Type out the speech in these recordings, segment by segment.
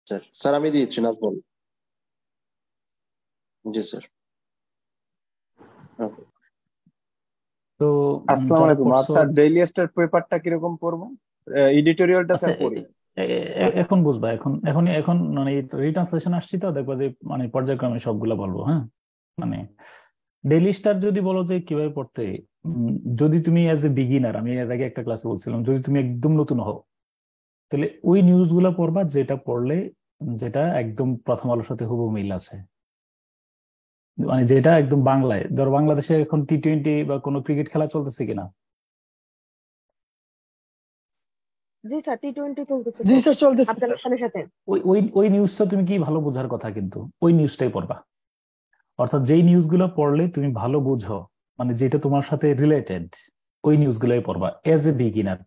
Sir sir আমি দিয়েছি নাজমুল। জি sir. ওকে। তো আসসালামু যারা আলাইকুম। করছো, আচ্ছা, ডেইলি স্টার পেপারটা কিরকম পড়বো? এডিটোরিয়ালটা আচ্ছা স্যার পড়ি। এখন বুঝবা, এখন মানে রিট্রান্সলেশন আসছি তো দেখবা যে মানে পর্যায়ক্রমে সবগুলা বলবো। হ্যাঁ, মানে ডেইলি স্টার যদি বলো যে কিভাবে পড়তে, যদি তুমি অ্যাজ এ বিগিনার, আমি এর আগে একটা ক্লাসে বলছিলাম, যদি তুমি একদম নতুন হও তাহলে ওই নিউজ গুলা পড়বা যেটা পড়লে যেটা একদম প্রথম আলোর সাথে হুবহু মিল আছে। মানে যেটা একদম বাংলায়, ধর বাংলাদেশে এখন টি-20 বা কোনো ক্রিকেট খেলা চলতেছে কিনা, জি স্যার, টি-20 চলতেছে জি তো স্যার, চলতেছে স্যার। আফগানিস্তানের সাথে। ওই ওই ওই নিউজটা তুমি কি ভালো বোঝার কথা, কিন্তু ওই নিউজটাই পড়বা। অর্থাৎ যেই নিউজগুলো পড়লে তুমি ভালো বুঝো, মানে যেটা তোমার সাথে রিলেটেড, ওই নিউজগুলোই পড়বা এজ এ বিগিনার।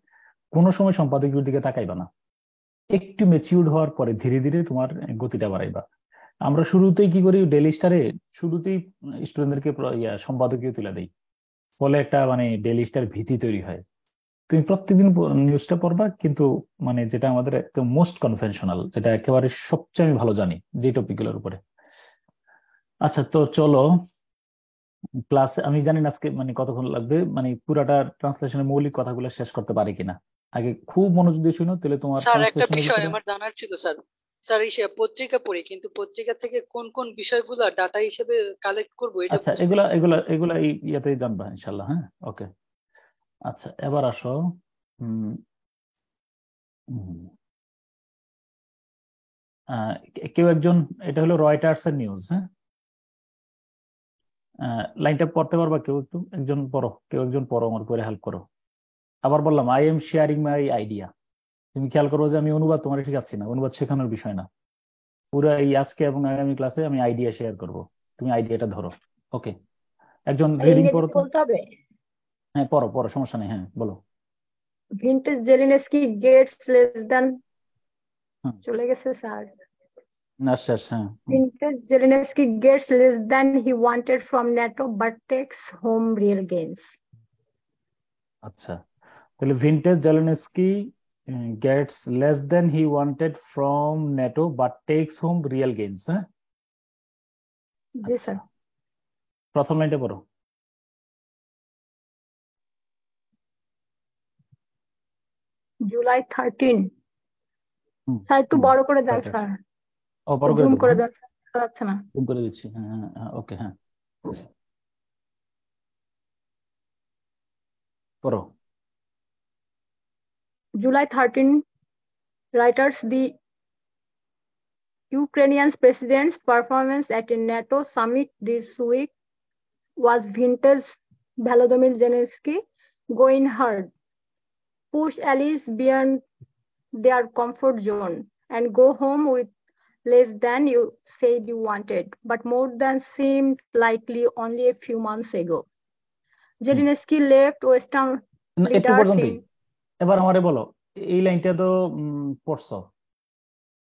কোনো সময় সম্পাদকীয় দিকে তাকাইবা না। একটু ম্যাচিউরড হওয়ার পরে ধীরে ধীরে তোমার গতিটা বাড়াইবা। আমরা শুরুতেই কি করি, ডেইলি স্টারে শুরুতেই স্টুডেন্টদেরকে সম্পাদকীয় তুলে দেই, ফলে একটা মানে ডেইলি স্টার ভীতি তৈরি হয়। তুমি প্রত্যেকদিন নিউজটা পড়বা, কিন্তু মানে যেটা আমাদের একদম মোস্ট কনভেনশনাল, যেটা একেবারে সবচেয়ে আমি ভালো জানি যে টপিকগুলোর উপরে। আচ্ছা, তো চলো ক্লাস, আমি জানি না আজকে মানে কতক্ষণ লাগবে, মানে পুরাটা ট্রান্সলেশনের মৌলিক কথাগুলো শেষ করতে পারি কিনা। আগে খুব মনোযোগ দিয়ে শুনো, তাহলে তোমার স্যার একটা ট্রান্সলেশনের বিষয় ভিতরে। আমার জানার ছিল স্যার। স্যার এই পত্রিকা পড়ি, কিন্তু পত্রিকা থেকে কোন কোন বিষয়গুলো ডাটা হিসেবে কালেক্ট করব এটা আচ্ছা, এগুলা বুঝতেছি না। এগুলা এগুলা এই ইয়াতেই জানবা ইনশাল্লাহ। হ্যাঁ, ওকে। আচ্ছা, এবার আসো। হুম, হুম, আহ, কেউ একজন, এটা হলো রয়টার্স এর নিউজ। হ্যাঁ, লাইনটা পড়তে পারবা কেউ? একটু একজন পড়ো, কেউ একজন পড়ো, আমার করে হেল্প করো। আবার বললাম, I am sharing my idea. তুমি খেয়াল করো যে আমি অনুবাদ তোমার শেখাচ্ছি না, অনুবাদ শেখানোর বিষয় না। পুরো এই আজকে এবং আগামী ক্লাসে আমি আইডিয়া শেয়ার করব, তুমি আইডিয়াটা ধরো। ওকে, একজন স্যার রিডিং করো ইংরেজিতে তো। বলতে হবে। হ্যাঁ, পড়ো পড়ো, সমস্যা নেই, হ্যাঁ বলো। Vintage Zelensky gets less than, হুম, চলে গেছে স্যার। আচ্ছা আচ্ছা, হ্যাঁ, Vintage Zelensky gets less than he wanted from NATO but takes home real gains. আচ্ছা। তাহলে vintage Zelensky gets less than he wanted from NATO but takes home real gains. হ্যাঁ, জি আচ্ছা, স্যার। প্রথম লাইনটা পড়ো। জুলাই 13। হুম, স্যার একটু হুম, বড় করে দেন রাইট রাইট। স্যার, ও, বড় করে জুম দেবো, করে হ্যাঁ, দেন, দেখা যাচ্ছে না। জুম করে দিচ্ছি, হ্যাঁ হ্যাঁ হ্যাঁ, ওকে, হ্যাঁ, পড়ো। July 13 writers, the Ukrainian president's performance at a NATO summit this week was vintage Volodymyr Zelensky going hard, push allies beyond their comfort zone and go home with less than you said you wanted, but more than seemed likely only a few months ago. Hmm, Zelensky left Western একটু leaders পর্যন্তই। in এবার আমারে বলো, এই লাইনটা তো পড়ছো,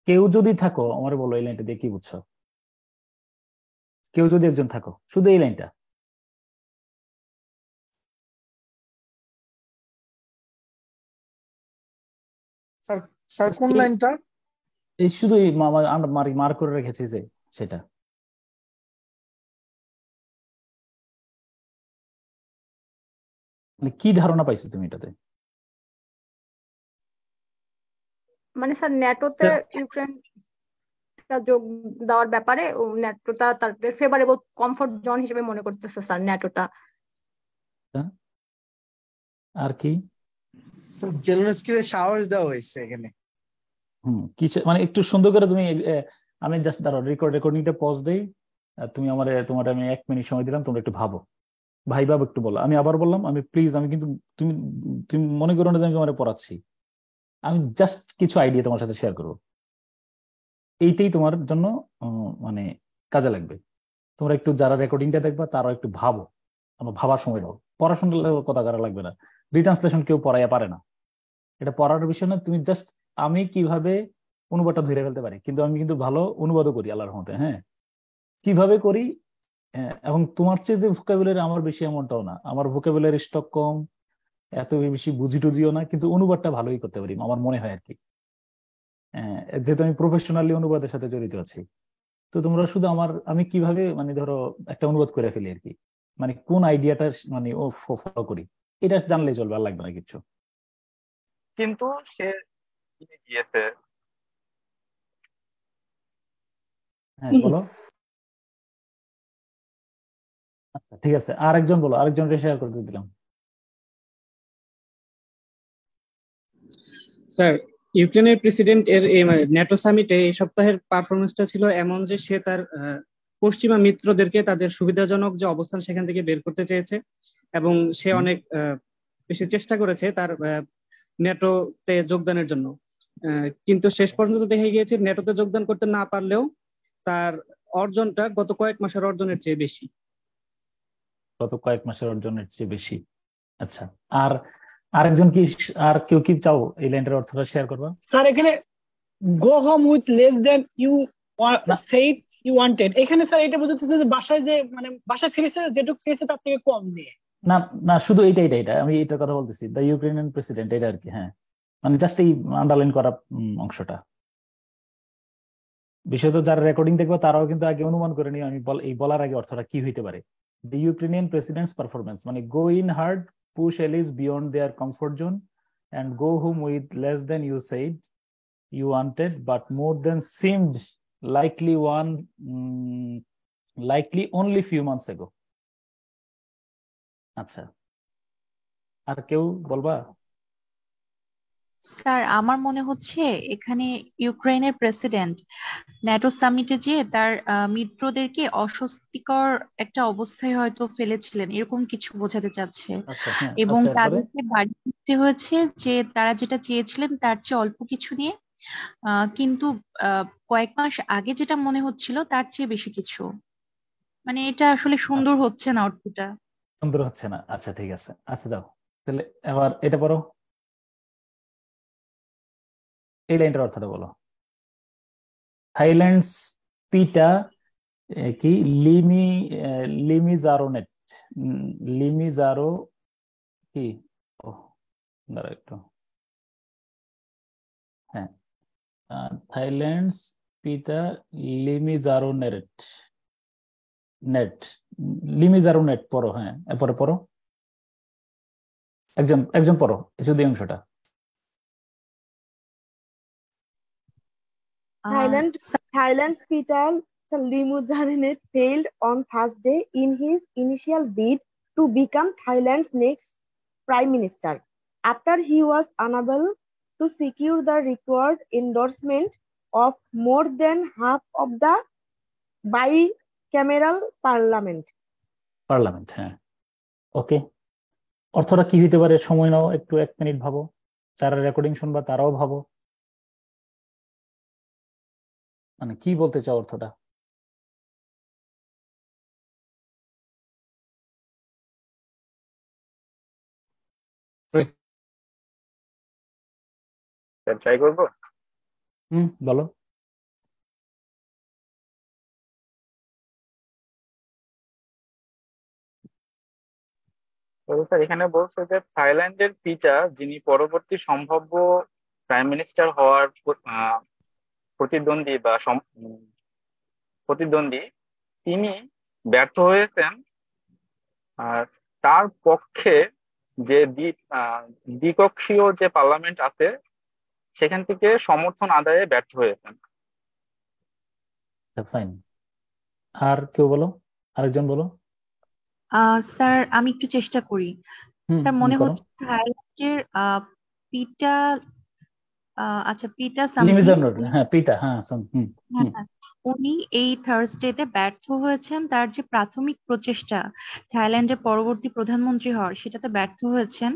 কেউ যদি থাকো আমারে বলো এই লাইনটা দিয়ে কি বুঝছো। কেউ যদি একজন থাকো, শুধু এই লাইনটা। স্যার, স্যার কোন লাইনটা? এই শুধু মার করে রেখেছি যে সেটা। মানে কি ধারণা পাইছো তুমি এটাতে? মানে স্যার ন্যাটোতে ইউক্রেন যোগ দেওয়ার ব্যাপারে ন্যাটোটা তাদের ফেভারেবল কমফোর্ট জোন হিসেবে মনে করতেছে স্যার ন্যাটোটা। হ্যাঁ? আর কি? স্যার জেলেনস্কিকে সাহস দেওয়া হয়েছে এখানে। কিছু মানে একটু সুন্দর করে তুমি আমি জাস্ট দাঁড়াও, রেকর্ডিংটা পজ দেই। তুমি তোমার আমি 1 মিনিট সময় দিলাম, তোমরা একটু ভাবো, ভাই বাবু একটু বলো। আমি আবার বললাম, আমি প্লিজ, আমি কিন্তু তুমি তুমি মনে করো না যে আমি তোমার পড়াচ্ছি, আমি জাস্ট কিছু আইডিয়া তোমার সাথে শেয়ার করবো। এইটাই তোমার জন্য মানে কাজে লাগবে। তোমরা একটু যারা রেকর্ডিংটা দেখবা তারাও একটু ভাবো, আমার ভাবার সময় দাও। পড়াশোনার কথা করা লাগবে না, রিট্রান্সলেশন কেউ পড়াইয়া পারে না, এটা পড়ার বিষয় না। তুমি জাস্ট, আমি কিভাবে অনুবাদটা ধরে ফেলতে পারি, কিন্তু আমি কিন্তু ভালো অনুবাদও করি আল্লাহর রহমতে। হ্যাঁ, কিভাবে করি। এবং তোমার চেয়ে যে ভোকাবুলারি আমার বেশি এমনটাও না, আমার ভোকাবুলারি স্টক কম, এত বেশি বুঝি টুজিও না, কিন্তু অনুবাদটা ভালোই করতে পারি আমার মনে হয় আর কি। যেহেতু আমি প্রফেশনালি অনুবাদের সাথে জড়িত আছি, তো তোমরা শুধু আমি কিভাবে মানে ধরো একটা অনুবাদ করে ফেলি আর কি, মানে কোন আইডিয়াটা মানে ও ফলো করি, এটা জানলেই চলবে, আর লাগবে না কিছু। কিন্তু সে গিয়েছে। হ্যাঁ বলো। আচ্ছা ঠিক আছে, আরেকজন বলো, আরেকজনকে শেয়ার করতে দিলাম। স্যার, ইউক্রেনের প্রেসিডেন্ট এর ন্যাটো সামিটে এই সপ্তাহের পারফরমেন্সটা ছিল এমন যে সে তার পশ্চিমা মিত্রদেরকে তাদের সুবিধাজনক যে অবস্থান সেখান থেকে বের করতে চেয়েছে, এবং সে অনেক বেশি চেষ্টা করেছে তার ন্যাটোতে যোগদানের জন্য। কিন্তু শেষ পর্যন্ত দেখা গিয়েছে ন্যাটোতে যোগদান করতে না পারলেও তার অর্জনটা গত কয়েক মাসের অর্জনের চেয়ে বেশি। গত কয়েক মাসের অর্জনের চেয়ে বেশি। আচ্ছা, আর আরেকজন কি, আর কেউ কি চাও এই লাইনটার অর্থটা শেয়ার করবা? স্যার এখানে go home with less than you said you wanted, এখানে স্যার এটা বোঝাচ্ছে যে বাসায় যে মানে বাসায় ফিরেছে যেটুকু খেয়েছে তার থেকে কম নিয়ে। না না, শুধু এটা আমি এটার কথা বলতেছি, দ্য ইউক্রেনিয়ান প্রেসিডেন্ট, এটা আর কি। হ্যাঁ, মানে জাস্ট এই আন্ডারলাইন করা অংশটা। বিশেষত যারা রেকর্ডিং দেখবে তারাও কিন্তু আগে অনুমান করে নিও আমি এই বলার আগে অর্থটা কি হইতে পারে। দ্য ইউক্রেনিয়ান প্রেসিডেন্টস পারফরমেন্স মানে go in hard, push allies beyond their comfort zone, and go home with less than you said you wanted, but more than seemed likely only few months ago. আচ্ছা, আর কেউ বলবা? Sir আমার মনে হচ্ছে এখানে ইউক্রেনের president NATO সামিটে যে তার মিত্রদেরকে অস্বস্তিকর একটা অবস্থায় হয়তো ফেলেছিলেন, এরকম কিছু বোঝাতে চাচ্ছে। আচ্ছা হ্যাঁ, এবং আচ্ছা, এরপরে? তাদেরকে বাড়ি ফিরতে হয়েছে যে তারা যেটা চেয়েছিলেন তার চেয়ে অল্প কিছু নিয়ে, কিন্তু কয়েক মাস আগে যেটা মনে হচ্ছিল তার চেয়ে বেশি কিছু। মানে এটা আসলে সুন্দর হচ্ছে না, অর্থটা সুন্দর হচ্ছে না। আচ্ছা ঠিক আছে, আচ্ছা যাও তাহলে এবার এটা পড়ো, এই লাইনটার অর্থটা বলো। থাইল্যান্ডস পিটা কি লিমিজারোনেট, লিমিজারো কি, ও দাঁড়া একটু, হ্যাঁ, থাইল্যান্ডস পিতা লিমিজারোনেট, লিমিজারোনেট পড়ো। হ্যাঁ, এরপরে পড়ো, একজন পড়ো শুধু এই অংশটা। Thailand's Peter Limujahane failed on Thursday in his initial bid to become Thailand's next prime minister after he was unable to secure the required endorsement of more than half of the bicameral parliament. হ্যাঁ, ওকে। অর্থটা কি হইতে পারে? সময় নাও একটু, 1 minute ভাবো, যারা recording শুনবা তারাও ভাবো, মানে কি বলতে চাও অর্থটা? ট্রাই করবো। বলো। স্যার এখানে বলছে যে থাইল্যান্ডের পিটা, যিনি পরবর্তী সম্ভাব্য প্রাইম মিনিস্টার হওয়ার প্রতিদ্বন্দ্বী, তিনি ব্যর্থ হয়েছেন আর তার পক্ষে যে দ্বিকক্ষীয় যে পার্লামেন্ট আছে সেখান থেকে সমর্থন আদায়ে ব্যর্থ হয়েছেন। ফাইন, আর কেউ বলো, আরেকজন বলো। স্যার আমি একটু চেষ্টা করি। স্যার মনে হচ্ছে থাইল্যান্ডের পিটা, আচ্ছা পিটা উনি এই থার্সডেতে ব্যর্থ হয়েছেন তার যে প্রাথমিক প্রচেষ্টা থাইল্যান্ডের পরবর্তী প্রধানমন্ত্রী হওয়ার, সেটাতে ব্যর্থ হয়েছেন।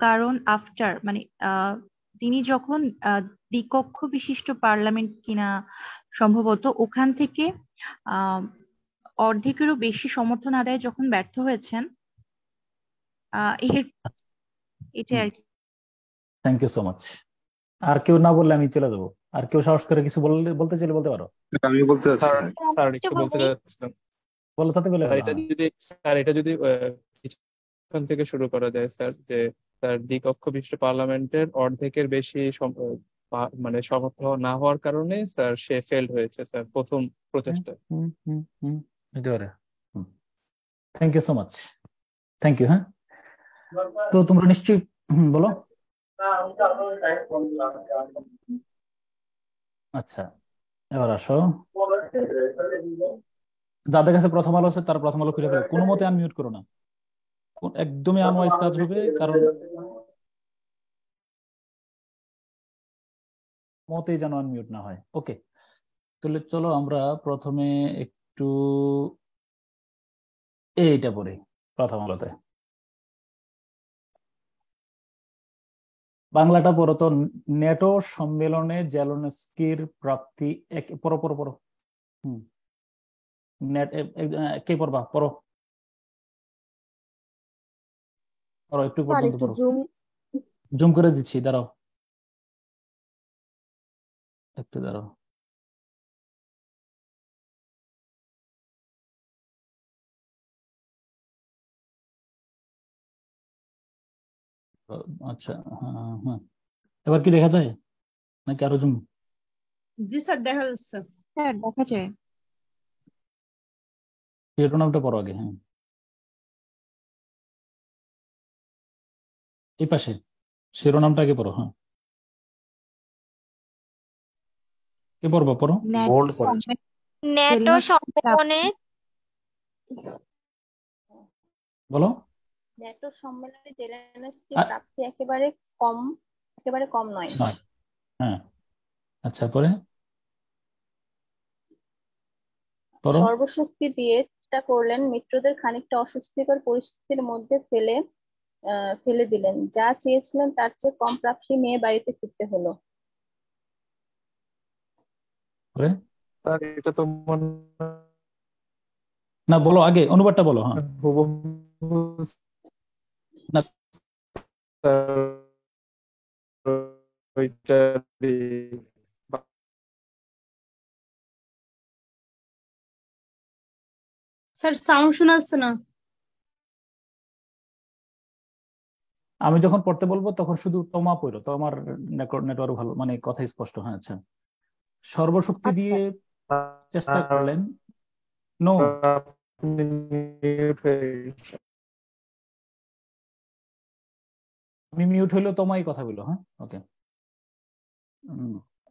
কারণ আফটার মানে তিনি যখন দ্বিকক্ষ বিশিষ্ট পার্লামেন্ট কিনা সম্ভবত, ওখান থেকে অর্ধেকেরও বেশি সমর্থন আদায়ে যখন ব্যর্থ হয়েছেন, এটা আর কি। Thank you so much. আর কেউ না বললে আমি চলে যাবো। আর কেউ সাহস করে কিছু বলতে চাইলে বলতে পারো। আমি বলতে চাচ্ছি স্যার, একটু বলতে চাচ্ছিলাম। বলো, তাতে বলে এটা যদি এখান থেকে শুরু করা যায় স্যার, যে স্যার দ্বিকক্ষ বিশিষ্ট পার্লামেন্টের অর্ধেকের বেশি মানে সমর্থ না হওয়ার কারণে স্যার সে ফেলড হয়েছে স্যার প্রথম প্রচেষ্টা। হতে পারে। Thank you so much, thank you. হ্যাঁ, তো তোমরা নিশ্চয়ই বলো। আচ্ছা, এবার আসো, যাদের কাছে প্রথম আলো আছে তারা প্রথম আলো খুলে ফেলো, কোনো মতে আনমিউট করো না, একদমই আনওয়াইজ কাজ হবে, কারণ মতেই যেন আনমিউট না হয়। ওকে, তাহলে চলো আমরা প্রথমে একটু এইটা পড়ি প্রথম আলোতে। বাংলাটা পড়ো তো। ন্যাটো সম্মেলনে জেলেনস্কির প্রাপ্তি পড়ো পড়ো পড়ো। কে পড়বা? পড়ো পড়ো, একটু স্যার পর্যন্ত একটু পড়ো। জুম। জুম করে দিচ্ছি, দাঁড়াও একটু, দাঁড়াও। আচ্ছা, হ্যাঁ হ্যাঁ, এবার কি দেখা যায় নাকি আরো জুম? জি স্যার, দেখা যাচ্ছে। হ্যাঁ, দেখা যায়। শিরোনামটা পড়ো আগে। হ্যাঁ, এই পাশে শিরোনামটা আগে পড়ো। হ্যাঁ, কে পড়বা? পড়ো। বোল্ড করে। ন্যাটো সম্মেলনে বলো। ন্যাটো সম্মেলনে জেলেনস্কি আ- প্রাপ্তি একেবারে কম নয়। নয়। হ্যাঁ, আচ্ছা, পরে পড়ো। সর্বশক্তি দিয়ে চেষ্টা করলেন মিত্রদের খানিকটা অস্বস্তিকর পরিস্থিতির মধ্যে ফেলে দিলেন, যা চেয়েছিলেন তার চেয়ে কম প্রাপ্তি নিয়ে বাড়িতে ফিরতে হলো। পরে স্যার এটা তো মনে না, বলো আগে অনুবাদটা বলো। হ্যাঁ, হুবহু না, ওইটারই স্যার সাউন্ড শোনা যাচ্ছে না। আমি যখন পড়তে বলবো তখন শুধু তোমা পড়ো, তোমার নেটওয়ার্ক ভালো, মানে কথা স্পষ্ট। হ্যাঁ, আচ্ছা। সর্বশক্তি দিয়ে চেষ্টা করলেন। নো, আপনি mute হয়ে গেছেন। আমি মিউট হইলেও তোমায় কথা বলো। হ্যাঁ, ওকে।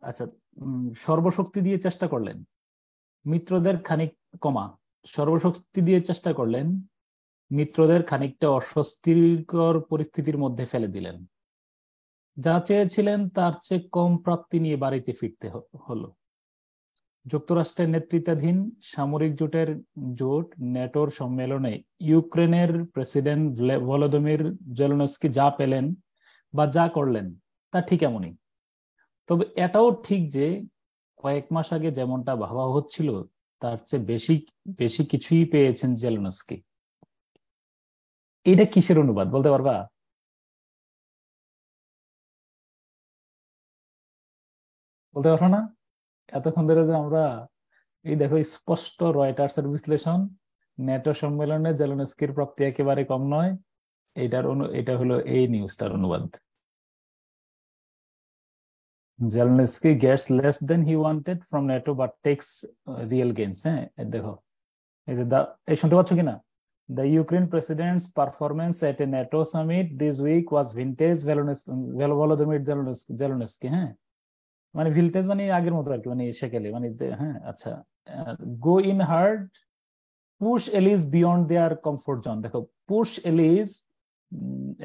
আচ্ছা, সর্বশক্তি দিয়ে চেষ্টা করলেন মিত্রদের সর্বশক্তি দিয়ে চেষ্টা করলেন মিত্রদের খানিকটা অস্বস্তিকর পরিস্থিতির মধ্যে ফেলে দিলেন, যা চেয়েছিলেন তার চেয়ে কম প্রাপ্তি নিয়ে বাড়িতে ফিরতে হলো। যুক্তরাষ্ট্রের নেতৃত্বাধীন সামরিক জোট ন্যাটোর সম্মেলনে ইউক্রেনের প্রেসিডেন্ট ভলোদিমির জেলেনস্কি যা পেলেন বা যা করলেন তা ঠিক এমনই। তবে এটাও ঠিক যে কয়েক মাস আগে যেমনটা ভাবা হচ্ছিল তার চেয়ে বেশি বেশি কিছুই পেয়েছেন জেলেনস্কি। এটা কিসের অনুবাদ বলতে পারবা? বলতে পারবো না? এতক্ষণ ধরে যে আমরা এই দেখো স্পষ্ট রয়টার্সের বিশ্লেষণ, ন্যাটো সম্মেলনে জেলেনস্কির প্রাপ্তি একেবারে কম নয়, এটা হলো এই নিউজটার অনুবাদ। Zelensky gets less than he wanted from NATO but takes real gains. হ্যাঁ, দেখো এই যে এই শুনতে পাচ্ছ কিনা? The Ukraine president's performance at a NATO summit this week was vintage Volodymyr Zelensky. হ্যাঁ, মানে ভিলটেজ মানে আগের মতো আর কি, মানে সেকেলে মানে। হ্যাঁ, আচ্ছা। Go in hard, push allies beyond their comfort zone. দেখো, পুশ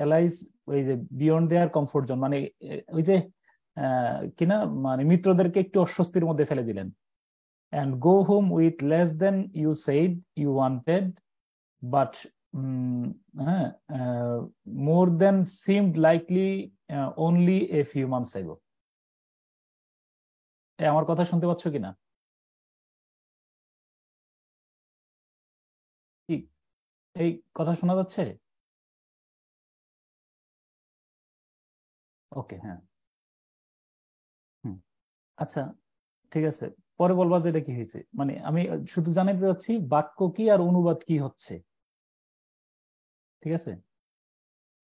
এলাইজ ওই যে বিয়ন্ড দেয়ার কমফোর্ট জোন মানে ওই যে কিনা, মানে মিত্রদেরকে একটু অস্বস্তির মধ্যে ফেলে দিলেন। and go home with less than you said you wanted but more than seemed likely only a few months ago. আমার কথা শুনতে পাচ্ছ কিনা? এই কথা শোনা যাচ্ছে? ওকে, হ্যাঁ। আচ্ছা, ঠিক আছে, পরে বলবা যে এটা কি হয়েছে। মানে আমি শুধু জানাতে চাচ্ছি বাক্য কি আর অনুবাদ কি হচ্ছে। ঠিক আছে,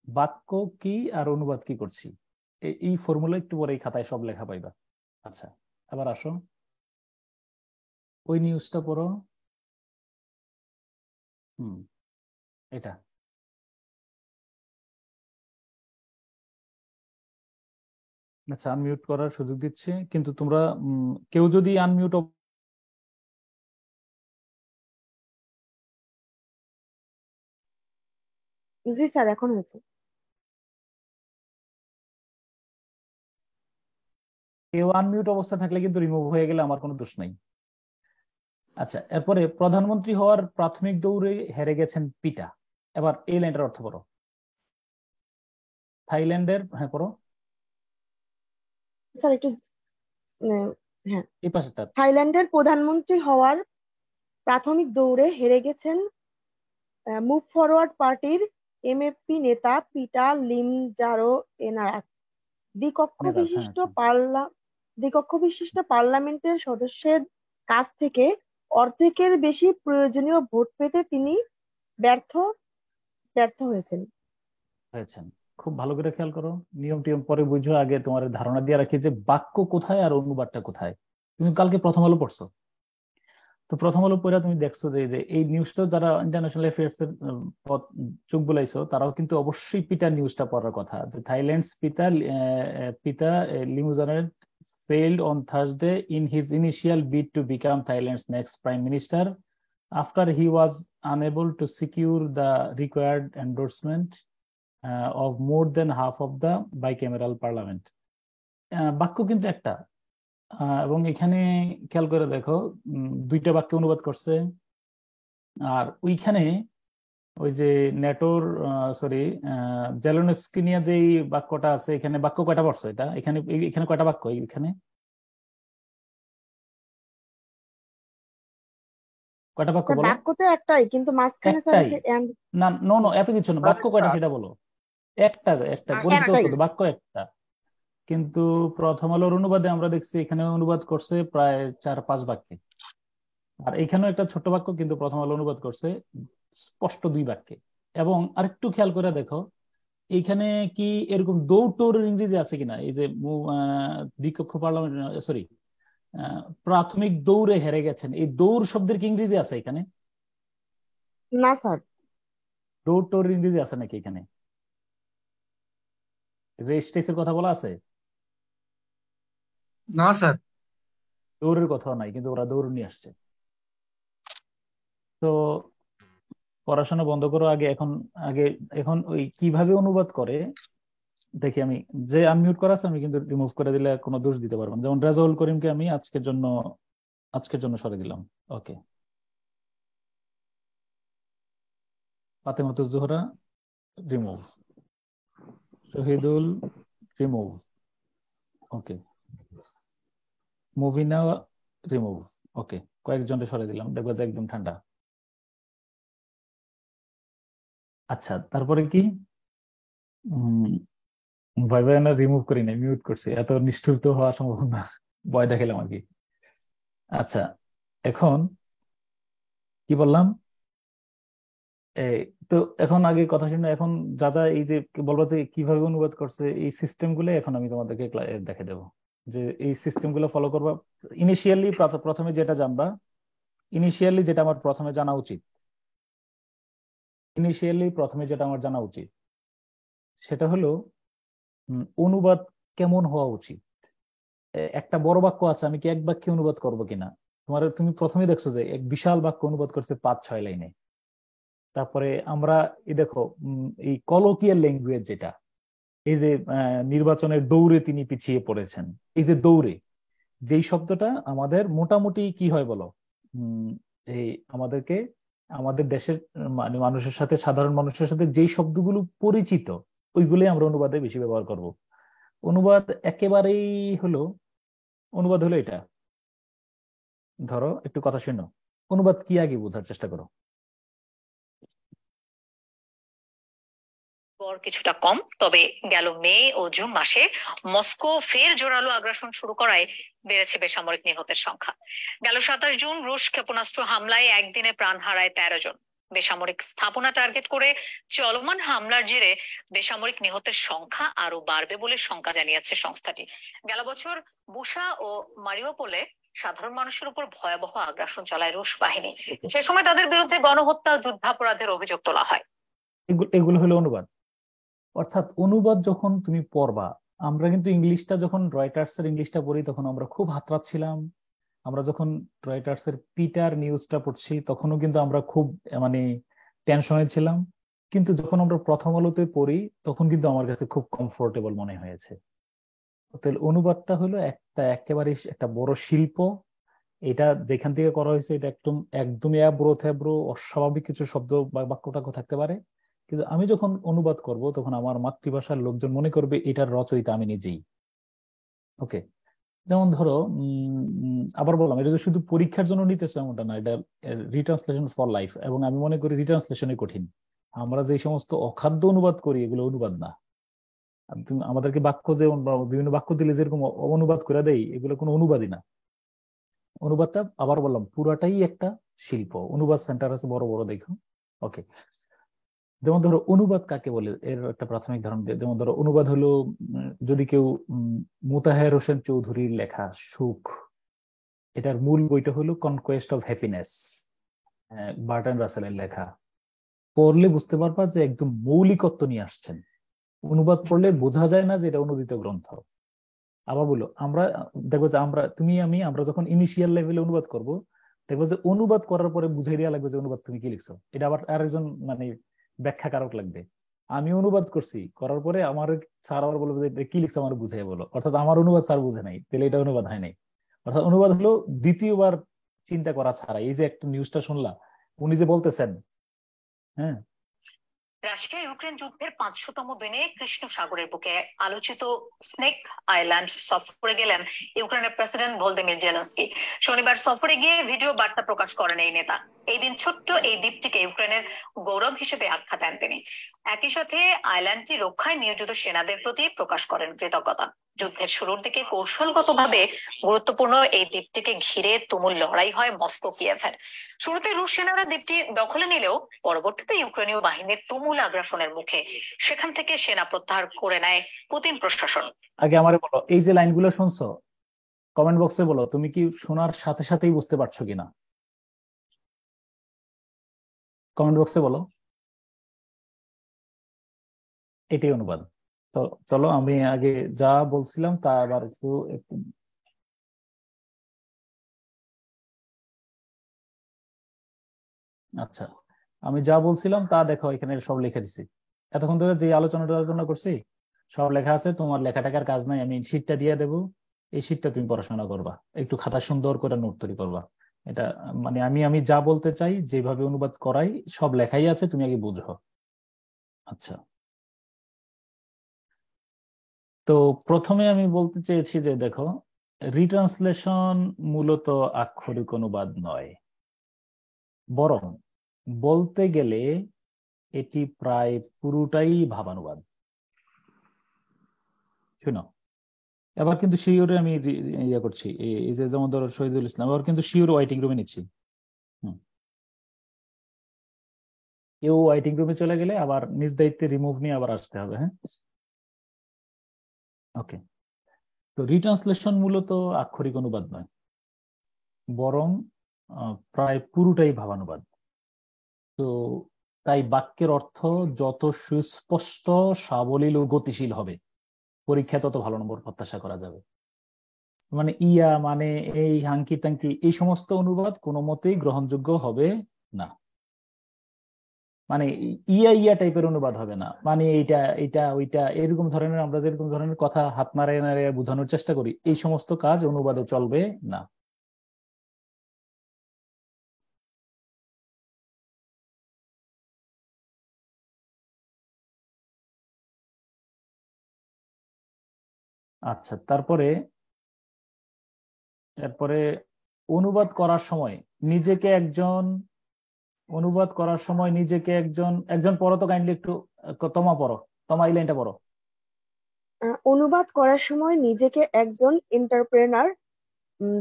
বাক্য কি আর অনুবাদ কি করছি। এই ফর্মুলা একটু পরে এই খাতায় সব লেখা পাইবা। আচ্ছা, এবার আসো ওই নিউজটা পড়ো। এটা আচ্ছা, আনমিউট করার সুযোগ দিচ্ছে, কিন্তু তোমরা কেউ যদি আনমিউট জি স্যার, এখন হয়েছে। কেউ আনমিউট অবস্থা থাকলে কিন্তু রিমুভ হয়ে গেলে আমার কোনো দোষ নাই। আচ্ছা, এরপরে প্রধানমন্ত্রী হওয়ার প্রাথমিক দৌড়ে হেরে গেছেন পিটা। এবার এই লাইনটার অর্থ পড়ো। থাইল্যান্ডের, হ্যাঁ পড়ো স্যার একটু হ্যাঁ, এই পাশেরটা। থাইল্যান্ডের প্রধানমন্ত্রী হওয়ার প্রাথমিক দৌড়ে হেরে গেছেন মুভ ফরওয়ার্ড পার্টির এমএফপি নেতা পিটা লিমজারোয়েনারাত। দ্বিকক্ষ বিশিষ্ট পার্লামেন্টের সদস্যের কাছ থেকে অর্ধেকের বেশি প্রয়োজনীয় ভোট পেতে তিনি ব্যর্থ হয়েছেন। খুব ভালো করে খেয়াল করো, নিয়ম টিয়ম পরে বুঝো, আগে তোমার ধারণা দিয়ে রাখি যে বাক্য কোথায় আর অনুবাদটা কোথায়। তুমি কালকে প্রথম আলো পড়ছো, তো প্রথম আলো পড়া তুমি দেখছো যে এই নিউজটা যারা ইন্টারন্যাশনাল অ্যাফেয়ার্স এর চোখ বুলাইছো তারাও কিন্তু অবশ্যই পিটা নিউজটা পড়ার কথা, যে থাইল্যান্ডস পিতা লিমুজানের failed on Thursday in his initial bid to become Thailand's next prime minister after he was unable to secure the required endorsement of more than half of the bicameral parliament. বাক্য কিন্তু একটা, এবং এখানে খেয়াল করে দেখো দুইটা বাক্য অনুবাদ করছে। আর ওইখানে ওই যে নেটোর জেলেনস্কি নিয়ে যে বাক্যটা আছে, এখানে বাক্য কয়টা পড়ছো? এটা এখানে কয়টা বাক্য? এখানে কয়টা বাক্য বলো? বাক্য তো একটাই, কিন্তু মাঝখানে না, নো এত কিছু না, বাক্য কয়টা সেটা বলো। একটা বাক্য একটা, কিন্তু প্রথম আলোর অনুবাদে আমরা দেখছি এখানে অনুবাদ করছে প্রায় 4-5 বাক্যে, আর এখানেও একটা ছোট বাক্য, কিন্তু প্রথম আলো অনুবাদ করছে স্পষ্ট 2 বাক্যে। এবং আরেকটু খেয়াল করে দেখো এইখানে কি এরকম দৌড় ইংরেজি আছে কিনা, এই যে দ্বিকক্ষ পার্লামেন্ট প্রাথমিক দৌড়ে হেরে গেছেন, এই দৌড় শব্দের কি ইংরেজি আছে এখানে? না স্যার। দৌড় ইংরেজি আছে নাকি এখানে? রেস্টেসের কথা বলা আছে? না স্যার। দৌড়ের কথাও নাই, কিন্তু ওরা দৌড় নিয়ে আসছে। তো পড়াশোনা বন্ধ করো আগে, এখন ওই কিভাবে অনুবাদ করে দেখি। আমি যে আনমিউট করা আছে আমি কিন্তু রিমুভ করে দিলে কোনো দোষ দিতে পারবো না। যেমন রাজাউল করিমকে আমি আজকের জন্য সরে দিলাম। ওকে, ফাতেমাতুজ জোহরা রিমুভ, শহীদুল রিমুভ, ওকে, মুভিনা রিমুভ, ওকে, কয়েকজনকে সরে দিলাম, দেখবো যে একদম ঠান্ডা। আচ্ছা, তারপরে কি ভয় না রিমুভ করি না, মিউট করছি, এত নিষ্ঠুর তো হওয়া সম্ভব না, ভয় দেখালাম আর কি। আচ্ছা, এখন কি বললাম? তো এখন আগে কথা শুনে, এখন যা যা এই যে বলবো যে কিভাবে অনুবাদ করছে এই সিস্টেম গুলো এখন আমি তোমাদেরকে দেখে দেবো, যে এই সিস্টেম গুলো ফলো করবা। প্রথমে যেটা জানবা, যেটা আমার প্রথমে জানা উচিত, সেটা হলো অনুবাদ কেমন হওয়া উচিত। একটা বড় বাক্য আছে, আমি কি এক বাক্যে অনুবাদ করবো কিনা। তুমি প্রথমে দেখছো যে এক বিশাল বাক্য অনুবাদ করছে 5-6 লাইনে। তারপরে আমরা দেখো এই কলোকিয়াল ল্যাঙ্গুয়েজ, যেটা এই যে নির্বাচনের দৌড়ে তিনি পিছিয়ে পড়েছেন, এই যে দৌড়ে যেই শব্দটা আমাদের মোটামুটি কি হয় বলো, এই আমাদের দেশের মানুষের সাথে, সাধারণ মানুষের সাথে যেই শব্দগুলো পরিচিত ওইগুলোই আমরা অনুবাদে বেশি ব্যবহার করব। অনুবাদ হলো এটা। ধরো একটু কথা শুনো, অনুবাদ কি আগে বোঝার চেষ্টা করো। কিছুটা কম, তবে গেল মে ও জুন মাসে মস্কো ফের জোরালো আগ্রাসন শুরু করায় বেড়েছে বেসামরিক নিহতের সংখ্যা। গেল 27 জুন রুশ ক্ষেপণাস্ত্র হামলায় একদিনে প্রাণ হারায় 13 জন। বেসামরিক স্থাপনা টার্গেট করে চলমান হামলার জেরে বেসামরিক নিহতের সংখ্যা আরো বাড়বে বলে শঙ্কা জানিয়েছে সংস্থাটি। গেল বছর বুশা ও মারিউপোলে সাধারণ মানুষের উপর ভয়াবহ আগ্রাসন চালায় রুশ বাহিনী। সে সময় তাদের বিরুদ্ধে গণহত্যা ও যুদ্ধাপরাধের অভিযোগ তোলা হয়। এগুলো হলো অনুবাদ। অর্থাৎ অনুবাদ যখন তুমি পড়বা, আমরা কিন্তু ইংলিশটা যখন রয়টার্স এর ইংলিশটা পড়ি তখন আমরা খুব হাতড়াচ্ছিলাম। আমরা যখন রয়টার্স এর পিটার নিউজটা পড়ছি তখনও কিন্তু আমরা খুব মানে টেনশনে ছিলাম, কিন্তু যখন আমরা প্রথম আলোতে পড়ি তখন কিন্তু আমার কাছে খুব কমফোর্টেবল মনে হয়েছে। তাহলে অনুবাদটা হলো একেবারে একটা বড় শিল্প। এটা যেখান থেকে করা হয়েছে এটা একদমই অ্যাব্রো অস্বাভাবিক কিছু শব্দ বা বাক্যটাক্য থাকতে পারে, কিন্তু আমি যখন অনুবাদ করব তখন আমার মাতৃভাষার লোকজন মনে করবে এটার রচয়িতা আমি নিজেই। ওকে, যেমন ধরো আবার বললাম, এটা যে শুধু পরীক্ষার জন্য নিতেছে এমনটা না, এটা রিট্রান্সলেশন ফর লাইফ। এবং আমি মনে করি রিট্রান্সলেশনই কঠিন। আমরা যে সমস্ত অখাদ্য অনুবাদ করি এগুলো অনুবাদ না। আমাদেরকে বাক্য যে বিভিন্ন বাক্য দিলে যেরকম অনুবাদ করে দেয় এগুলো কোনো অনুবাদই না। অনুবাদটা আবার বললাম পুরাটাই একটা শিল্প। অনুবাদ সেন্টার আছে বড় বড়, দেখো। ওকে, যেমন ধরো অনুবাদ কাকে বলে এর একটা প্রাথমিক ধারণা। যেমন ধরো অনুবাদ হলো যদি কেউ মোতাহের হোসেন চৌধুরীর লেখা সুখ, এটার মূল বইটা হলো কনকোয়েস্ট অফ হ্যাপিনেস, বার্টন রাসেলের লেখা। পড়লে বুঝতে পারবা যে একদম মৌলিকত্ব নিয়ে আসছেন। অনুবাদ পড়লে বোঝা যায় না যে এটা অনুদিত গ্রন্থ। আবার বলো, আমরা দেখবো যে আমরা যখন ইনিশিয়াল লেভেলে অনুবাদ করব, দেখবো যে অনুবাদ করার পরে বুঝাই দেওয়া লাগবে যে অনুবাদ তুমি কি লিখছো। এটা আবার আরেকজন মানে ব্যাখ্যাকারক লাগবে। আমি অনুবাদ করছি, করার পরে আমার স্যার আবার বলবো যে কি লিখছো আমার বুঝাই বলো, অর্থাৎ আমার অনুবাদ স্যার বুঝে নাই, তাহলে এটা অনুবাদ হয় নাই। অর্থাৎ অনুবাদ হলো দ্বিতীয়বার চিন্তা করা ছাড়া। এই যে একটা নিউজটা শুনলা, উনি যে বলতেছেন, হ্যাঁ, রাশিয়া ইউক্রেন যুদ্ধের 500তম দিনে কৃষ্ণ সাগরের বুকে আলোচিত স্নেক আইল্যান্ড সফরে গেলেন ইউক্রেনের প্রেসিডেন্ট ভলোদিমির জেলেনস্কি। শনিবার সফরে গিয়ে ভিডিও বার্তা প্রকাশ করেন এই নেতা। এই দিন ছোট্ট এই দ্বীপটিকে ইউক্রেনের গৌরব হিসেবে আখ্যা দেন তিনি। একই সাথে আইল্যান্ডটি রক্ষায় নিয়োজিত সেনাদের প্রতি প্রকাশ করেন কৃতজ্ঞতা। যুদ্ধের শুরুর দিকে কৌশলগতভাবে গুরুত্বপূর্ণ এই দ্বীপটিকে ঘিরে তুমুল লড়াই হয় মস্কো কিয়েভের। শুরুতে রুশ সেনারা দ্বীপটি দখলে নিলেও পরবর্তীতে ইউক্রেনীয় বাহিনীর তুমুল আগ্রাসনের মুখে সেখান থেকে সেনা প্রত্যাহার করে নেয় পুতিন প্রশাসন। আগে আমারে বলো, এই যে লাইনগুলো শুনছো কমেন্ট বক্সে বলো, তুমি কি শোনার সাথে সাথেই বুঝতে পারছো কিনা? কমেন্ট বক্সে বলো। এটাই অনুবাদ। তো চলো আমি আগে যা বলছিলাম তা আবার একটু আচ্ছা, আমি যা বলছিলাম তা দেখো এখানে সব লিখে দিছি। এতক্ষণ ধরে যে আলোচনা করছি সব লেখা আছে। তোমার লেখাটাকার কাজ নাই, আমি শীটটা দিয়ে দেবো। এই শীটটা তুমি পড়াশোনা করবা, একটু খাতা সুন্দর করে নোট তৈরি করবা। এটা মানে আমি যা বলতে চাই, যেভাবে অনুবাদ করাই সব লেখাই আছে, তুমি আগে বুঝো। আচ্ছা, তো প্রথমে আমি বলতে চেয়েছি যে দেখো, রিট্রান্সলেশন মূলত আক্ষরিক অনুবাদ নয়, বরং বলতে গেলে এটি প্রায় পুরোটাই ভাবানুবাদ। শুনো, এবার কিন্তু শিওরে আমি ইয়ে করছি, এই যে যেমন ধরো শহীদুল ইসলাম, এবার কিন্তু শিওর ওয়াইটিং রুমে নিচ্ছি। কেউ ওয়াইটিং রুমে চলে গেলে আবার নিজ দায়িত্বে রিমুভ নিয়ে আবার আসতে হবে। হ্যাঁ, ওকে। তো রিট্রান্সলেশন মূলত আক্ষরিক অনুবাদ নয়, বরং প্রায় পুরোটাই ভাবানুবাদ। তো তাই বাক্যের অর্থ যত সুস্পষ্ট, সাবলীল ও গতিশীল হবে, পরীক্ষায় তত ভালো নম্বর প্রত্যাশা করা যাবে। মানে ইয়া মানে এই হাঙ্কি টাঙ্কি এই সমস্ত অনুবাদ কোনো মতেই গ্রহণযোগ্য হবে না। মানে ইয়া টাইপের অনুবাদ হবে না, মানে এইটা ওইটা এরকম ধরনের, আমরা যেরকম ধরনের কথা হাত নাড়িয়ে নাড়িয়ে বোঝানোর চেষ্টা করি, এই সমস্ত কাজ অনুবাদে চলবে না। আচ্ছা, এরপরে অনুবাদ করার সময় নিজেকে একজন পড়ো তো কাইন্ডলি একটু। তোমা এই লাইনটা পড়ো। অনুবাদ করার সময় নিজেকে একজন এন্টারপ্রেনার,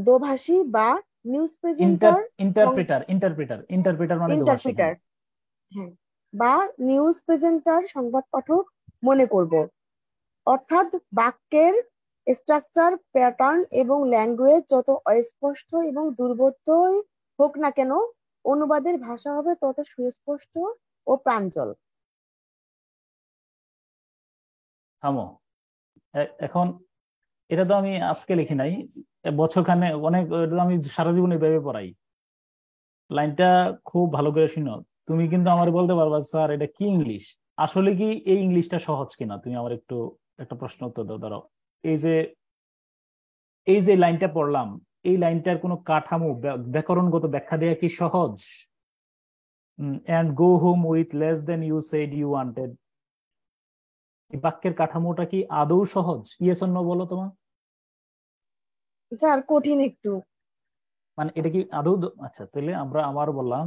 দোভাষী বা নিউজ প্রেজেন্টার ইন্টারপ্রেটার মানে দোভাষী। হ্যাঁ, বা নিউজ প্রেজেন্টার সংবাদ পাঠক মনে করব। অর্থাৎ বাক্যের স্ট্রাকচার, প্যাটার্ন এবং ল্যাঙ্গুয়েজ যত অস্পষ্ট এবং দুর্বোধ্যই হোক না কেন, অনুবাদের ভাষা হবে তত সুস্পষ্ট ও প্রাঞ্জল। থামো। এখন এটা তো আমি আজকে লিখি নাই, বছরখানে অনেক, এটা তো আমি সারা জীবন এইভাবে পড়াই। লাইনটা খুব ভালো করে শুনো। তুমি কিন্তু আমার বলতে পারবা স্যার এটা কি ইংলিশ, আসলে কি এই ইংলিশটা সহজ কিনা? তুমি আমার একটু একটা প্রশ্ন উত্তর দাও। ধরো এই যে লাইনটা পড়লাম, এই লাইনটার কোনো কাঠামো ব্যাকরণগত ব্যাখ্যা দেয়া কি সহজ? and go home with less than you said you wanted, এই বাক্যের কাঠামোটা কি আদৌ সহজ? ইয়েস অর নো বলো তোমার। স্যার কঠিন একটু। মানে এটা কি আদৌ আচ্ছা, তাহলে আমরা আমার বললাম,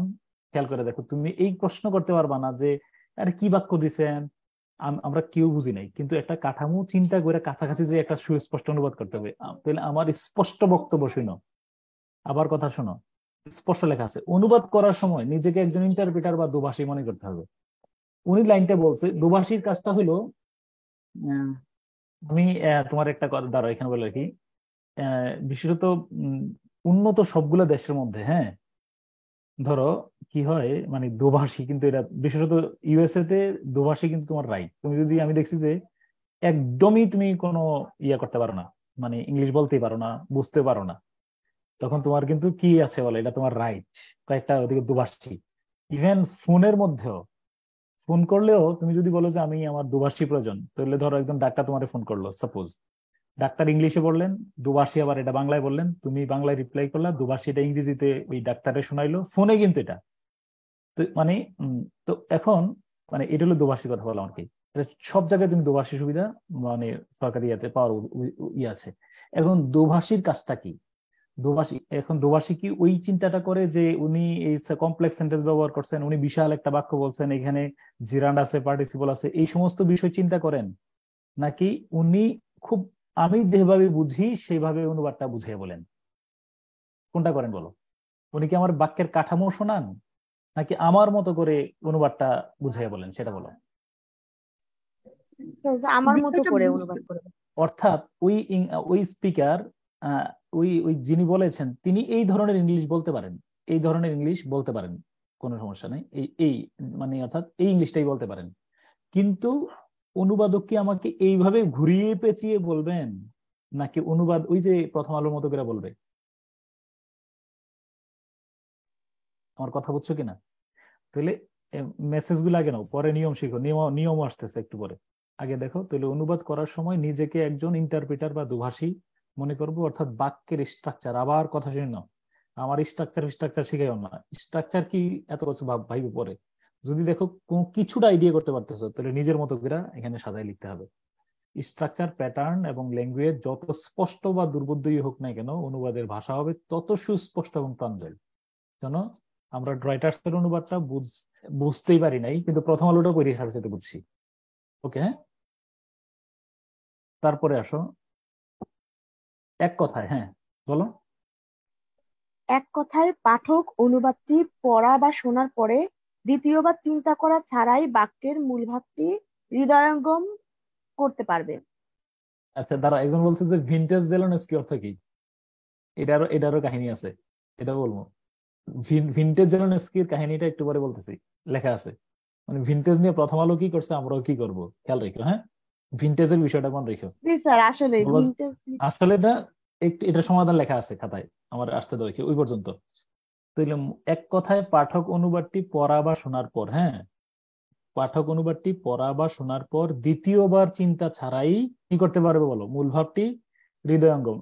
খেয়াল করে দেখো, তুমি এই প্রশ্ন করতে পারবা না যে আরে কি বাক্য দিছেন, আমরা কেউ বুঝি নাই, কিন্তু একটা কাঠামো চিন্তা করে কাছাকাছি যে একটা সুস্পষ্ট অনুবাদ করতে হবে। তাহলে আমার স্পষ্ট বক্তব্য শুনো, আবার কথা শোনো, স্পষ্ট লেখা আছে অনুবাদ করার সময় নিজেকে একজন ইন্টারপ্রিটার বা দুভাষী মনে করতে হবে। উনি লাইনটা বলছে, দুভাষীর কাজটা হলো, আমি তোমার একটা দ্বারা এখানে বলে রাখি, বিশেষত উন্নত সবগুলো দেশের মধ্যে, হ্যাঁ, ধরো কি হয়, মানে দোভাষী, কিন্তু এটা বিশেষত ইউএসএ তে দোভাষী কিন্তু তোমার রাইট। তুমি যদি, আমি দেখছি যে একদমই তুমি কোনো ইয়া করতে পারো না, মানে ইংলিশ বলতেই পারো না, বুঝতে পারো না, তখন তোমার কিন্তু কি আছে বলে, এটা তোমার রাইট। কয়েকটা ওদিকে দোভাষী, ইভেন ফোনের মধ্যেও, ফোন করলেও তুমি যদি বলো যে আমি আমার দুভাষী প্রয়োজন, তাহলে ধরো একজন ডাক্তার তোমার ফোন করলো, সাপোজ ডাক্তার ইংলিশে বললেন, দুভাষী আবার এটা বাংলায় বললেন, তুমি বাংলায় রিপ্লাই করলা, দুভাষী এটা ইংরেজিতে ওই ডাক্তারে শোনাইলো ফোনে, কিন্তু এটা তো মানে তো এখন মানে এটা হলো দুভাষী কথা বলা আর কি। সব জায়গায় তুমি দুভাষী সুবিধা মানে সরকারি ইয়াতে পাওয়ার ইয়ে আছে। এখন দুভাষীর কাজটা কি? দুভাষী কি ওই চিন্তাটা করে যে উনি এই কমপ্লেক্স সেন্টেন্স ব্যবহার করছেন, উনি বিশাল একটা বাক্য বলছেন, এখানে জিরান্ড আছে, পার্টিসিপল আছে, এই সমস্ত বিষয় চিন্তা করেন, নাকি উনি খুব আমি যেভাবে বুঝি সেইভাবে অনুবাদটা বুঝিয়ে বলেন? কোনটা করেন বলো? উনি কি আমার বাক্যের কাঠামো শোনান, নাকি আমার মতো করে অনুবাদটা বুঝিয়ে বলেন, সেটা বলো। আমার মতো করে অনুবাদ করে। অর্থাৎ ওই স্পিকার, ওই ওই যিনি বলেছেন, তিনি এই ধরনের ইংলিশ বলতে পারেন, এই ধরনের ইংলিশ বলতে পারেন, কোনো সমস্যা নেই, এই মানে অর্থাৎ এই ইংলিশটাই বলতে পারেন, কিন্তু অনুবাদক কি আমাকে এইভাবে ঘুরিয়ে পেঁচিয়ে বলবেন, নাকি অনুবাদ ওই যে প্রথম আলোর মতো করে বলবে? আমার কথা বুঝছো কিনা? তাহলে মেসেজ গুলো আগে নাও, পরে নিয়ম শিখো, নিয়ম আসতেছে একটু পরে। আগে দেখো, তাহলে অনুবাদ করার সময় নিজেকে একজন ইন্টারপ্রিটার বা দুভাষী মনে করবো, অর্থাৎ বাক্যের স্ট্রাকচার, আবার কথা শুনে নাও, আমার স্ট্রাকচার শিখাইও না, স্ট্রাকচার কি এত কিছু ভাইবে পরে। যদি দেখো কিছুটা আইডিয়া করতে পারতেছো, তাহলে নিজের মতো করে এখানে সাজায় লিখতে হবে। স্ট্রাকচার, প্যাটার্ন এবং ল্যাঙ্গুয়েজ যত স্পষ্ট বা দুর্বোধ্যই হোক না কেন, অনুবাদের ভাষা হবে তত সুস্পষ্ট এবং প্রাঞ্জল। জানো, আমরা রয়টার্স এর অনুবাদটা বুঝতেই পারি নাই, কিন্তু প্রথম আলোটা পড়ে সাথে সাথে বুঝছি। ওকে, হ্যাঁ, তারপরে আসো এক কথায়, হ্যাঁ বলো। এক কথায় পাঠক অনুবাদটি পড়া বা শোনার পরে দ্বিতীয়বার চিন্তা করা ছাড়াই বাক্যের মূল ভাবটি হৃদয়ঙ্গম করতে পারবে। আচ্ছা দাঁড়া, একজন বলছে যে ভিনটেজ জেলোনেস্কি অর্থ কি? এটারও কাহিনী আছে, এটা বলবো। ভিনটেজ জেলোনেস্কির কাহিনীটা একটু পরে বলতেছি, লেখা আছে। মানে ভিনটেজ নিয়ে প্রথম আলো কি করছে, আমরাও কি করব, খেয়াল রেখো। হ্যাঁ, ভিনটেজের বিষয়টা মনে রেখো। জি স্যার, আসলে আসলে এটা একটু, এটা সমাধান লেখা আছে খাতায়, আমার আসতে দাও ওই পর্যন্ত। তাহলে এক কথায় পাঠক অনুবাদটি পড়া বা শোনার পর, হ্যাঁ, পাঠক অনুবাদটি পড়া বা শোনার পর দ্বিতীয়বার চিন্তা ছাড়াই কি করতে পারবে বলো? মূল ভাবটি হৃদয়ঙ্গম।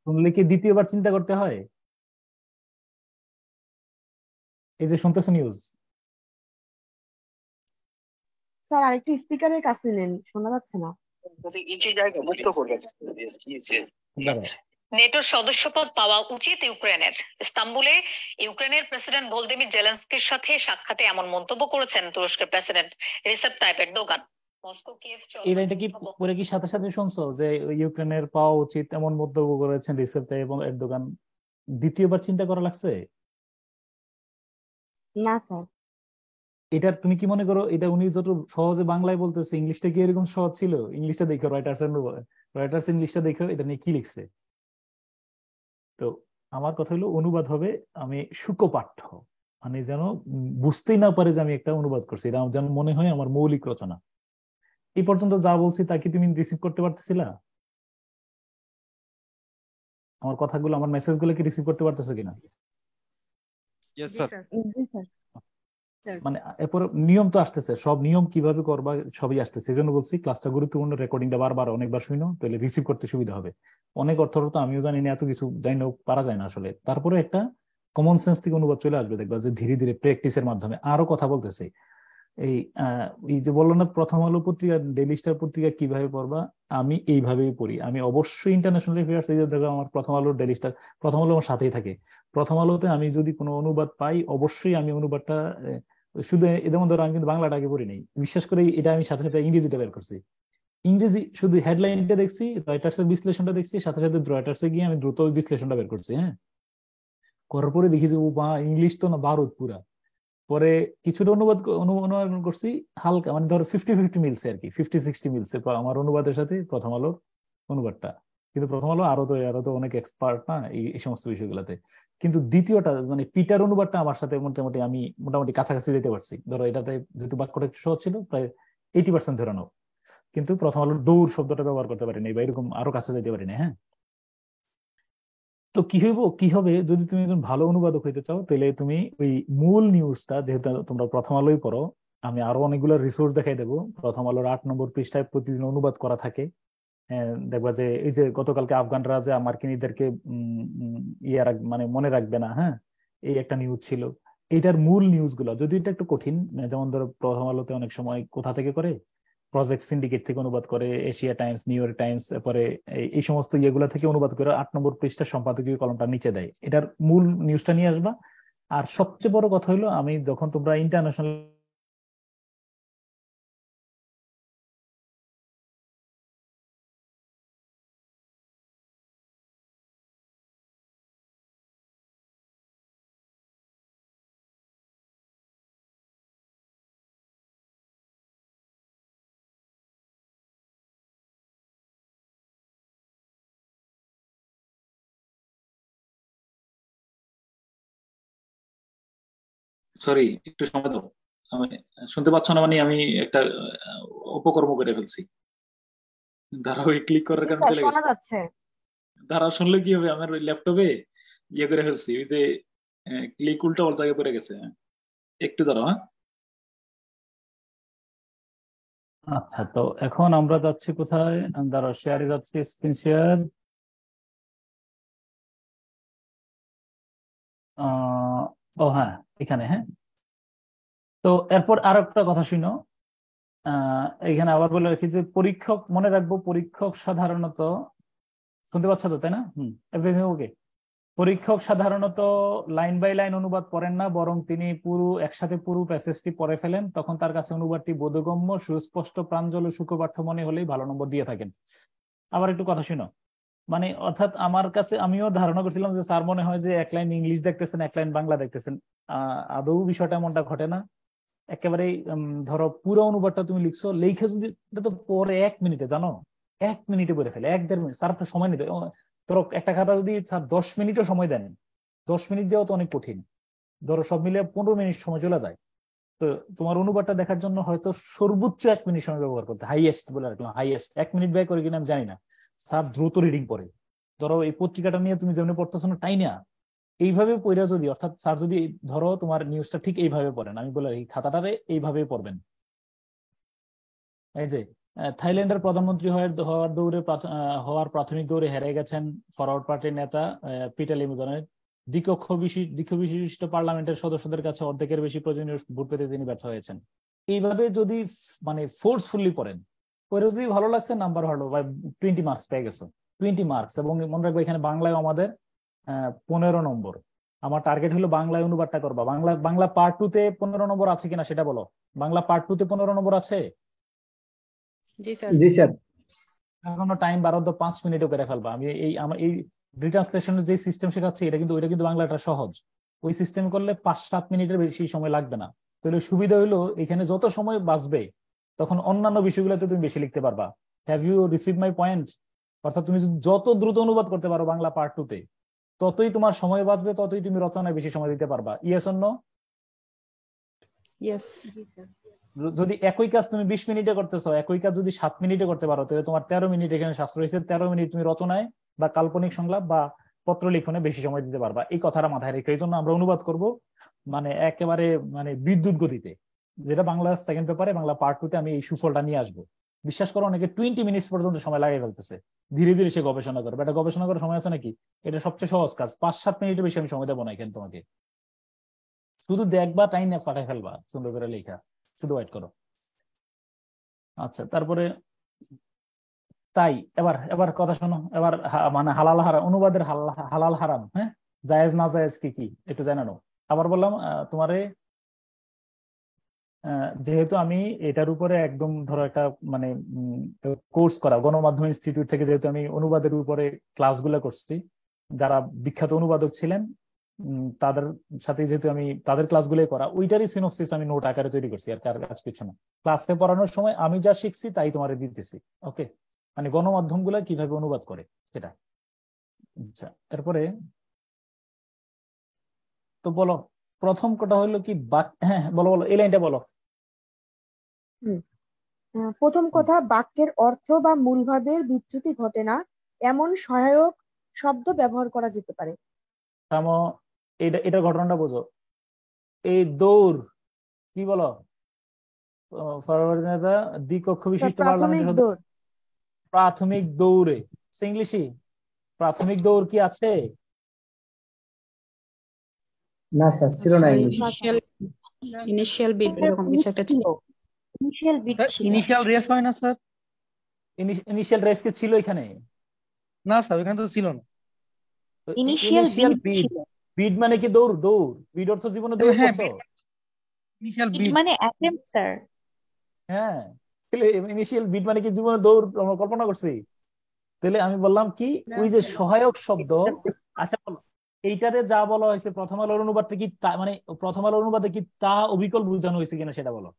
শুনলে কি দ্বিতীয়বার চিন্তা করতে হয়? এই যে শুনতেছো নিউজ, স্যার আরেকটু স্পিকারের কাছে নেন, শোনা যাচ্ছে না। নেটোর সদস্যপদ পাওয়া উচিত ইউক্রেনের। ইস্তাম্বুলে ইউক্রেনের প্রেসিডেন্ট ভলোদিমির জেলেনস্কির সাথে সাক্ষাতে এমন মন্তব্য করেছেন তুরস্কের president Recep Tayyip Erdogan. Moscow Kyiv এই লাইনটা কি পরে কি সাথে সাথে শুনছো যে ইউক্রেনের পাওয়া উচিত এমন মন্তব্য করেছেন রিসেপ তাইপ এবং এরদোগান? দ্বিতীয়বার চিন্তা করা লাগছে? না স্যার। এটা তুমি কি মনে করো এটা উনি যত সহজে বাংলায় বলতেছে, ইংলিশটা কি এরকম সহজ ছিল? ইংলিশটা দেখো, রয়টার্স ইংলিশটা দেখো এটা নিয়ে কি লিখছে। তো আমার কথা হলো অনুবাদ হবে আমি সুকপাঠ্য, মানে যেন বুঝতেই না পারে যে আমি একটা অনুবাদ করছি, এটা যেন মনে হয় আমার মৌলিক রচনা। এই পর্যন্ত যা বলছি তা কি তুমি রিসিভ করতে পারতেছিলা? আমার কথাগুলো, আমার মেসেজ গুলো কি রিসিভ করতে পারতেছো কিনা? Yes sir. জি স্যার। মানে এরপর নিয়ম তো আসতেছে, সব নিয়ম কিভাবে করবা সবই আসতেছে। এই জন্য বলছি ক্লাসটা গুরুত্বপূর্ণ, রেকর্ডিংটা বারবার অনেকবার শুনো, তাহলে রিসিভ করতে সুবিধা হবে। অনেক অর্থ তো আমিও জানি না, এত কিছু জানি না, পারা যায় না আসলে। তারপরে একটা কমন সেন্স থেকে অনুবাদ চলে আসবে, দেখবা যে ধীরে ধীরে প্র্যাকটিসের মাধ্যমে আরো কথা বলতেছে। এই যে বললো না প্রথম আলো পত্রিকা, ডেইলি স্টার পত্রিকা কিভাবে পড়বা, আমি এইভাবেই পড়ি। আমি অবশ্যই ইন্টারন্যাশনাল অ্যাফেয়ার্স, এই যে দেখো আমার প্রথম আলো, ডেইলি স্টার, প্রথম আলো আমার সাথেই থাকে। প্রথম আলোতে আমি যদি কোনো অনুবাদ পাই অবশ্যই আমি অনুবাদটা, শুধু যেমন ধরো আমি কিন্তু বাংলাটা আগে পড়ি নাই, বিশ্বাস করে এটা আমি সাথে সাথে ইংরেজিটা বের করছি। ইংরেজি শুধু হেডলাইনটা দেখছি, রয়টার্সের বিশ্লেষণটা দেখছি, সাথে সাথে রয়টার্সে গিয়ে আমি দ্রুত বিশ্লেষণটা বের করছি। হ্যাঁ, করার পরে দেখি যে ও বা ইংলিশ তো না ভারত পুরা। পরে কিছুটা অনুবাদ করছি হালকা, মানে ধরো 50-50 মিলছে আর কি, 50-60 মিলছে আমার অনুবাদের সাথে প্রথম আলোর অনুবাদটা। কিন্তু প্রথম আলো আরো তো অনেক এক্সপার্ট না এই সমস্ত বিষয়গুলোতে। কিন্তু দ্বিতীয়টা মানে পিটার অনুবাদটা আমার সাথে মোটামুটি আমি কাছাকাছি যেতে পারছি। ধরো এটাতে যেহেতু বাক্যটা একটু সহজ ছিল, প্রায় 80% ধরে নাও। কিন্তু প্রথম আলোর দৌড় শব্দটা ব্যবহার করতে পারিনি বা এরকম আরো কাছে যেতে পারিনি। হ্যাঁ, তো কি হবে যদি তুমি একজন ভালো অনুবাদক হইতে চাও, তাহলে তুমি ওই মূল নিউজটা, যেহেতু তোমরা প্রথম আলোই পড়ো, আমি আরো অনেকগুলো রিসোর্স দেখাই দেবো। প্রথম আলোর 8 নম্বর পৃষ্ঠায় প্রতিদিন অনুবাদ করা থাকে। দেখবা যে এই যে গতকালকে আফগানরা যে মার্কিনীদেরকে মানে মনে রাখবে না, হ্যাঁ, এই একটা নিউজ ছিল। এইটার মূল নিউজ গুলো, যদি এটা একটু কঠিন, যেমন ধরো প্রথম আলোতে অনেক সময় কোথা থেকে করে, প্রজেক্ট সিন্ডিকেট থেকে অনুবাদ করে, Asia Times, new York Times, পরে এই সমস্ত ইয়েগুলা থেকে অনুবাদ করে 8 নম্বর পৃষ্ঠার সম্পাদকীয় কলমটা নিচে দেয়। এটার মূল নিউজটা নিয়ে আসবা। আর সবচেয়ে বড় কথা হলো, আমি যখন তোমরা ইন্টারন্যাশনাল সরি একটু সময় দাও, আমি শুনতে পাচ্ছ না? মানে আমি একটা অপকর্ম করে ফেলছি। ধারাও ক্লিক করার জি কারণে স্যার, চলে শোনা গেছে। যাচ্ছে। ধারা শুনলে কি হবে, আমার ওই ল্যাপটপে করে ফেলছি, ওই যে ক্লিক উল্টা পাল্টা জায়গায় পড়ে গেছে। একটু দাঁড়াও। হ্যাঁ, আচ্ছা, তো এখন আমরা যাচ্ছি কোথায়? দাঁড়াও, শেয়ারে যাচ্ছি, স্ক্রিন শেয়ার। ও হ্যাঁ, এখানে। হ্যাঁ, তো এরপর আরো একটা কথা শুনো। এখানে আবার বলে রাখি যে পরীক্ষক, মনে রাখবো পরীক্ষক সাধারণত, শুনতে পাচ্ছ তো তাই না? Everything okay. পরীক্ষক সাধারণত লাইন বাই লাইন অনুবাদ পড়েন না, বরং তিনি একসাথে পুরো প্যাসেজটি পড়ে ফেলেন। তখন তার কাছে অনুবাদটি বোধগম্য, সুস্পষ্ট, প্রাঞ্জল ও সুখপাঠ্য মনে হলেই ভালো নম্বর দিয়ে থাকেন। আবার একটু কথা শুনো, মানে অর্থাৎ আমার কাছে, আমিও ধারণা করছিলাম যে স্যার মনে হয় যে এক লাইন ইংলিশ দেখতেছেন, এক লাইন বাংলা দেখতেছেন। আদৌ বিষয়টা এমনটা ঘটে না। একেবারে ধরো পুরো অনুবাদটা তুমি লিখছো, লিখে যদি এটা তো পরে 1 মিনিটে, জানো, 1 মিনিটে পড়ে ফেলে, 1-1.5 মিনিট। স্যার তো সময় নিতে, ধরো একটা খাতা যদি স্যার 10 মিনিটও সময় দেন, 10 মিনিট দেওয়া তো অনেক কঠিন। ধরো সব মিলে 15 মিনিট সময় চলে যায়। তো তোমার অনুবাদটা দেখার জন্য হয়তো সর্বোচ্চ 1 মিনিট সময় ব্যবহার করতে, হাইয়েস্ট বলে রাখলাম, হাইয়েস্ট 1 মিনিট ব্যয় করে কিনা আমি জানি না। স্যার দ্রুত রিডিং পড়ে। ধরো এই পত্রিকাটা নিয়ে তুমি যেমন পড়তেছো না, তাই না, এইভাবে পড়া যদি, অর্থাৎ স্যার যদি ধরো তোমার নিউজটা ঠিক এইভাবে পড়েন, আমি বলে এই খাতাটারে এইভাবে পড়বেন। এই যে থাইল্যান্ডের প্রধানমন্ত্রী হওয়ার প্রাথমিক দৌড়ে হেরে গেছেন ফরওয়ার্ড পার্টির নেতা পিটার লিমুজনের। দ্বিকক্ষ বিশিষ্ট পার্লামেন্টের সদস্যদের কাছে অর্ধেকের বেশি প্রয়োজনীয় ভোট পেতে তিনি ব্যর্থ হয়েছেন। এইভাবে যদি মানে ফোর্সফুলি পড়েন, পরে যদি ভালো লাগছে, নাম্বার হলো বা 20 মার্কস পেয়ে গেছো। 20 মার্কস, এবং মনে রাখবো এখানে বাংলায় আমাদের 15 নম্বর। আমার টার্গেট হলো বাংলায় অনুবাদটা করবা। বাংলা পার্ট 2 তে 15 নম্বর আছে কিনা সেটা বলো। বাংলা পার্ট 2 তে 15 নম্বর আছে? জি স্যার। জি স্যার। এখনো টাইম বারো 5 মিনিটে করে ফেলবা। আমি আমার এই রিট্রান্সলেশনের যে সিস্টেম শেখাচ্ছি এটা কিন্তু বাংলাটা সহজ। ওই সিস্টেম করলে 5-7 মিনিটের বেশি সময় লাগবে না। তাহলে সুবিধা হলো এখানে যত সময় বাঁচবে তখন অন্যান্য বিষয়গুলোতে তুমি বেশি লিখতে পারবা। Have you receive my point? অর্থাৎ তুমি যত দ্রুত অনুবাদ করতে পারো বাংলা পার্ট 2 তে, ততই তোমার সময় বাঁচবে, ততই তুমি রচনায় বেশি সময় দিতে পারবা। Yes or no? ইয়েস। যদি একই কাজ তুমি 20 মিনিটে করতেছো, একই কাজ যদি 7 মিনিটে করতে পারো, তাহলে তোমার 13 মিনিট এখানে সাশ্রয় হয়েছে। 13 মিনিট তুমি রচনায় বা কাল্পনিক সংলাপ বা পত্র লিখনে বেশি সময় দিতে পারবা। এই কথাটা মাথায় রেখে এই জন্য আমরা অনুবাদ করব মানে একেবারে মানে বিদ্যুৎ গতিতে, যেটা বাংলা সেকেন্ড পেপারে বাংলা পার্ট 2 তে আমি এই সুফলটা নিয়ে আসবো। বিশ্বাস করো অনেকে 20 মিনিটস পর্যন্ত সময় লাগিয়ে ফেলতেছে, ধীরে ধীরে সে গবেষণা করবে। এটা গবেষণা করার সময় আছে নাকি? এটা সবচেয়ে সহজ কাজ। 5-7 মিনিটের বেশি আমি সময় দেবো না এখানে তোমাকে। শুধু দেখবা, টাইম না পাঠাই ফেলবা, সুন্দর করে লেখা, শুধু ওয়েট করো। আচ্ছা, তারপরে তাই এবার কথা শোনো। এবার মানে হালাল হারাম, অনুবাদের হালাল হারাম, হ্যাঁ, জায়েজ না জায়েজ কি কি একটু জানানো। আবার বললাম তোমারে, যেহেতু আমি এটার উপরে একদম ধরো একটা মানে কোর্স করা, গণমাধ্যম ইনস্টিটিউট থেকে যেহেতু আমি অনুবাদের উপরে ক্লাসগুলো করছি, যারা বিখ্যাত অনুবাদক ছিলেন তাদের সাথে যেহেতু আমি তাদের ক্লাসগুলোই করা, ওইটারই সিনোপসিস আমি নোট আকারে তৈরি করছি। আর কাজ কিছু না। ক্লাসে পড়ানোর সময় আমি যা শিখছি তাই তোমারে দিতেছি। ওকে, মানে গণমাধ্যম গুলা কিভাবে অনুবাদ করে সেটা। আচ্ছা, এরপরে তো বলো, প্রথম কথা হলো কি হ্যাঁ বলো বলো, এই লাইনটা বলো। প্রথম কথা, বাক্যের অর্থ বা মূলভাবের বিচ্যুতি ঘটে না এমন সহায়ক শব্দ ব্যবহার করা যেতে পারে। এটা ঘটনাটা বোঝো। এই দৌড় কি বলো? দ্বিকক্ষ বিশিষ্ট প্রাথমিক দৌড়ে ইংলিশে প্রাথমিক দৌড় কি আছে? না স্যার, ছিল না। ইনিশিয়াল বিট এরকম কিছু একটা ছিল। ইনিশিয়াল রেস হয় না স্যার? ইনিশিয়াল রেস কি ছিল এখানে? না স্যার, এখানে তো ছিল না। ইনিশিয়াল বিট বিট মানে কি? দৌড়। বিট অর্থ জীবনে দৌড় করছো। ইনিশিয়াল বিট মানে অ্যাটেম্প্ট স্যার। হ্যাঁ, তাহলে ইনিশিয়াল বিট মানে কি? জীবনে দৌড় আমরা কল্পনা করছি। তাহলে আমি বললাম কি, ওই যে সহায়ক শব্দ। আচ্ছা বলো, এইটাতে যা বলা হয়েছে প্রথম আলোর অনুবাদটা কি মানে প্রথম আলোর অনুবাদে কি তা অবিকল বোঝানো হয়েছে কিনা সেটা বলো।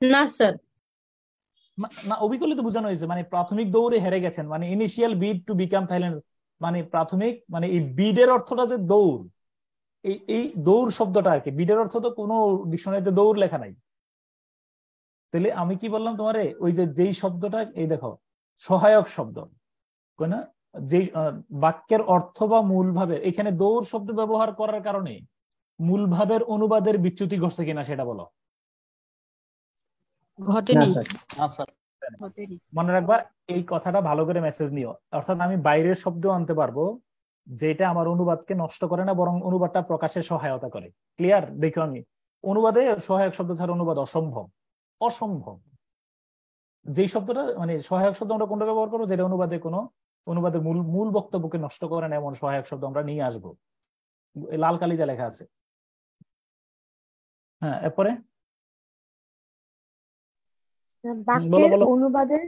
না স্যার, না, অবিকলই তো বোঝানো হয়েছে। মানে প্রাথমিক দৌড়ে হেরে গেছেন, মানে initial bid to become Thailand, মানে প্রাথমিক মানে এই বিডের অর্থটা যে দৌড়, এই দৌড় শব্দটা আর কি। বিডের অর্থ তো কোনো ডিকশনারিতে দৌড় লেখা নাই। তাহলে আমি কি বললাম তোমারে, ওই যে যেই শব্দটা, এই দেখো সহায়ক শব্দ কই না, যেই বাক্যের অর্থ বা মূল ভাবে, এখানে দৌড় শব্দ ব্যবহার করার কারণে মূল ভাবের অনুবাদের বিচ্যুতি ঘটছে কিনা সেটা বলো। ঘটেনি। মনে রাখবা, এই কথাটা ভালো করে মেসেজ নিও। অর্থাৎ আমি বাইরের শব্দ আনতে পারবো যেটা আমার অনুবাদকে নষ্ট করে না, বরং অনুবাদটা প্রকাশে সহায়তা করে। ক্লিয়ার? দেখো, আমি অনুবাদে সহায়ক শব্দ ছাড়া অনুবাদ অসম্ভব। যেই শব্দটা মানে সহায়ক শব্দ আমরা কোনটা ব্যবহার করবো, যেটা অনুবাদের মূল বক্তব্যকে নষ্ট করে না এমন সহায়ক শব্দ আমরা নিয়ে আসবো। লাল কালিতে লেখা আছে। হ্যাঁ, এরপরে বাক্যের অনুবাদের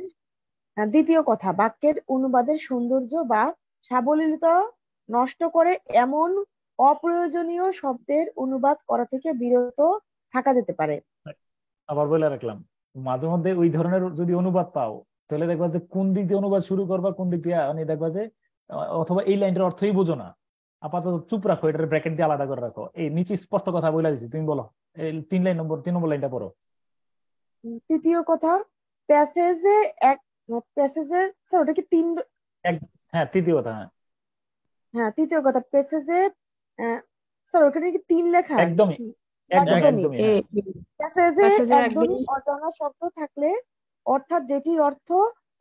দ্বিতীয় কথা, বাক্যের অনুবাদের সৌন্দর্য বা সাবলীলতা নষ্ট করে এমন অপ্রয়োজনীয় শব্দের অনুবাদ করা থেকে বিরত থাকা যেতে পারে। আবার বলে রাখলাম, মাঝে মধ্যে ওই ধরনের যদি অনুবাদ পাও, তাহলে দেখবা যে কোন দিক দিয়ে অনুবাদ শুরু করবা, কোন দিক দিয়ে মানে দেখবা যে অথবা এই লাইনটার অর্থই বোঝো না, আপাতত চুপ রাখো, এটার ব্র্যাকেট দিয়ে আলাদা করে রাখো। এই নিচে স্পষ্ট কথা বলে দিচ্ছি, তুমি বলো। এই 3 নম্বর লাইনটা পড়ো। তৃতীয় কথা, প্যাসেজে স্যার ওটা কি 3? হ্যাঁ, তৃতীয় কথা। হ্যাঁ, তৃতীয় কথা, প্যাসেজে স্যার ওখানে কি 3 লেখা? একদমই। প্যাসেজে একদমই অজানা শব্দ থাকলে, অর্থাৎ যেটির অর্থ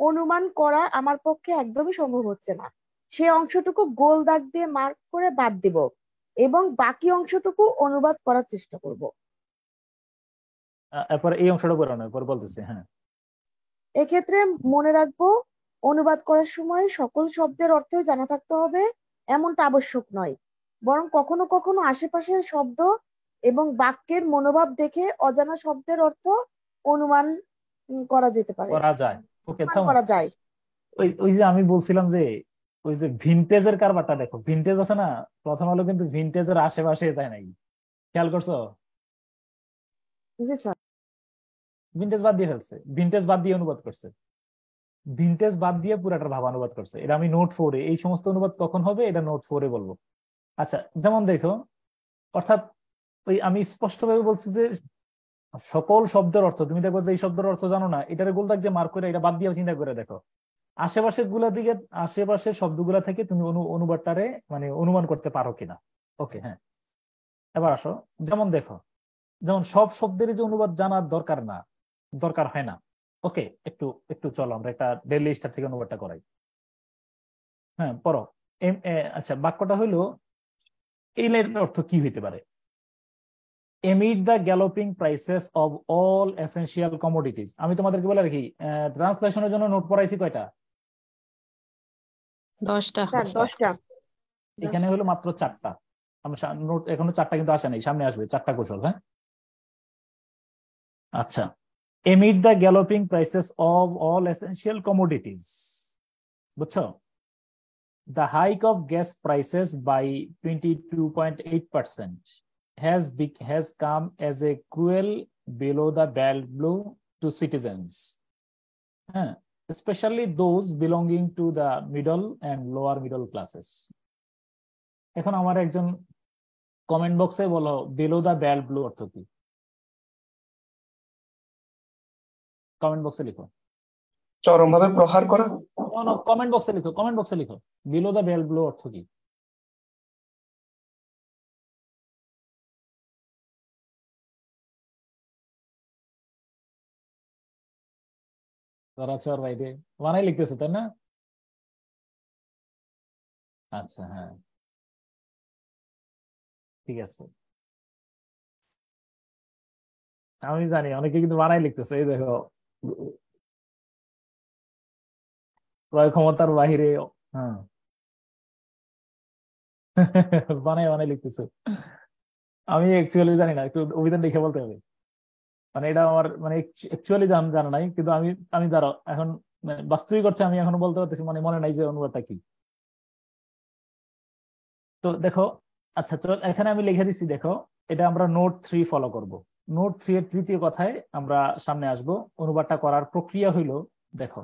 অনুমান করা আমার পক্ষে একদমই সম্ভব হচ্ছে না, সে অংশটুকু গোল দাগ দিয়ে মার্ক করে বাদ দিব এবং বাকি অংশটুকু অনুবাদ করার চেষ্টা করব। এরপর এই অংশটা পড়ানো পর বলতেছি। হ্যাঁ, এক্ষেত্রে মনে রাখবো অনুবাদ করার সময় সকল শব্দের অর্থই জানা থাকতে হবে এমনটা আবশ্যক নয়, বরং কখনো কখনো আশেপাশের শব্দ এবং বাক্যের মনোভাব দেখে অজানা শব্দের অর্থ অনুমান করা যেতে পারে, করা যায়। ওকে, অনুমান করা যায়। ওই ওই যে আমি বলছিলাম যে ওই যে ভিনটেজের কারবারটা দেখো, ভিনটেজ আছে না, প্রথম আলো কিন্তু ভিনটেজের আশেপাশে যায় নাই, খেয়াল করছো? জি স্যার। ভিনটেজ বাদ দিয়ে ফেলছে, ভিনটেজ বাদ দিয়ে অনুবাদ করছে, ভিনটেজ বাদ দিয়ে পুরাটার ভাব অনুবাদ করছে। এটা আমি নোট 4-এ, এই সমস্ত অনুবাদ কখন হবে এটা নোট 4-এ বলবো। আচ্ছা, যেমন দেখো, অর্থাৎ ওই আমি স্পষ্টভাবে বলছি যে সকল শব্দের অর্থ, তুমি দেখো যে এই শব্দের অর্থ জানো না, এটারে গোল দাগ দিয়ে মার্ক করে এটা বাদ দিয়ে চিন্তা করে দেখো, আশেপাশের আশেপাশের শব্দগুলা থেকে তুমি অনুবাদটারে মানে অনুমান করতে পারো কিনা। ওকে, হ্যাঁ, এবার আসো, যেমন দেখো, যেমন সব শব্দের যে অনুবাদ জানার দরকার হয় না। ওকে, একটু একটু চলো আমরা একটা ডেইলি স্টার থেকে অনুবাদটা করাই। হ্যাঁ, পড়ো। আচ্ছা, বাক্যটা হইলো, এই লাইনের অর্থ কি হইতে পারে? Amid the galloping prices of all essential commodities. আমি তোমাদেরকে বলে রাখি, ট্রান্সলেশনের জন্য নোট পড়াইছি কয়টা? 10টা। এখানে হলো মাত্র 4টা। আমরা নোট এখনো 4টা কিন্তু আসে নাই, সামনে আসবে 4টা কৌশল। হ্যাঁ, আচ্ছা, amid the galloping prices of all essential commodities, বুঝছো? The hike of gas prices by 22.8% has come as a cruel below the belt blow to citizens, especially those belonging to the middle and lower middle classes. এখন আমার একজন comment বক্সে বলো below দা belt blow অর্থ কি? Comment বক্সে লিখো। চরমভাবে প্রহার করা। কমেন্ট বক্সে লিখো বিলো দা বেল্ট ব্লো অর্থ কি? বাইরে বানাই লিখতেছে, তাই না? আচ্ছা, হ্যাঁ, ঠিক আছে, আমি জানি অনেকে কিন্তু বানাই লিখতেছে। এই দেখো, ক্রয় ক্ষমতার বাহিরে, হ্যাঁ, বানাই লিখতেছে। আমি অ্যাকচুয়ালি জানি না, একটু অভিধান দেখে বলতে হবে। মানে এটা আমার মানে অ্যাকচুয়ালি জানা নাই, কিন্তু আমি ধরো এখন বাস্তবিক অর্থে আমি এখনো বলতে পারতেছি, মানে মনে নাই যে অনুবাদটা কি। তো দেখো, আচ্ছা চল, এখানে আমি লিখে দিচ্ছি, দেখো এটা আমরা নোট 3 ফলো করব। নোট 3 এর তৃতীয় কথায় আমরা সামনে আসব। অনুবাদটা করার প্রক্রিয়া হইলো, দেখো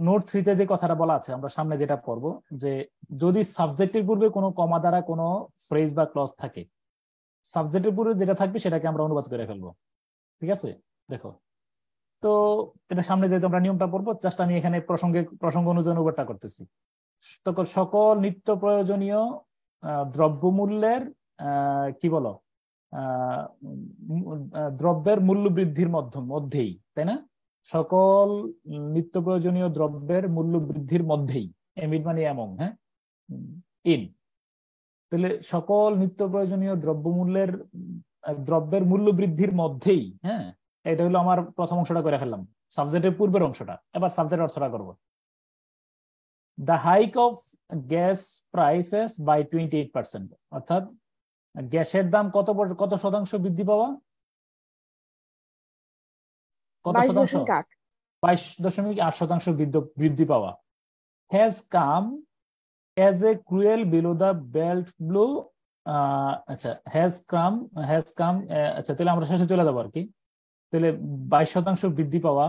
নোট 3-তে যে কথাটা বলা আছে আমরা সামনে যেটা পড়বো, যে যদি সাবজেক্টের পূর্বে কোনো কমা দ্বারা কোনো ফ্রেজ বা ক্লজ থাকে, সাবজেক্টের পূর্বে যেটা থাকবে সেটাকে আমরা অনুবাদ করে ফেলবো। ঠিক আছে, দেখো তো এটা সামনে যেহেতু আমরা নিয়মটা পড়বো, জাস্ট আমি এখানে প্রসঙ্গ অনুযায়ী অনুবাদটা করতেছি। তখন সকল নিত্য প্রয়োজনীয় দ্রব্যমূল্যের কি বলো দ্রব্যের মূল্য বৃদ্ধির মধ্যেই, তাই না? সকল নিত্য প্রয়োজনীয় দ্রব্যের মূল্য বৃদ্ধির মধ্যেই, এমিড মানে এমন, হ্যাঁ, ইন, তাহলে সকল নিত্য প্রয়োজনীয় দ্রব্যের মূল্য বৃদ্ধির মধ্যেই, হ্যাঁ, এটা হলো আমার প্রথম অংশটা করে ফেললাম, সাবজেক্টের পূর্বের অংশটা। এবার সাবজেক্টের অর্থটা করবো। The hike of gas prices by 28%, অর্থাৎ গ্যাসের দাম কত শতাংশ বৃদ্ধি পাওয়া? কত শতাংশ? 22.8% বৃদ্ধি পাওয়া। Has come as a cruel below the belt blow, আচ্ছা, has come, আচ্ছা তাহলে আমরা শেষে চলে যাবো আর কি। তাহলে 22% বৃদ্ধি পাওয়া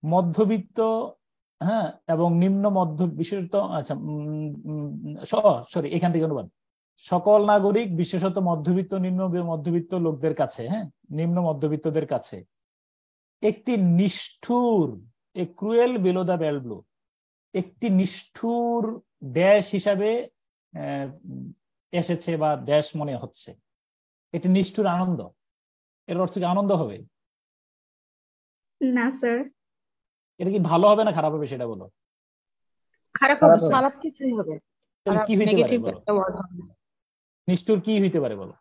মধ্যবিত্ত, হ্যাঁ, এবং নিম্ন মধ্য বিশেষত, আচ্ছা সরি, এখান থেকে অনুবাদ, সকল নাগরিক বিশেষত মধ্যবিত্ত, নিম্ন মধ্যবিত্ত লোকদের কাছে, হ্যাঁ, নিম্ন মধ্যবিত্তদের কাছে একটি নিষ্ঠুর, a cruel below the belt blow, একটি নিষ্ঠুর ড্যাশ হিসাবে এসেছে বা ড্যাশ মনে হচ্ছে। একটি নিষ্ঠুর আনন্দ, এর অর্থ কি আনন্দ হবে? না স্যার। এটা কি ভালো হবে না খারাপ হবে সেটা বলো। খারাপ হবে, খারাপ কিছুই হবে। কি হইতে পারে বলো? নিষ্ঠুর কি হইতে পারে বলো?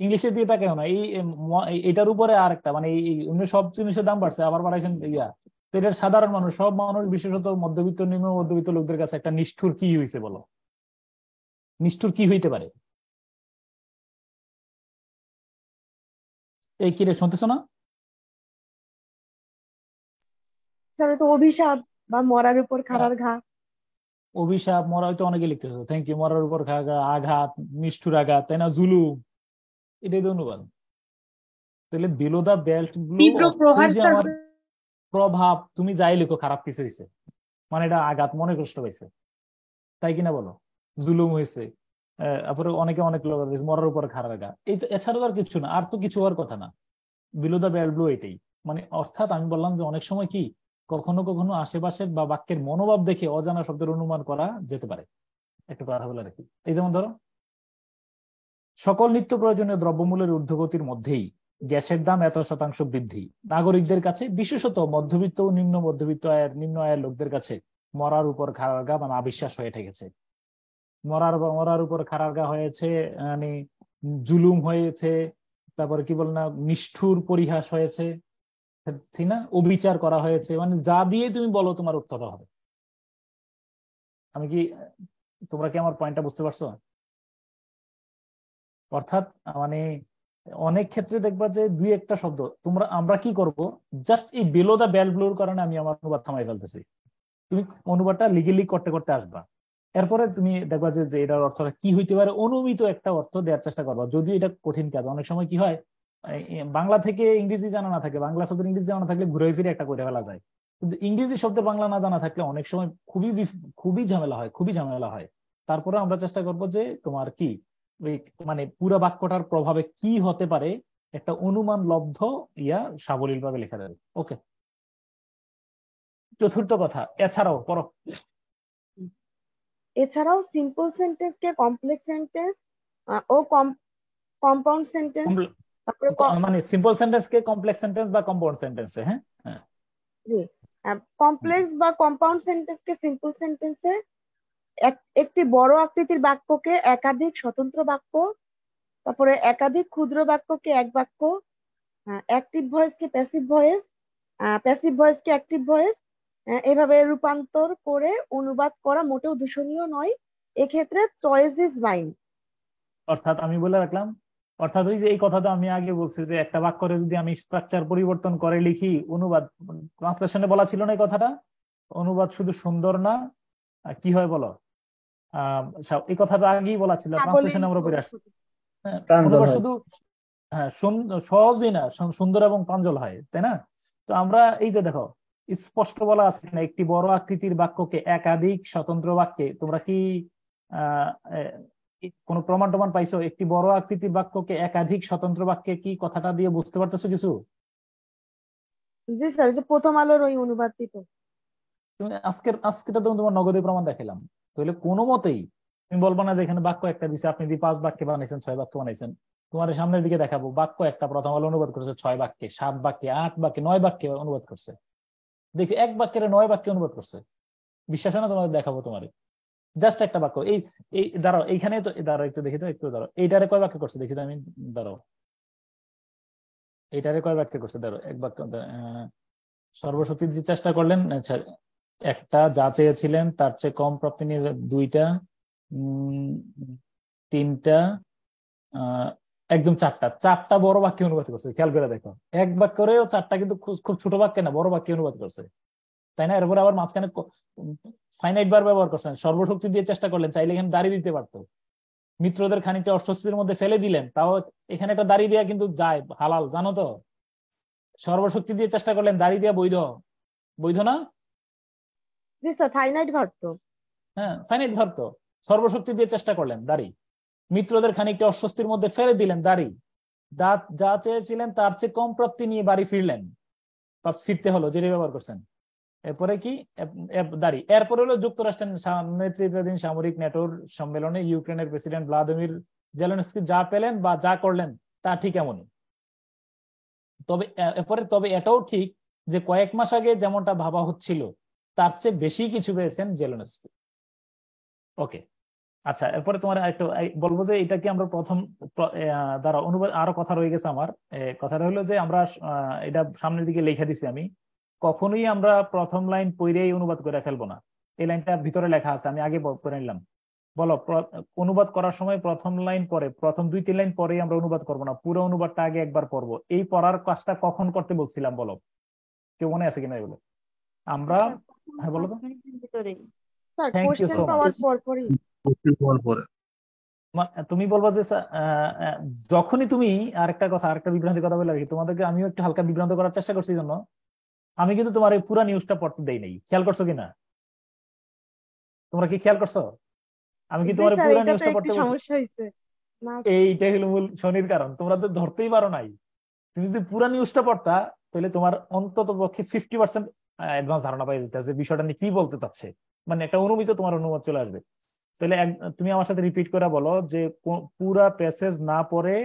ইংলিশে দিয়ে তাকেও না, এটার উপরে আর একটা মানে এই অন্য সব জিনিসের দাম বাড়ছে, আবার বাড়াইছেন ইয়া। তো এটার সাধারণ মানুষ, সব মানুষ, বিশেষত মধ্যবিত্ত নিম্ন মধ্যবিত্ত লোকদের কাছে একটা নিষ্ঠুর কি হয়েছে বলো, নিষ্ঠুর কি হইতে পারে? এই কি রে, শুনতেছো না? স্যার তো অভিশাপ বা মরার উপর খাড়ার ঘা। অভিশাপ, মরা হয়তো অনেকে লিখতেছে, থ্যাংক ইউ। মরার উপর আঘাত, নিষ্ঠুর আঘাত, তাই না, জুলুম, এটাই তো অনুবাদ। তাহলে বিলো দা বেল্ট ব্লু আমার প্রভাব, তুমি যাই লিখো খারাপ কিছু হয়েছে, মানে এটা আঘাত, মনে কষ্ট পাইছে, তাই কিনা বলো, জুলুম হয়েছে, তারপরে অনেকে অনেক লোক মরার উপর খারাপ আগা, এই তো, এছাড়া তো আর কিছু না, আর তো কিছু হওয়ার কথা না। বিলো দা বেল্ট ব্লু এটাই মানে, অর্থাৎ আমি বললাম যে অনেক সময় কি কখনো কখনো আশেপাশের বা বাক্যের মনোভাব দেখে অজানা শব্দের অনুমান করা যেতে পারে। একটু কথা বলে রাখি, এই যেমন ধরো, সকল নিত্য প্রয়োজনীয় দ্রব্যমূল্যের ঊর্ধ্বগতির মধ্যেই গ্যাসের দাম এত শতাংশ বৃদ্ধি, নাগরিকদের কাছে বিশেষত মধ্যবিত্ত ও নিম্ন মধ্যবিত্ত আয়ের নিম্ন আয়ের লোকদের কাছে মরার উপর খাড়ারগা মানে আবিশ্বাস হয়ে ঠেকেছে। মরার উপর খাড়ারগা হয়েছে, মানে জুলুম হয়েছে, তারপরে কি বল না, নিষ্ঠুর পরিহাস হয়েছে, ঠিক না, অবিচার করা হয়েছে, মানে যা দিয়ে তুমি বলো তোমার উত্তর হবে। আমি কি, তোমরা কি আমার পয়েন্টটা বুঝতে পারছো? অর্থাৎ মানে অনেক ক্ষেত্রে দেখবা যে দুই একটা শব্দ আমরা কি করব, জাস্ট এই বিলো দা বেল্ট ব্লুর কারণে আমি আমার অনুবাদ থামাই ফেলতেছি, তুমি অনুবাদটা লিগেলি করতে করতে আসবা, এরপরে তুমি দেখবা যে এটার অর্থটা কি হইতে পারে, অনুমিত একটা অর্থ দেওয়ার চেষ্টা করবা। যদিও এটা কঠিন কাজ, অনেক সময় কি হয়, বাংলা থেকে ইংরেজি জানা না থাকে, বাংলা শব্দের ইংরেজি জানা থাকলে ঘুরে ফিরে একটা করে ফেলা যায়, কিন্তু ইংরেজি শব্দের বাংলা না জানা থাকলে অনেক সময় খুবই ঝামেলা হয়। তারপরে আমরা চেষ্টা করব যে তোমার কি মানে পুরো বাক্যটার প্রভাবে কি হতে পারে একটা অনুমান লব্ধ সাবলীল ভাবে লেখা যাবে। ওকে, চতুর্থ কথা, এছাড়াও পড়ো। এছাড়াও সিম্পল সেন্টেন্স কে কমপ্লেক্স সেন্টেন্স ও কম্পাউন্ড সেন্টেন্স, তারপরে মানে সিম্পল সেন্টেন্স কে কমপ্লেক্স সেন্টেন্স বা কম্পাউন্ড সেন্টেন্সে, হ্যাঁ জি, কমপ্লেক্স বা কম্পাউন্ড সেন্টেন্স কে সিম্পল সেন্টেন্সে একটি বড় আকৃতির বাক্যকে একাধিক স্বতন্ত্র বাক্য, তারপরে একাধিক ক্ষুদ্র বাক্যকে এক বাক্য, অ্যাক্টিভ ভয়েস কে প্যাসিভ ভয়েস, প্যাসিভ ভয়েস কে অ্যাক্টিভ ভয়েস, এভাবে রূপান্তর করে অনুবাদ করা মোটেও দূষণীয় নয়। এক্ষেত্রে চয়েস ইজ মাইন। অর্থাৎ আমি বলে রাখলাম, অর্থাৎ ওই যে এই কথাটা আমি আগে বলছি যে একটা বাক্যরে যদি আমি স্ট্রাকচার পরিবর্তন করে লিখি, অনুবাদ ট্রান্সলেশনে বলা ছিল না এই কথাটা, অনুবাদ শুধু সুন্দর না, কি হয় বলো, এই কথাটা আগেই বলা ছিল, ট্রান্সলেশনে আমরা পড়ে আসছি, অনুবাদ শুধু সহজই না, সুন্দর এবং প্রাঞ্জল হয়, তাই না? তো আমরা এই যে দেখো স্পষ্ট বলা আছে না, একটি বড় আকৃতির বাক্যকে একাধিক স্বতন্ত্র বাক্যে, তোমরা কি কোন প্রমাণ টমান পাইছো? একটি বড় আকৃতির বাক্যকে একাধিক স্বতন্ত্র বাক্যে কি কথাটা দিয়ে বুঝতে পারতেছো কিছু? জি স্যার, যে প্রথম আলোর ওই অনুবাদটি তো তুমি আজকে তো তোমার নগদে প্রমাণ দেখালাম, তাহলে কোনো মতেই তুমি বলবো না যে এখানে বাক্য একটা দিছে, আপনি যদি 5 বাক্যে বানাইছেন, 6 বাক্য বানাইছেন, তোমার সামনের দিকে দেখাবো বাক্য একটা প্রথম আলো অনুবাদ করেছে 6 বাক্যে, 7 বাক্যে, 8 বাক্যে, 9 বাক্যে অনুবাদ করছে, দেখি 1 বাক্যের 9 বাক্যে অনুবাদ করছে, বিশ্বাস হয় না? তোমাদের দেখাবো, তোমার জাস্ট একটা বাক্য, এই দাঁড়াও, এইখানে তো দাঁড়াও, একটু দেখি তো, একটু দাঁড়াও, এইটারে কয় বাক্য করছে দেখি তো আমি, দাঁড়াও, এইটারে কয় বাক্য করছে, দাঁড়াও, 1 বাক্য, সর্বশক্তি দিতে চেষ্টা করলেন, আচ্ছা একটা, যা চেয়েছিলেন তার চেয়ে কম প্রাপ্তি নিয়ে 2টা, 3টা, একদম 4টা বড় বাক্য অনুবাদ করছে, খেয়াল করে দেখো, 1 বাক্যরেও 4টা কিন্তু খুব ছোট বাক্য না, বড় বাক্য অনুবাদ করছে, তাই না? এরপরে আবার মাঝখানে ফাইনাইট বার ব্যবহার করছেন, সর্বশক্তি দিয়ে চেষ্টা করলেন, চাইলে এখানে দাঁড়িয়ে দিতে পারতো, মিত্রদের খানিকটা অস্বস্তির মধ্যে ফেলে দিলেন, তাও এখানে একটা দাঁড়িয়ে দেওয়া কিন্তু যায়, হালাল, জানো তো? সর্বশক্তি দিয়ে চেষ্টা করলেন, দাঁড়িয়ে দেওয়া বৈধ না? জি স্যার, ফাইনাইট ভার্ব তো, হ্যাঁ ফাইনাইট ভার্ব তো, সর্বশক্তি দিয়ে চেষ্টা করলেন, দাঁড়ি, মিত্রদের খানিকটা অস্বস্তির মধ্যে ফেলে দিলেন, দাঁড়ি, যা চেয়েছিলেন তার চেয়ে কম প্রাপ্তি নিয়ে বাড়ি ফিরলেন, বা ফিরতে হলো, যেটা ব্যবহার করছেন। এরপরে কি দাঁড়ি, এরপরে হলো যুক্তরাষ্ট্রের নেতৃত্বাধীন সামরিক নেটোর সম্মেলনে ইউক্রেনের প্রেসিডেন্ট ভ্লাদিমির জেলেনস্কি যা পেলেন বা যা করলেন তা ঠিক এমনই। তবে এটাও ঠিক যে কয়েক মাস আগে যেমনটা ভাবা হচ্ছিল তার চেয়ে বেশি কিছু পেয়েছেন জেলেনস্কি। ওকে, আচ্ছা, এরপরে তোমার একটু বলবো যে এটা কি আমরা প্রথম দ্বারা অনুবাদ, আরো কথা রয়ে গেছে আমার। কথাটা হলো যে আমরা এটা সামনের দিকে লিখে দিছি আমি, কখনোই আমরা প্রথম লাইন পড়েই অনুবাদ করে ফেলবো না। এই লাইনটা ভিতরে লেখা আছে, আমি আগে করে নিলাম। বলো, অনুবাদ করার সময় প্রথম লাইন পরে, প্রথম 2-3 লাইন পরেই আমরা অনুবাদ করবো না, পুরো অনুবাদটা আগে একবার পড়বো। এই পড়ার কাজটা কখন করতে বলছিলাম বলো, কেউ মনে আছে কিনা এগুলো? আমরা, হ্যাঁ বলো তো। Thank you so much. তুমি বলবা যে যখনই তুমি, আরেকটা কথা, আরেকটা বিভ্রান্তির কথা বলে রাখি তোমাদেরকে, আমিও একটু হালকা বিভ্রান্ত করার চেষ্টা করছি জন্য আমি কিন্তু তোমার এই পুরা নিউজটা পড়তে দেই নাই। খেয়াল করছো কিনা? তোমরা কি খেয়াল করছো? আমি কি তোমার পুরা নিউজটা পড়তে বলছি? এইটাই হলো মূল শনির কারণ, তোমরা তো ধরতেই পারো নাই। তুমি যদি পুরা নিউজটা পড়তা তাহলে তোমার অন্তত পক্ষে 50% অ্যাডভান্স ধারণা পাই যেতে যে বিষয়টা নিয়ে কি বলতে চাচ্ছে, মানে একটা অনুমিত তোমার অনুবাদ চলে আসবে। তাহলে তুমি আমার সাথে রিপিট করে বলো যে পুরা প্যাসেজ না পড়ে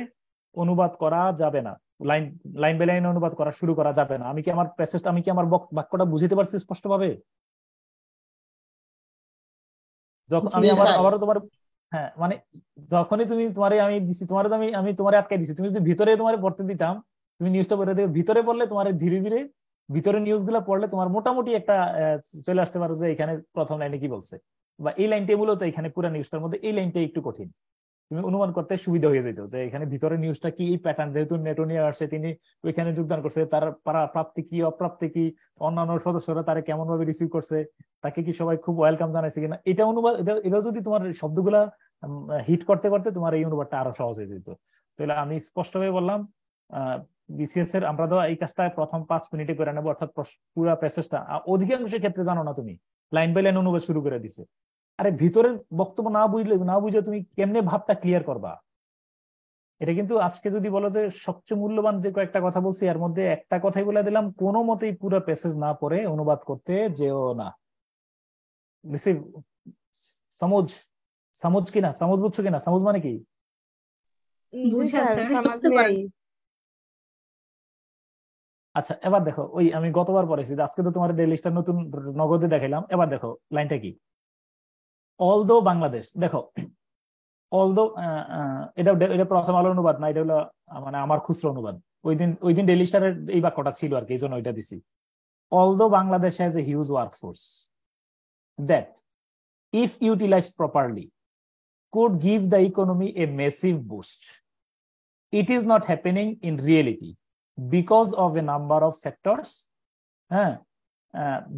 অনুবাদ করা যাবে না, লাইন লাইন বাই লাইন অনুবাদ করা শুরু করা যাবে না। আমি কি আমার প্যাসেজটা, আমি কি আমার বাক্যটা বুঝতে পারছি স্পষ্টভাবে? যখন আমি আবারও তোমার, হ্যাঁ মানে যখনই তুমি তোমারে আমি দিছি, তোমার আমি তোমারে আটকে দিছি, তুমি যদি ভিতরে তোমারে পড়তে দিতাম, তুমি নিউজটা পড়ে দেখো ভিতরে পড়লে তোমার ধীরে ধীরে ভিতরে নিউজ গুলা পড়লে তোমার মোটামুটি একটা চলে আসতে পারো যে এখানে প্রথম লাইনে কি বলছে, বা এই লাইনটা মূলত এখানে পুরো নিউজটার মধ্যে এই লাইনটা একটু কঠিন, তুমি অনুমান করতে সুবিধা হয়ে যেত যে এখানে ভিতরে নিউজটা কি, এই প্যাটার্ন, যেহেতু নেটো নিয়ে আসছে, তিনি ওইখানে যোগদান করছে, তার প্রাপ্তি কি অপ্রাপ্তি কি, অন্যান্য সদস্যরা তারা কেমন ভাবে রিসিভ করছে, তাকে কি সবাই খুব ওয়েলকাম জানাইছে কিনা, এটা অনুবাদ, এটা যদি তোমার শব্দগুলা হিট করতে করতে তোমার এই অনুবাদটা আরো সহজ হয়ে যেত। তাহলে আমি স্পষ্টভাবে বললাম, বিসিএস এর আমরা তো এই কাজটা প্রথম 5 মিনিটে করে নেবো, অর্থাৎ পুরো প্যাসেজটা। অধিকাংশের ক্ষেত্রে জানো না, তুমি লাইন বাই লাইন অনুবাদ শুরু করে দিছে। আরে ভিতরের বক্তব্য না বুঝে তুমি কেমনে ভাবটা ক্লিয়ার করবা? এটা কিন্তু আজকে যদি বলো যে সবচেয়ে মূল্যবান যে কয়েকটা কথা বলছি এর মধ্যে একটা কথাই বলে দিলাম, কোনো মতেই পুরো প্যাসেজ না পড়ে অনুবাদ করতে যেও না। সমুজ কিনা, সমুজ বুঝছো কিনা? সমুজ মানে কি? আচ্ছা, এবার দেখো, ওই আমি গতবার পড়েছি, আজকে তো তোমার ডেইলি স্টার নতুন নগদে দেখাইলাম। এবার দেখো লাইনটা কি, অলদো বাংলাদেশ, দেখো অলদো, এটা প্রথম আলোর অনুবাদ না, এটা হলো মানে আমার খুচরো অনুবাদ। ওই দিন ডেইলি স্টারের এই বাক্যটা ছিল আর কি, এই জন্য ওইটা দিছি। Although Bangladesh has a huge workforce that if utilized properly could give the economy a massive boost, it is not happening in reality because of a number of factors,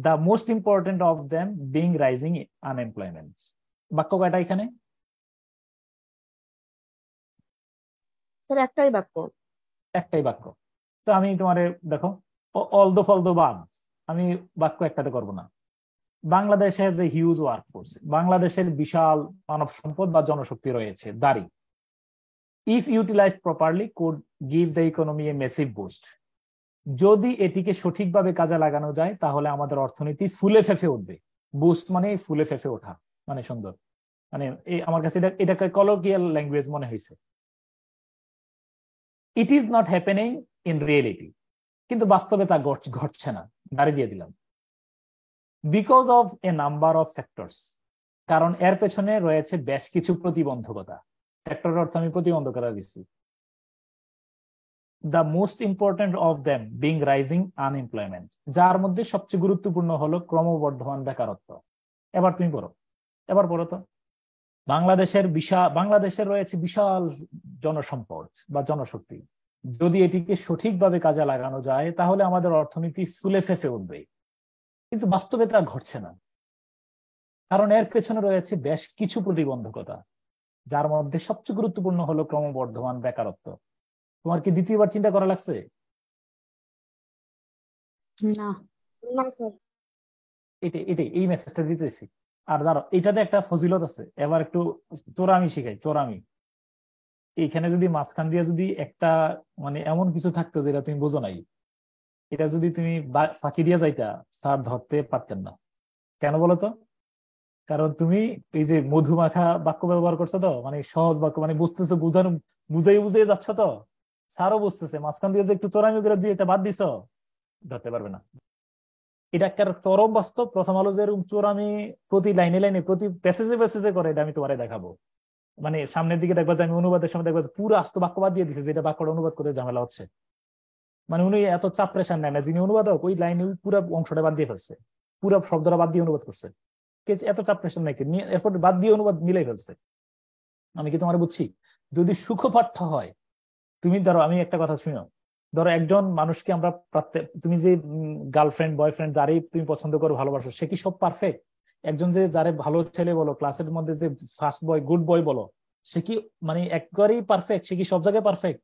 the most important of them being rising unemployment. বাক্য কয়টা এখানে? Sir একটাই বাক্য। তো আমি তোমারে দেখো, although ফলদো বাদ, আমি বাক্য একটাতে করবো না। Bangladesh has a huge workforce, বাংলাদেশের বিশাল মানব সম্পদ বা জনশক্তি রয়েছে, দাঁড়ি। If utilised properly could give the economy A massive boost, যদি এটিকে সঠিকভাবে কাজে লাগানো যায় তাহলে আমাদের অর্থনীতি ফুলে ফেঁপে উঠবে। বুস্ট মানে ফুলে ফেঁপে ওঠা, মানে সুন্দর, মানে আমার কাছে এটাকে কলোকিয়াল ল্যাঙ্গুয়েজ মনে হয়েছে। It is not happening in reality, কিন্তু বাস্তবে তা ঘটছে না, দাঁড়িয়ে দিয়ে দিলাম। Because of A number of factors, কারণ এর পেছনে রয়েছে বেশ কিছু প্রতিবন্ধকতা। ফ্যাক্টরের অর্থ আমি প্রতিবন্ধকতা দিচ্ছি। The most important of them being rising unemployment, যার মধ্যে সবচেয়ে গুরুত্বপূর্ণ হলো ক্রমবর্ধমান বেকারত্ব। এবার তুমি পড়ো, তো বাংলাদেশের রয়েছে বিশাল জনসম্পদ বা জনশক্তি, যদি এটিকে সঠিকভাবে কাজে লাগানো যায় তাহলে আমাদের অর্থনীতি ফুলে ফেঁপে উঠবে, কিন্তু বাস্তবে তা ঘটছে না, কারণ এর পেছনে রয়েছে বেশ কিছু প্রতিবন্ধকতা, যার মধ্যে সবচেয়ে গুরুত্বপূর্ণ হলো ক্রমবর্ধমান বেকারত্ব। তোমার কি দ্বিতীয়বার চিন্তা করা লাগছে? না স্যার, এটাই এই মেসেজটা দিতেছি। আর ধরো এটাতে একটা ফজিলত আছে, এবার একটু চোরামি শিখাই। চোরামি এইখানে যদি মাঝখান দিয়ে যদি একটা মানে এমন কিছু থাকতো যেটা তুমি বোঝো নাই, এটা যদি তুমি ফাঁকি দিয়ে যাইতা, স্যার ধরতে পারতেন না। কেন বলতো? কারণ তুমি এই যে মধুমাখা বাক্য ব্যবহার করছো, তো মানে সহজ বাক্য, মানে বুঝতেছো, বুঝাই যাচ্ছ, তো স্যারও বুঝতেছে, মাঝখান দিয়ে যে একটু চোরামি করে দিয়ে এটা বাদ দিছ, ধরতে পারবে না। এটা একটা চরম বাস্তব। প্রথম আলো যে এরকম চোরামি প্রতি লাইনে লাইনে প্রতি প্যাসেজে করে এটা আমি তোমারে দেখাবো। মানে সামনের দিকে দেখবা যে আমি অনুবাদের সময় দেখবা পুরো আস্ত বাক্য বাদ দিয়ে দিচ্ছে, যেটা বাক্যটা অনুবাদ করতে ঝামেলা হচ্ছে। মানে উনি এত চাপ প্রেশার নেয় না, যিনি অনুবাদক ওই লাইনে পুরো অংশটা বাদ দিয়ে ফেলছে, পুরো শব্দটা বাদ দিয়ে অনুবাদ করছে। এত চাপ প্রেশার নাই, এরপর বাদ দিয়ে অনুবাদ মিলাই ফেলছে। আমি কি তোমার বুঝছি? যদি সুখপাঠ্য হয়, তুমি ধরো, আমি একটা কথা শুনো, ধরো একজন মানুষকে আমরা তুমি যে গার্লফ্রেন্ড বয়ফ্রেন্ড যারই তুমি পছন্দ করো ভালোবাসো, সে কি সব পারফেক্ট? একজন যে যারে ভালো ছেলে বলো, ক্লাসের মধ্যে যে ফার্স্ট বয় গুড বয় বলো, সে কি মানে একবারেই পারফেক্ট? সে কি সব জায়গায় পারফেক্ট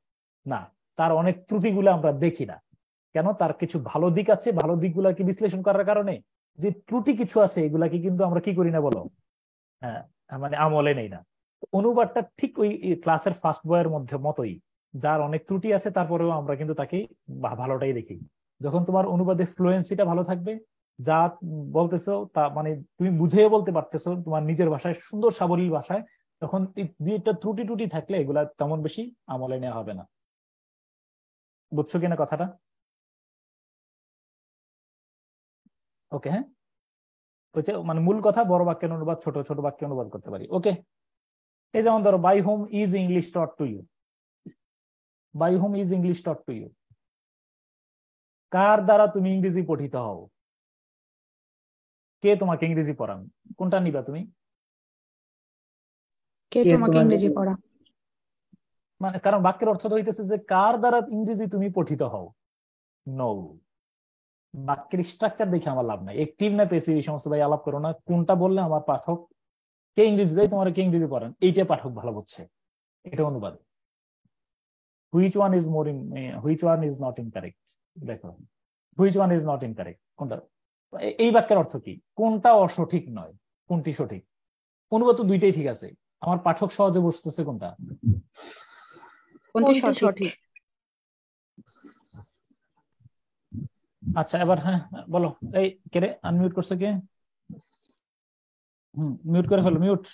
না, তার অনেক ত্রুটিগুলো আমরা দেখি না কেন? তার কিছু ভালো দিক আছে, ভালো দিকগুলাকে বিশ্লেষণ করার কারণে যে ত্রুটি কিছু আছে এগুলাকে কিন্তু আমরা কি করি না বলো, হ্যাঁ মানে আমলে নেই না। অনুবাদটা ঠিক ওই ক্লাসের ফার্স্ট বয়ের মধ্যে মতোই, যার অনেক ত্রুটি আছে তারপরেও আমরা কিন্তু তাকে ভালোটাই দেখি। যখন তোমার অনুবাদে ফ্লুয়েন্সিটা ভালো থাকবে, যা বলতেছো তা মানে তুমি বুঝিয়ে বলতে পারতেছো তোমার নিজের ভাষায়, সুন্দর সাবলীল ভাষায়, তখন দুই একটা ত্রুটি টুটি থাকলে এগুলা তেমন বেশি আমলে নেওয়া হবে না। বুঝছো কিনা কথাটা? ওকে, হ্যাঁ, হচ্ছে মানে মূল কথা বড় বাক্যের অনুবাদ ছোট ছোট বাক্যে অনুবাদ করতে পারি। ওকে, এই যেমন ধরো by whom is English taught to you, by whom is English taught to you, কার দ্বারা তুমি ইংরেজি পঠিত হও? কে তোমাকে ইংরেজি পড়ান? কোনটা নিবা তুমি? কে তোমাকে ইংরেজি পড়া, মানে কারণ বাক্যের অর্থ তো হইতেছে যে কার দ্বারা ইংরেজি তুমি পঠিত হও। নো, বাক্যের স্ট্রাকচার দেখে আমার লাভ নাই, একটিভ না প্যাসিভ এই সমস্ত ভাই আলাপ করো না। কোনটা বললে আমার পাঠক কে ইংরেজি দেয়, তোমার কে ইংরেজি পড়ান, এইটা পাঠক ভালো বুঝছে, এটা অনুবাদ। Which one is more which one is not incorrect, দেখো which one is not incorrect কোনটা, এই বাক্যের অর্থ কি, কোনটা অসঠিক নয়, কোনটি সঠিক। অনুবাদ তো দুইটাই ঠিক আছে, আমার পাঠক সহজে বুঝতেছে কোনটা কোনটি সঠিক। আচ্ছা এবার হ্যাঁ বলো, এই কে রে আনমিউট করছে কে? মিউট করে ফেলো, মিউট।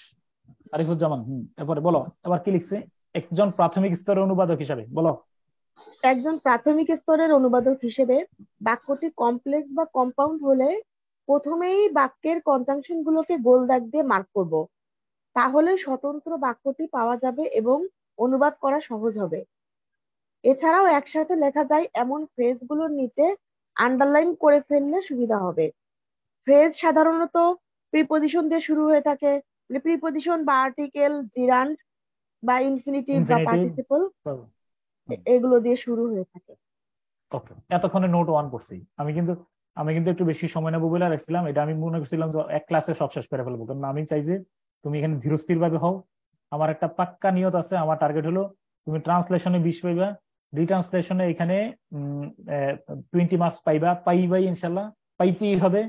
আরিফুজ্জামান। এরপরে বলো এবার কি লিখছে, একজন প্রাথমিক স্তরের অনুবাদক হিসাবে বলো। একজন প্রাথমিক স্তরের অনুবাদক হিসেবে বাক্যটি কমপ্লেক্স বা কম্পাউন্ড হলে প্রথমেই বাক্যের কনজাংশন গুলোকে গোল দাগ দিয়ে মার্ক করব, তাহলে স্বতন্ত্র বাক্যটি পাওয়া যাবে এবং অনুবাদ করা সহজ হবে। এছাড়াও একসাথে লেখা যায় এমন ফ্রেজগুলোর নিচে আন্ডারলাইন করে ফেললে সুবিধা হবে। ফ্রেজ সাধারণত প্রিপজিশন দিয়ে শুরু হয়ে থাকে, প্রিপজিশন বা আর্টিকেল, জিরান্ড বা ইনফিনিটিভ বা পার্টিসিপল এগুলো দিয়ে শুরু হয়ে থাকে। ওকে, এতক্ষণে নোট 1 করছি আমি, কিন্তু একটু বেশি সময় নেবো বলে রাখছিলাম। এটা আমি মনে করছিলাম যে এক ক্লাসে সব শেষ করে ফেলবো, কারণ আমি চাই যে তুমি এখানে ধীরস্থির ভাবে হও। আমার একটা পাক্কা নিয়ত আছে, আমার টার্গেট হলো তুমি ট্রান্সলেশনে 20 পাইবা, রিট্রান্সলেশনে এখানে 20 মার্কস পাইবাই ইনশাল্লাহ, পাইতেই হবে।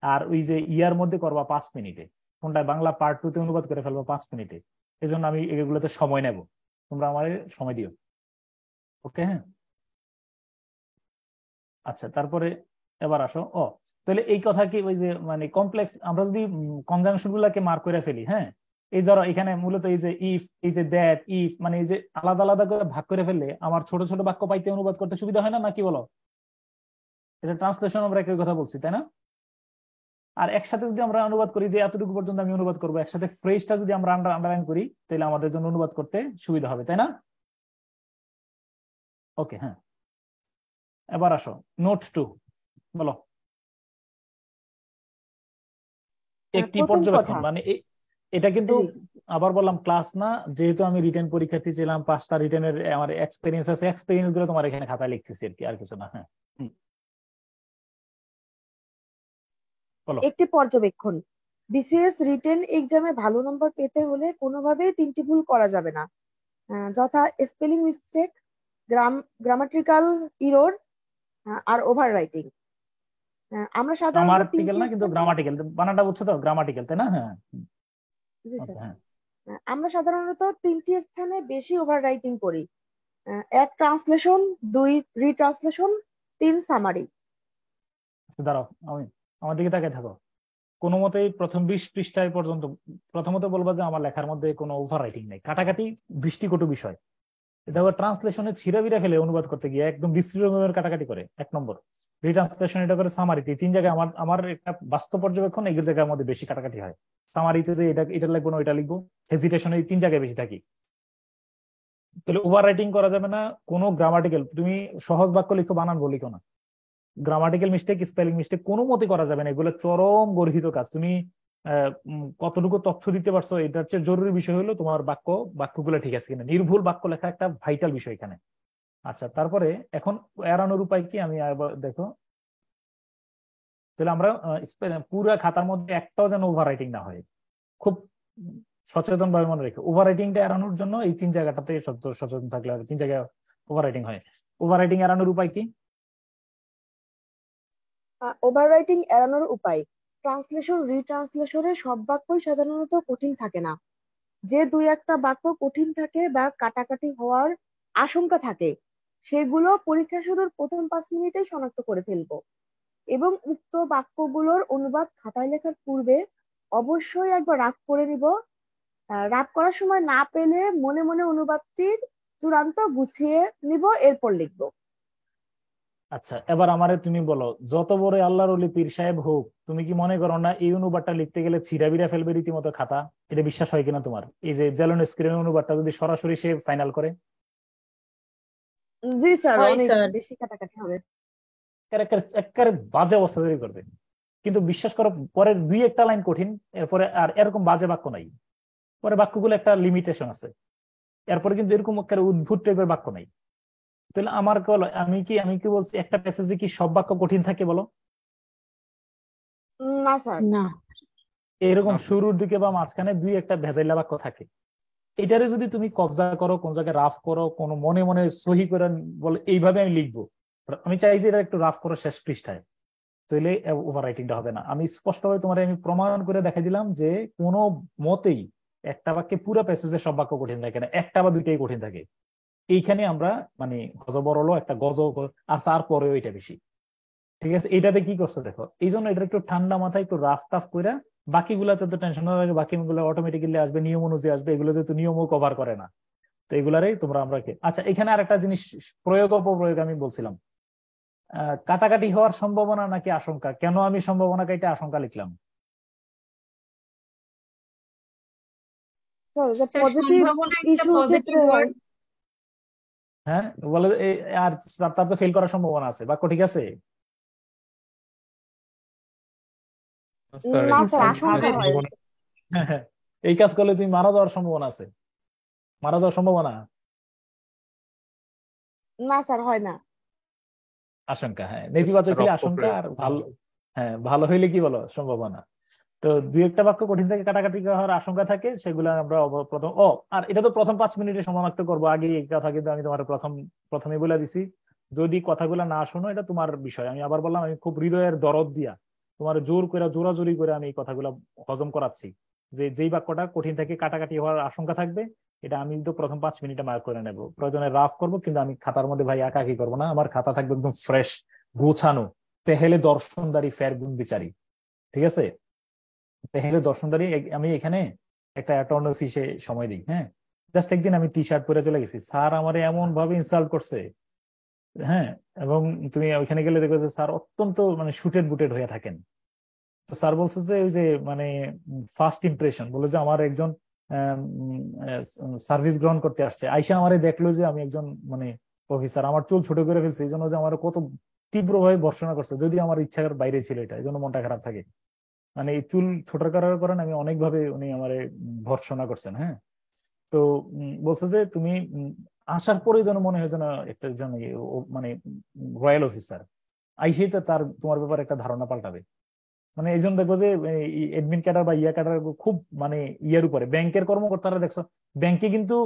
আর ওই যে ইয়ার মধ্যে করবা 5 মিনিটে, কোনটা বাংলা পার্ট 2 তে অনুবাদ করে ফেলবো 5 মিনিটে। এই জন্য আমি এগুলোতে সময় নেব, তোমরা আমাদের সময় দিও। ওকে, হ্যাঁ আচ্ছা, তারপরে এবার আসো। তাহলে এই কথা কি ওই যে মানে কমপ্লেক্স, আমরা যদি কনজাংশন গুলাকে মার্ক করে ফেলি, হ্যাঁ এই ধরো এখানে মূলত এই যে ইফ, এই যে দ্যাট, ইফ মানে এই যে আলাদা আলাদা করে ভাগ করে ফেললে আমার ছোট ছোট বাক্য পাইতে অনুবাদ করতে সুবিধা হয় না, নাকি বলো? এটা ট্রান্সলেশন আমরা একই কথা বলছি, তাই না? আর একসাথে যদি আমরা অনুবাদ করি যে এতটুকু পর্যন্ত আমি অনুবাদ করবো, একসাথে ফ্রেজটা যদি আমরা আন্ডারলাইন করি তাহলে আমাদের জন্য অনুবাদ করতে সুবিধা হবে, তাই না? ওকে, হ্যাঁ এবার আসো নোট 2 বলো। একটি পর্যবেক্ষণ, মানে এটা কিন্তু আবার বললাম ক্লাস না, যেহেতু আমি রিটেন পরীক্ষার্থী ছিলাম, 5টা রিটেনের আমার এক্সপেরিয়েন্স আছে, এক্সপেরিয়েন্স গুলো তোমার এখানে খাতায় লিখতেছি আর কি, আর কিছু না। হ্যাঁ একটি পর্যবেক্ষণ, বিসিএস রিটেন এক্সামে ভালো নম্বর পেতে হলে কোনোভাবেই 3টি ভুল করা যাবে না, যথা স্পেলিং মিস্টেক, গ্রামাটিক্যাল ইরর আর ওভার রাইটিং। আমরা সাধারণত গ্রামাটিক্যাল বানানটা বুঝছো তো, গ্রামাটিক্যাল তাই না? হ্যাঁ জি স্যার, আমরা সাধারণত 3টি স্থানে বেশি ওভার রাইটিং করি, 1 ট্রান্সলেশন, 2 রিট্রান্সলেশন, 3 সামারি। দাঁড়াও, আমার দিকে তাকিয়ে থাকো। কোনো মতেই প্রথম 20 পৃষ্ঠায় পর্যন্ত প্রথমত বলবা যে আমার লেখার মধ্যে কোনো ওভার রাইটিং নেই, কাটাকাটি দৃষ্টিকটু বিষয়। দেখো ট্রান্সলেশনে ছিঁড়া বিড়া ফেলে অনুবাদ করতে গিয়ে একদম বিশ্রী রকমের কাটাকাটি করে, 1 নম্বর। রিট্রান্সলেশন এটা করে সামারিতে, তিন জায়গায় আমার আমার একটা বাস্তব পর্যবেক্ষণ এই জায়গার মধ্যে বেশি কাটাকাটি হয়। সামারিতে যে এটা লিখবো না ওইটা লিখবো, হেজিটেশন এই তিন জায়গায় বেশি থাকি। তাহলে ওভার রাইটিং করা যাবে না। কোনো গ্রামাটিক্যাল, তুমি সহজ বাক্য লিখো, বানান লিখো না, গ্রামাটিক্যাল মিস্টেক, স্পেলিং মিস্টেক কোনো মতে করা যাবে না। এগুলো চরম গর্হিত কাজ। তুমি কতটুকু তথ্য দিতে পারছো এটার চেয়ে জরুরি বিষয় হলো তোমার বাক্যগুলো ঠিক আছে কিনা। নির্ভুল বাক্য লেখা একটা ভাইটাল বিষয় এখানে। আচ্ছা, তারপরে এখন এড়ানোর উপায় কি আমি দেখো, তাহলে আমরা পুরো খাতার মধ্যে একটাও যেন ওভার রাইটিং না হয়, খুব সচেতন ভাবে মনে রেখে। ওভার রাইটিংটা এড়ানোর জন্য এই তিন জায়গাটাতে সচেতন থাকলে হবে। তিন জায়গায় ওভার রাইটিং হয়। ওভার রাইটিং এড়ানোর উপায় কি? ওভাররাইটিং এড়ানোর উপায়, ট্রান্সলেশন রিট্রান্সলেশনে সব বাক্যই সাধারণত কঠিন থাকে না। যে দুই একটা বাক্য কঠিন থাকে বা কাটাকাটি হওয়ার আশঙ্কা থাকে সেগুলো পরীক্ষা শুরুর প্রথম 5 মিনিটেই শনাক্ত করে ফেলবো, এবং উক্ত বাক্যগুলোর অনুবাদ খাতায় লেখার পূর্বে অবশ্যই একবার রাফ করে নিব। রাফ করার সময় না পেলে মনে মনে অনুবাদটির চূড়ান্ত গুছিয়ে নিব, এরপর লিখবো। আচ্ছা, এবার আমারে তুমি বলো, যত বড় আল্লাহর ওলি পীর সাহেব হোক, তুমি কি মনে করো না এই অনুবাদটা লিখতে গেলে ছিঁড়া বিড়া ফেলবে রীতিমতো খাতা? এটা বিশ্বাস হয় কিনা তোমার? এই যে জেলনস্কির অনুবাদটা যদি সরাসরি সে ফাইনাল করে? জি স্যার, অনেক বেশি কাটাকাটি হবে, একেবারে বাজে অবস্থা তৈরি করবে। কিন্তু বিশ্বাস করো, পরের দুই একটা লাইন কঠিন, এরপরে আর এরকম বাজে বাক্য নাই। পরে বাক্যগুলো একটা লিমিটেশন আছে, এরপরে কিন্তু এরকম একটা উদ্ভুত টাইপের বাক্য নাই। তাহলে আমার আমি কি বলছি, একটা প্যাসেজে কি সব বাক্য কঠিন থাকে বলো? না স্যার, না। এরকম শুরুর দিকে বা মাঝখানে দুই একটা ভেজাইলা বাক্য থাকে। এটারে যদি তুমি কবজা করো, কোন জায়গায় রাফ করো, কোন মনে মনে সহি করে বলে এইভাবে আমি লিখবো, আমি চাই যে এটা একটু রাফ করো শেষ পৃষ্ঠায়, তাহলে ওভার রাইটিংটা হবে না। আমি স্পষ্টভাবে তোমার আমি প্রমাণ করে দেখাই দিলাম যে কোনো মতেই একটা বাক্যে পুরো প্যাসেজে সব বাক্য কঠিন থাকে না, একটা বা দুইটাই কঠিন থাকে। এইখানে আমরা মানে গজ বড়লো একটা গজ আর পরেও এটা বেশি, ঠিক আছে? এটাতে কি করছে দেখো, এই জন্য এটা একটু ঠান্ডা মাথায় একটু রাফ টাফ করে, বাকিগুলাতে তো টেনশন না লাগে, বাকিগুলো অটোমেটিক্যালি আসবে, নিয়ম অনুযায়ী আসবে। এগুলো যেহেতু নিয়মও কভার করে না, তো এগুলারই তোমরা আমরা আচ্ছা, এখানে আর একটা জিনিস প্রয়োগ অপপ্রয়োগ আমি বলছিলাম, কাটাকাটি হওয়ার সম্ভাবনা নাকি আশঙ্কা। কেন আমি সম্ভাবনা কেটে আশঙ্কা লিখলাম? হ্যাঁ, বলে আর তার তো ফেল করার সম্ভাবনা আছে, বাক্য ঠিক আছে। এই কাজ করলে তুমি মারা যাওয়ার সম্ভাবনা আছে, মারা যাওয়ার সম্ভাবনা না স্যার, হয় না, আশঙ্কা। হ্যাঁ, নেতিবাচক হলে আশঙ্কা, আর ভালো, হ্যাঁ ভালো হইলে কি বলো সম্ভাবনা। তো দুই একটা বাক্য কঠিন থেকে কাটাকাটি হওয়ার আশঙ্কা থাকে, সেগুলো আমরা প্রথম আর এটা তো প্রথম 5 মিনিটে সমাপ্ত করবো। আগে এই কথা কিন্তু আমি তোমার প্রথমে বলে দিছি, যদি কথাগুলো না শোনো এটা তোমার বিষয়। আমি আবার বললাম, আমি খুব হৃদয়ের দরদ দিয়া তোমার জোরাজোরি করে আমি এই কথাগুলো হজম করাচ্ছি, যে যেই বাক্যটা কঠিন থেকে কাটাকাটি হওয়ার আশঙ্কা থাকবে এটা আমি তো প্রথম 5 মিনিটে মার্ক করে নেবো, প্রয়োজনে রাফ করবো, কিন্তু আমি খাতার মধ্যে ভাই একাকি করবো না। আমার খাতা থাকবে একদম ফ্রেশ, গোছানো, পেহেলে দর্শনদারি ফের গুণ বিচারি, ঠিক আছে? পেহেলে দর্শনদারি। আমি এখানে একটা অ্যাটর্নি অফিসে সময় দিই, হ্যাঁ, জাস্ট একদিন আমি টি শার্ট পরে চলে গেছি, স্যার আমার এমন ভাবে ইনসাল্ট করছে, হ্যাঁ, এবং তুমি ওইখানে গেলে দেখবে যে স্যার অত্যন্ত মানে শুটেড বুটেড হয়ে থাকেন। তো স্যার বলছে যে ওই যে মানে ফার্স্ট ইমপ্রেশন বলে যে আমার একজন সার্ভিস গ্রহণ করতে আসছে, আইসা আমারে দেখলো যে আমি একজন মানে অফিসার, আমার চুল ছোট করে ফেলছে, এই জন্য যে আমার কত তীব্রভাবে ভর্ৎসনা করছে, যদি আমার ইচ্ছার বাইরে ছিল এটা, এই জন্য মনটা খারাপ থাকে। মানে এই চুল ছোট করার কারণে আমি অনেকভাবে উনি আমার ভর্ৎসনা করছেন। হ্যাঁ, তো বলছে যে তুমি আসার পরে যেন মনে হয় যেন একটা জন মানে রয়্যাল অফিসার, আইসেই তো তার তোমার ব্যাপারে একটা ধারণা পাল্টাবে। মানে এই জন্য দেখবো যে এডমিন ক্যাডার বা ইয়া ক্যাডার খুব মানে ইয়ার উপরে, ব্যাংকের কর্মকর্তারা দেখছো, ব্যাংকে কিন্তু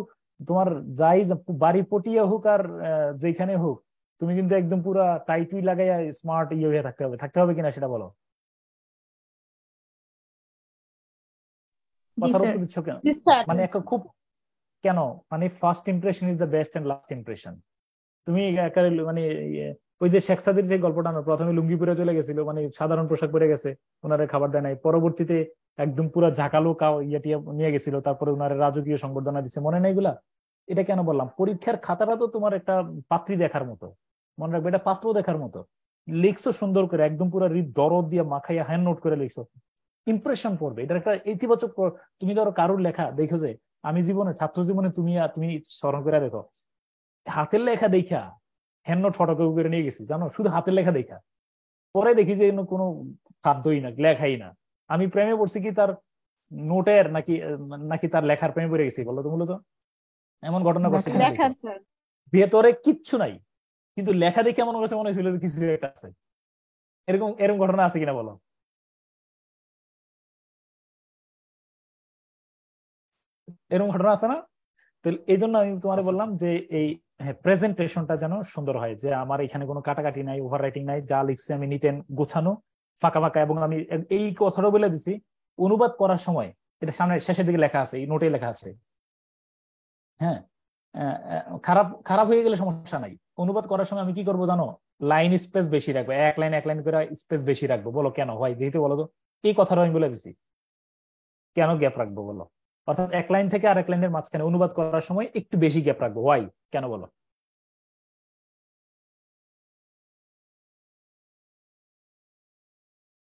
তোমার যাই বাড়ি পটিয়া হোক আর যেখানে হোক, তুমি কিন্তু একদম পুরা টাইটুই লাগাইয়া স্মার্ট ইয়ে হয়ে থাকতে হবে কিনা সেটা বলো। কথার উত্তর দিচ্ছ কেন? মানে খুব কেন, মানে first impression is the best and last impression. তুমি মানে ওই যে শেখ সাদির যে গল্পটা, প্রথমে লুঙ্গি পরে চলে গেছিল, মানে সাধারণ পোশাক পরে গেছে, ওনারে খাবার দেয় নাই, পরবর্তীতে একদম পুরো ঝাঁকালো ইয়েটিয়া নিয়ে গেছিল, তারপরে ওনারে রাজকীয় সংবর্ধনা দিচ্ছে, মনে নেই এগুলা? এটা কেন বললাম, পরীক্ষার খাতাটা তো তোমার একটা পাত্রী দেখার মতো, মনে রাখবে এটা পাত্র দেখার মতো। লিখছো সুন্দর করে, একদম পুরো দরদ দিয়ে মাখাইয়া হ্যান্ড নোট করে লিখছো, ইমপ্রেশন পড়বে। এটার একটা ইতিবাচক তুমি ধরো কারুর লেখা দেখো, যে আমি জীবনে ছাত্র জীবনে তুমি স্মরণ করে দেখো, হাতের লেখা দেখা হ্যান্ড নোট ফটোকপি করে নিয়ে গেছি জানো, শুধু হাতের লেখা দেখা। পরে দেখি যে কোনো খাদ্যই না, লেখাই না। আমি প্রেমে পড়ছি কি তার নোটের নাকি নাকি তার লেখার প্রেমে পড়ে গেছি বলো তো? মূলত এমন ঘটনা ঘটছে ভেতরে কিচ্ছু নাই, কিন্তু লেখা দেখে এমন কাছে মনে হয়েছিল যে কিছু একটা আছে। এরকম এরকম ঘটনা আছে কিনা বলো? এরকম ঘটনা আছে না? তো এই জন্য আমি তোমার বললাম যে এই প্রেজেন্টেশনটা যেন সুন্দর হয়, যে আমার এখানে কোনো কাটাকাটি নাই, ওভার রাইটিং নাই, যা লিখছি আমি নিট এন্ড গোছানো, ফাঁকা ফাঁকা। এবং আমি এই কথাটা বলে দিছি, অনুবাদ করার সময় এটা সামনে শেষের দিকে লেখা আছে, এই নোটে লেখা আছে। হ্যাঁ, খারাপ খারাপ হয়ে গেলে সমস্যা নাই। অনুবাদ করার সময় আমি কি করবো জানো? লাইন স্পেস বেশি রাখবো, এক লাইন করে স্পেস বেশি রাখবো। বলো কেন হয় দিতে বলো তো? এই কথাটা আমি বলে দিছি, কেন গ্যাপ রাখবো বলো? অর্থাৎ এক লাইন থেকে আরেক লাইনের মাঝখানে অনুবাদ করার সময় একটু বেশি গ্যাপ রাখবো, হোয়াই, কেন বলো?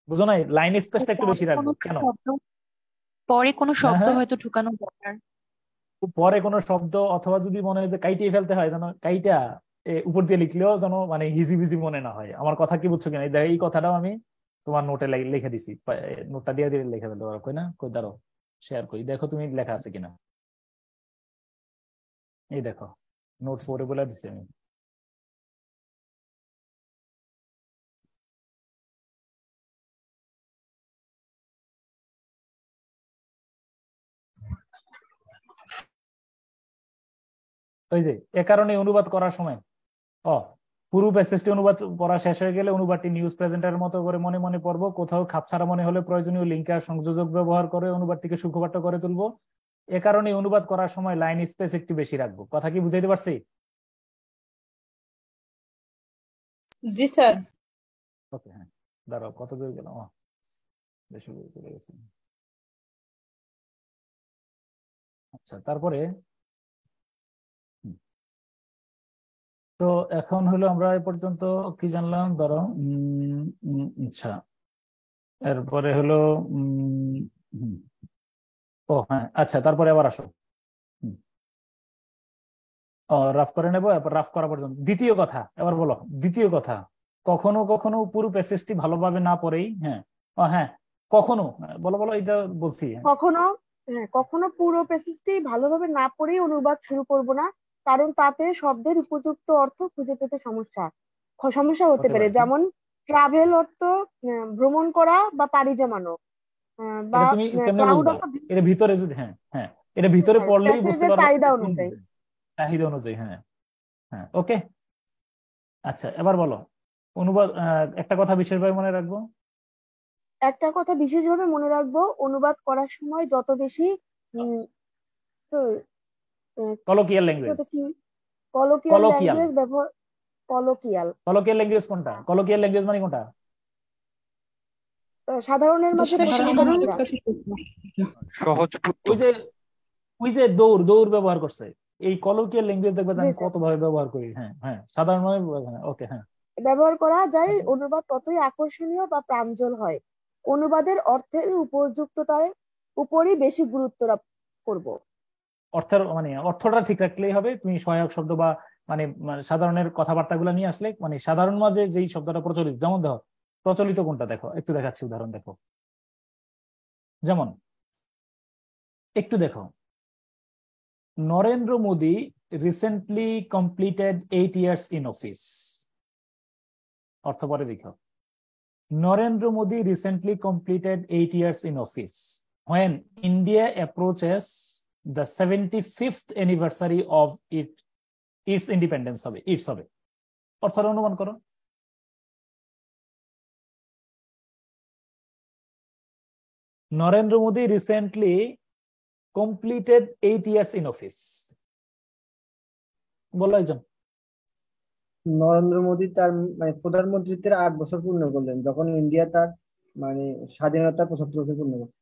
বুঝো নাই? লাইন স্পেসটা একটু বেশি রাখবো কেন? পরে কোনো হ্যাঁ শব্দ হ্যাঁ, হয়তো ঢুকানো দরকার। পরে কোনো শব্দ, অথবা যদি মনে হয় যে কাইটিয়ে ফেলতে হয়, যেন কাইটা উপর দিয়ে লিখলেও যেন মানে হিজি বিজি মনে না হয়। আমার কথা কি বুঝছো কিনা? এই কথাটাও আমি তোমার নোটে লিখে দিছি, নোটটা দিয়ে দিয়ে লিখে ফেলতে পারো, কই না? কই দাঁড়ো শেয়ার করি, দেখো তুমি লেখা আছে কিনা। এই দেখো নোট 4 বলে দিছি আমি। ওই যে এ কারণে অনুবাদ করার সময় পুরো প্যাসেজটি অনুবাদ পড়া শেষ হয়ে গেলে অনুবাদটি নিউজ প্রেজেন্টারের মতো করে মনে মনে পড়বো। কোথাও খাপছাড়া মনে হলে প্রয়োজনীয় লিঙ্ক আর সংযোজক ব্যবহার করে অনুবাদটিকে সুখপাঠ্য করে তুলবো। এ কারণে অনুবাদ করার সময় লাইন স্পেস একটু বেশি রাখবো। কথা কি বুঝাইতে পারছি? জি স্যার। ওকে, হ্যাঁ, দাঁড়াও কত দূর গেলাম, বেশি দূর চলে গেছি। আচ্ছা, তারপরে তো এখন হলো আমরা এ পর্যন্ত কি জানলাম, ধরো আচ্ছা, এরপরে হলো ও হ্যাঁ, আচ্ছা, তারপরে আবার আসো, রাফ করে নেবো। এরপর রাফ করা পর্যন্ত দ্বিতীয় কথা, এবার বলো দ্বিতীয় কথা। কখনো কখনো পুরো প্যাসেজটি ভালোভাবে না পড়েই, হ্যাঁ হ্যাঁ কখনো, বলো বলো, এটা বলছি। কখনো পুরো প্যাসেজটি ভালোভাবে না পড়েই অনুবাদ শুরু করব না, কারণ তাতে শব্দের উপযুক্ত অর্থ খুঁজে পেতে সমস্যা হতে পারে। যেমন ট্রাভেল অর্থ ভ্রমণ করা বা পাড়ি জমানো, বা তুমি কেমনে ক্লাউড বুঝবা? অর্থ এটা ভিতরে যদি হ্যাঁ এটা ভিতরে পড়লেই বুঝতে পারবে, চাহিদা অনুযায়ী। চাহিদা অনুযায়ী, হ্যাঁ হ্যাঁ, ওকে। আচ্ছা, এবার বলো অনুবাদ, একটা কথা বিশেষভাবে মনে রাখবো, অনুবাদ করার সময় যত বেশি কলোকিয়াল ল্যাঙ্গুয়েজ, কলোকিয়াল ল্যাঙ্গুয়েজ ব্যবহার। কলোকিয়াল ল্যাঙ্গুয়েজ কোনটা? কলোকিয়াল ল্যাঙ্গুয়েজ মানে কোনটা? সাধারণের মাঝে সহজ। ওই যে দৌড় ব্যবহার করছে, এই কলোকিয়াল ল্যাঙ্গুয়েজ দেখবে আমি কতভাবে ব্যবহার করি। হ্যাঁ হ্যাঁ, সাধারণ ওকে, হ্যাঁ, ব্যবহার করা যায়। অনুবাদ ততই আকর্ষণীয় বা প্রাঞ্জল হয়। অনুবাদের অর্থের উপযুক্ততার উপরই বেশি গুরুত্ব করব। অর্থটা ঠিক রাখলেই হবে। তুমি সহায়ক শব্দ বা মানে সাধারণের কথাবার্তাগুলো নিয়ে আসলে, মানে সাধারণ মাঝে যেই শব্দটা প্রচলিত, যেমন দেখো প্রচলিত কোনটা, দেখো একটু দেখাচ্ছি উদাহরণ, দেখো যেমন একটু দেখো, Narendra Modi recently completed 8 years in office। অর্থ পরে দেখো, Narendra Modi recently completed 8 years in office when India approaches the 75th anniversary of its independence হবে, ইটস হবে। অর্থটা অনুমান করো। Narendra Modi recently completed 8 years in office, বলো একজন। নরেন্দ্র মোদী তার মানে প্রধানমন্ত্রীত্বের 8 বছর পূর্ণ করলেন যখন ইন্ডিয়া তার মানে স্বাধীনতার 75 বছর পূর্ণ করছে।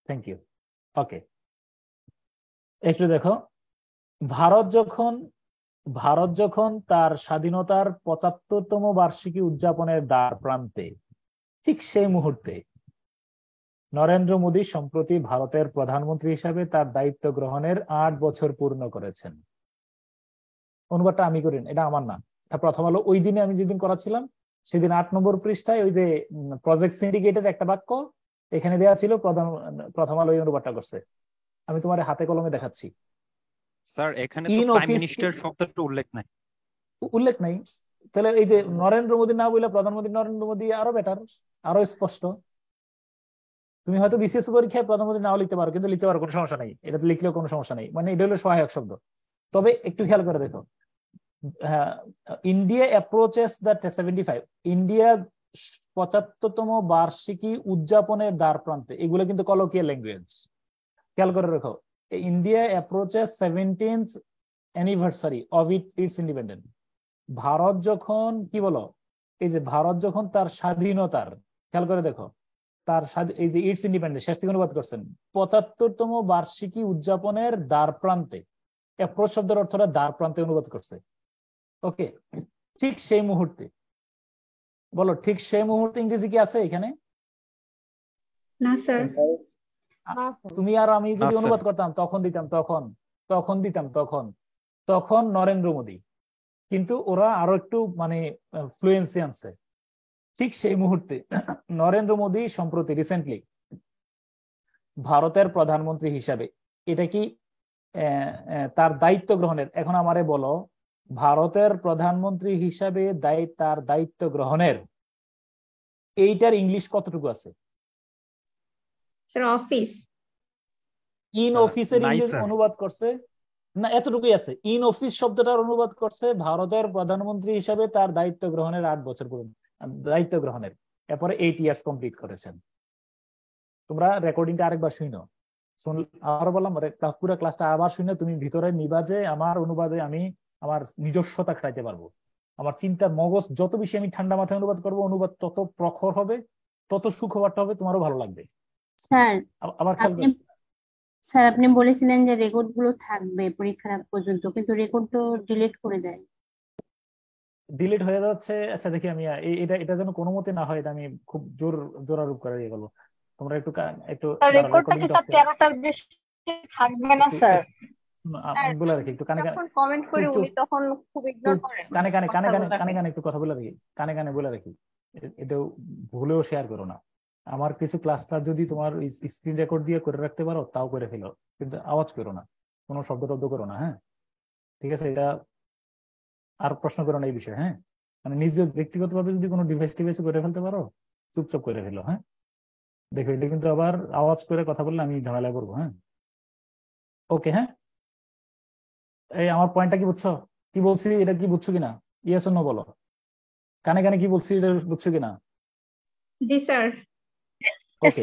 থ্যাংক ইউ, ওকে। একটু দেখো, ভারত যখন ভারত যখন তার স্বাধীনতার ৭৫তম বার্ষিকী উদযাপনের দ্বার প্রান্তে, ঠিক সেই মুহূর্তে নরেন্দ্র মোদী সম্প্রতি ভারতের প্রধানমন্ত্রী হিসাবে তার দায়িত্ব গ্রহণের ৮ বছর পূর্ণ করেছেন। অনুবাদটা আমি করি, এটা আমার না, এটা প্রথম আলো ওই দিনে আমি যেদিন করাছিলাম সেদিন ৮ নম্বর পৃষ্ঠায় ওই যে প্রজেক্ট সিন্ডিকেটের একটা বাক্য এখানে দেওয়া ছিল, প্রথম আলো এই অনুবাদটা করছে। আমি তোমার হাতে কলমে দেখাচ্ছি। স্যার এখানে তো প্রাইম মিনিস্টার শব্দটা উল্লেখ নাই। তাহলে এই যে নরেন্দ্র মোদী না বলে প্রধানমন্ত্রী নরেন্দ্র মোদী আরো বেটার, আরো স্পষ্ট। তুমি হয়তো বিসিএস পরীক্ষায় প্রধানমন্ত্রী নাও লিখতে পারো, কিন্তু লিখতে পারো, কোনো সমস্যা নেই, এটা লিখলেও কোনো সমস্যা নেই, মানে এটা হলো সহায়ক শব্দ। তবে একটু খেয়াল করে দেখো, ইন্ডিয়া অ্যাপ্রোচেস দ্য 75, ইন্ডিয়া ৭৫তম বার্ষিকী উদযাপনের দ্বার প্রান্তে, এগুলো কিন্তু কলোকিয়াল ল্যাঙ্গুয়েজ। খেয়াল করে রাখো, India approaches 17th anniversary of its independent. Bharat যখন কি বলো, এই যে ভারত যখন তার স্বাধীনতার, খেয়াল করে দেখো, তার এই যে ইটস ইন্ডিপেন্ডেন্স শেষ থেকে অনুবাদ করছেন ৭৫তম বার্ষিকী উদযাপনের দ্বার প্রান্তে। অ্যাপ্রোচ শব্দের অর্থটা দ্বার প্রান্তে অনুবাদ করছে। ওকে, ঠিক সেই মুহূর্তে, বলো ঠিক সেই মুহূর্তে ইংরেজি কি আছে এখানে? না স্যার। তুমি আর আমি যদি অনুবাদ করতাম তখন দিতাম তখন নরেন্দ্র মোদী, কিন্তু ওরা আরো একটু মানে ফ্লুয়েন্সি আনছে। ঠিক সেই মুহূর্তে নরেন্দ্র মোদী সম্প্রতি রিসেন্টলি ভারতের প্রধানমন্ত্রী হিসাবে, এটা কি তার দায়িত্ব গ্রহণের, এখন আমারে বলো ভারতের প্রধানমন্ত্রী হিসাবে তার দায়িত্ব গ্রহণের এইটার ইংলিশ কতটুকু আছে? Sir office. ইন অফিসের ইংলিশ অনুবাদ করছে না, এতটুকুই আছে। ইন অফিস শব্দটার অনুবাদ করছে ভারতের প্রধানমন্ত্রী হিসাবে তার দায়িত্ব গ্রহণের ৮ বছর পূর্ণ, দায়িত্ব গ্রহণের, এরপরে 8 ইয়ার্স কমপ্লিট করেছেন। তোমরা রেকর্ডিংটা আরেকবার শুনো, আবার বললাম পুরো ক্লাসটা আবার শুনে তুমি ভিতরে নিবা যে আমার অনুবাদে আমি আমার নিজস্বতা খাইতে পারবো। আমার চিন্তার মগজ যত বেশি আমি ঠান্ডা মাথায় অনুবাদ করবো, অনুবাদ তত প্রখর হবে, তত সুখবরটা হবে, তোমারও ভালো লাগবে। স্যার আবার স্যার আপনি বলেছিলেন যে রেকর্ড গুলো থাকবে পরীক্ষার আগ পর্যন্ত, কিন্তু রেকর্ড তো ডিলিট করে দেয়। ডিলিট হয়ে যাচ্ছে। আচ্ছা দেখি আমি এটা যেন কোনো মতে না হয়, এটা আমি খুব জোরারোপ করে দিয়ে গেলো। তোমরা একটু রেকর্ডটা কি তার 13টার বেশি থাকবে না স্যার? আমি বলে রাখি একটু কানে যখন কমেন্ট করি উনি তখন খুব ইগনোর করেন। কানে একটু কথা বলে রাখি, কানে বলে রাখি, এটাও ভুলেও শেয়ার করো না। আমার কিছু ক্লাসটা যদি তোমার স্ক্রিন রেকর্ড দিয়ে করে রাখতে পারো তাও করে ফেলো, কিন্তু আওয়াজ করো না, কোনো শব্দ করো না। হ্যাঁ ঠিক আছে, এটা আর প্রশ্ন করো না এই বিষয়ে। হ্যাঁ মানে নিজের ব্যক্তিগতভাবে যদি কোনো ডিভাইস করে ফেলতে পারো চুপচাপ করে ফেলো। হ্যাঁ দেখো, এটা কিন্তু আবার আওয়াজ করে কথা বললে আমি ঝামেলায় পড়বো। হ্যাঁ ওকে। হ্যাঁ এই আমার পয়েন্টটা কি বুঝছো? কি বলছি এটা কি বুঝছো কিনা? ইয়েস অর নো বলো, কানে কি বলছি এটা বুঝছো কিনা? জি স্যার।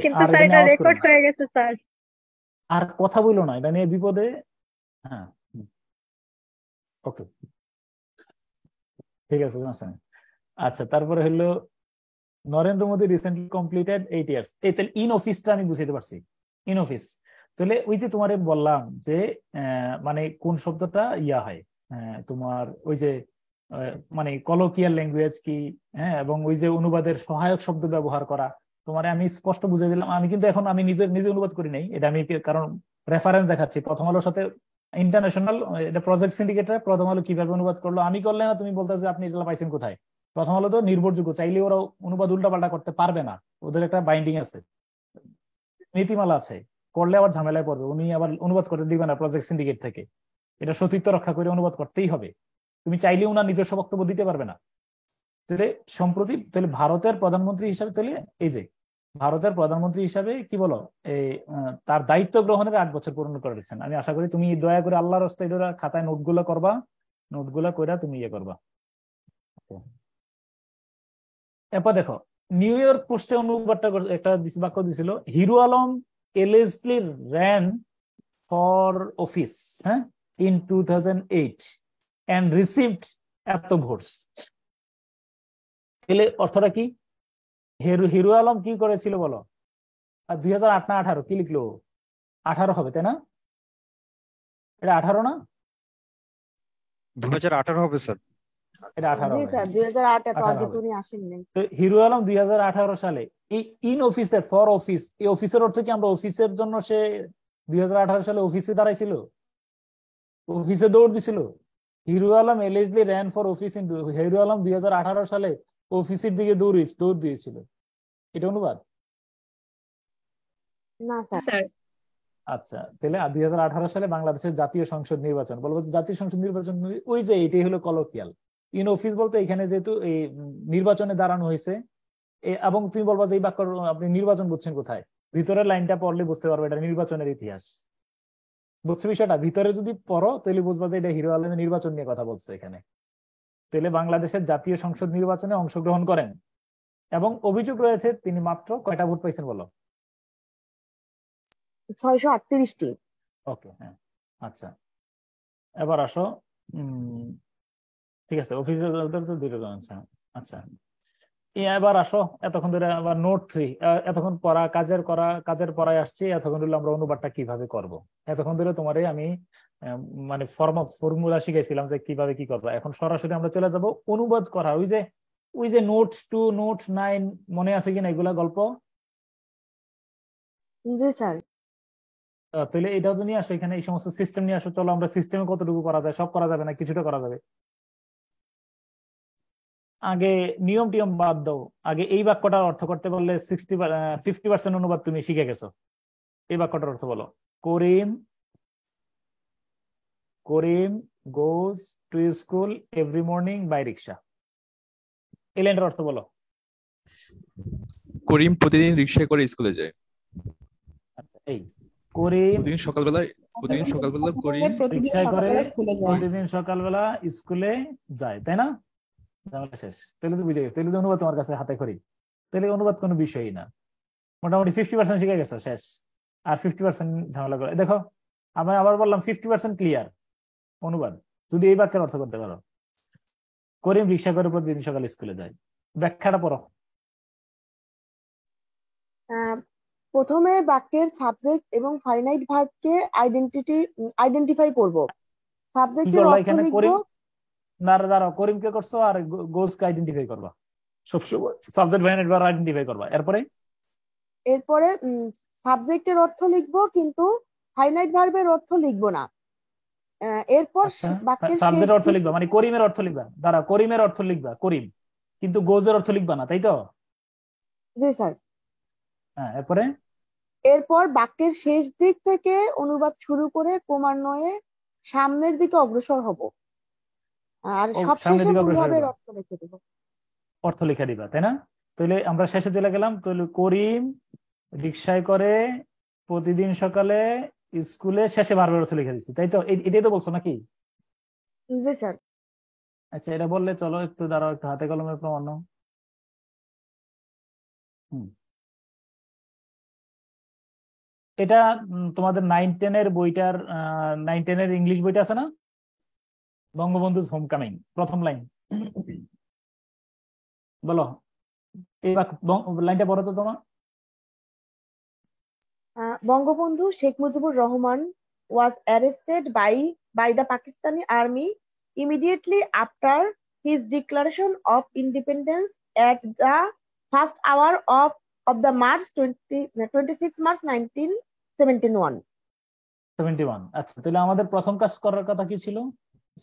কিন্তু স্যার এটা রেকর্ড হয়ে গেছে স্যার। আর কথা বলো না এটা নিয়ে, বিপদে। হ্যাঁ ওকে ঠিক আছে। আচ্ছা তারপরে হলো Narendra Modi recently completed 8 years. এই তাহলে ইন অফিসটা আমি বুঝাতে পারছি। ইন অফিস তাহলে ওই যে তোমারে বললাম যে মানে কোন শব্দটা ইয়া হয়, তোমার ওই যে মানে কলোকিয়াল ল্যাঙ্গুয়েজ কি, হ্যাঁ, এবং ওই যে অনুবাদের সহায়ক শব্দ ব্যবহার করা, তোমারে আমি স্পষ্ট বুঝিয়ে দিলাম। আমি কিন্তু এখন আমি নিজে অনুবাদ করি নাই, এটা আমি কারণ রেফারেন্স দেখাচ্ছি। প্রথম আলোর সাথে ইন্টারন্যাশনাল এটা প্রজেক্ট সিন্ডিকেটর প্রথম আলো কিভাবে অনুবাদ করলো, আমি করলে না, তুমি বলতেছে আপনি এটা পাইছেন কোথায়? প্রথম আলো তো নির্ভরযোগ্য, চাইলে ওরা অনুবাদ উল্টাপাল্টা করতে পারবে না, ওদের একটা বাইন্ডিং আছে, নীতিমালা আছে, করলে আবার ঝামেলায় পড়বে, উনি আবার অনুবাদ করতে দিবে না প্রজেক্ট সিন্ডিকেট থেকে। এটা সতীত্ব রক্ষা করে অনুবাদ করতেই হবে, তুমি চাইলে ওনার নিজস্ব বক্তব্য দিতে পারবে না। তাহলে সম্প্রতি তাহলে ভারতের প্রধানমন্ত্রী হিসাবে, তাহলে এই যে ভারতের প্রধানমন্ত্রী হিসাবে কি বলো, এই তার দায়িত্ব গ্রহণের 8 বছর পূরণ করে দিচ্ছেন। আমি আশা করি তুমি দয়া করে আল্লাহর রাস্তায় এটা খাতায় নোটগুলো করবা, নোটগুলো কইরা তুমি ইয়ে করবা। এরপর দেখো নিউ ইয়র্ক পোস্টে অনুবাদটা একটা বাক্য দিছিল, Hero Alam allegedly ran for office in 2008 and received এত ভোটস। তাহলে অর্থটা কি? হিরো আলম কি করেছিল বলো? 2008 না 18? কি লিখলো? 18 হবে তাই না? এটা 18 না? 2018 হবে স্যার। এটা 18 জি হবে, স্যার 2008 এত 18 আগে হবে। তো উনি আসেননি। তো হিরো আলম 2018 সালে এই ইন অফিসের ফর অফিস, এই অফিসের অর্থ কি আমরা অফিসের জন্য সে 2018 সালে অফিসে দাঁড়াইছিল, অফিসে দৌড় দিছিল? Hero Alam allegedly ran for office in, Hero Alam 2018 সালে অফিসের দিকে দৌড় দিয়েছিল, এটা অনুবাদ? না স্যার। স্যার আচ্ছা, তাহলে 2018 সালে বাংলাদেশের জাতীয় সংসদ নির্বাচন, বলবো জাতীয় সংসদ নির্বাচন, ওই যে এটাই হলো কলোকিয়াল। ইন অফিস বলতে এখানে যেহেতু এই নির্বাচনে দাঁড়ানো হয়েছে, এবং তুমি বলবা যে এই বাক্য আপনি নির্বাচন বুঝছেন কোথায়, ভিতরের লাইনটা পড়লে বুঝতে পারবে এটা নির্বাচনের ইতিহাস। বুঝছো বিষয়টা? ভিতরে যদি পড়ো তাহলে বুঝবা যে এটা হিরো আলমের নির্বাচন নিয়ে কথা বলছে এখানে। তাহলে বাংলাদেশের জাতীয় সংসদ নির্বাচনে অংশগ্রহণ করেন এবং অভিযোগ রয়েছে তিনি মাত্র কয়টা ভোট পাইছেন বলো? 638টি। ওকে, হ্যাঁ, আচ্ছা এবার আসো। ঠিক আছে, অফিসের তো দুটো আচ্ছা আচ্ছা, এবার আসো। এতক্ষণ ধরে আবার নোট 3, এতক্ষণ কাজের পড়ায় আসছি, এতক্ষণ ধরে আমরা অনুবাদটা কিভাবে করব। এতক্ষণ ধরে তোমারে আমি মানে ফর্মুলা শিখাইছিলাম যে কিভাবে কি করবো। এখন সরাসরি আমরা চলে যাব অনুবাদ করা। ওই যে নোট 2 নোট 9 মনে আছে কিনা এগুলা গল্প? জি স্যার। তাহলে এটাও তো নিয়ে আসো, এখানে এই সমস্ত সিস্টেম নিয়ে আসো। চলো আমরা সিস্টেমে কতটুকু করা যায়, সব করা যাবে না, কিছুটা করা যাবে। আগে নিয়ম টিয়ম বাদ দাও, আগে এই বাক্যটার অর্থ করতে বললে 50% অনুবাদ তুমি শিখে গেছো। এই বাক্যটার অর্থ বলো। Karim goes to school every morning by rickshaw. এই লাইনটার অর্থ বলো। করিম প্রতিদিন রিকশায় করে স্কুলে যায়। আচ্ছা, এই করিম প্রতিদিন সকালবেলা করিম প্রতিদিন সকালবেলা স্কুলে যায়, তাই না? শেষ। তাহলে তো বুঝে গেছো, তাহলে তো অনুবাদ তোমার কাছে হাতে খড়ি। তাহলে অনুবাদ কোনো বিষয়ই না, মোটামুটি 50% শিখে গেছো, শেষ। আর 50% ঝামেলা করে দেখো। আমি আবার বললাম 50% ক্লিয়ার অনুবাদ, যদি এই বাক্যের অর্থ করতে পারো। করিম রিক্সা করে প্রতিদিন সকালে স্কুলে যায়। ব্যাখ্যাটা পড়ো। প্রথমে বাক্যের সাবজেক্ট এবং ফাইনাইট ভার্বকে আইডেন্টিফাই করব। সাবজেক্টের অর্থ লিখব। দাঁড়াও, করিমকে করছো আর গোজকে আইডেন্টিফাই করবা সবসময়, সাবজেক্ট ফাইনাইট ভার্ব আইডেন্টিফাই করবা। এরপরে সাবজেক্টের অর্থ লিখব, কিন্তু ফাইনাইট ভার্বের অর্থ লিখব না। এরপর বাক্যের সাবজেক্টের অর্থ লিখবা, মানে করিমের অর্থ লিখবা। দাঁড়াও, করিমের অর্থ লিখবা করিম, কিন্তু গোজের অর্থ লিখবা না, তাই তো? জি স্যার। হ্যাঁ, এরপর বাক্যের শেষ দিক থেকে অনুবাদ শুরু করে ক্রমান্বয়ে সামনের দিকে অগ্রসর হব, আর সবশেষে অনুবাদের অর্থ লিখে দেব। অর্থ লিখে দিবা, তাই না? তাহলে আমরা শেষে চলে গেলাম। তাহলে করিম রিকশায় করে প্রতিদিন সকালে স্কুলে, শেষে ভার্বের অর্থ লিখে দিচ্ছি, তাই তো? এটাই তো বলছো নাকি? জি স্যার। আচ্ছা, এটা বললে চলো একটু দাঁড়াও, একটু হাতে কলমের প্রমাণ। এটা তোমাদের 9-10 বইটার 9-10 ইংলিশ বইটা আছে না, বঙ্গবন্ধু's হোমকামিং, প্রথম লাইন বলো। এই লাইনটা পড়ো তো তোমার। Bangabandhu Sheikh Mujibur Rahman was arrested by the Pakistani army immediately after his declaration of independence at the first hour of the 26 March 1971. আচ্ছা, তাহলে আমাদের প্রথম কাজ করার কথা কি ছিল?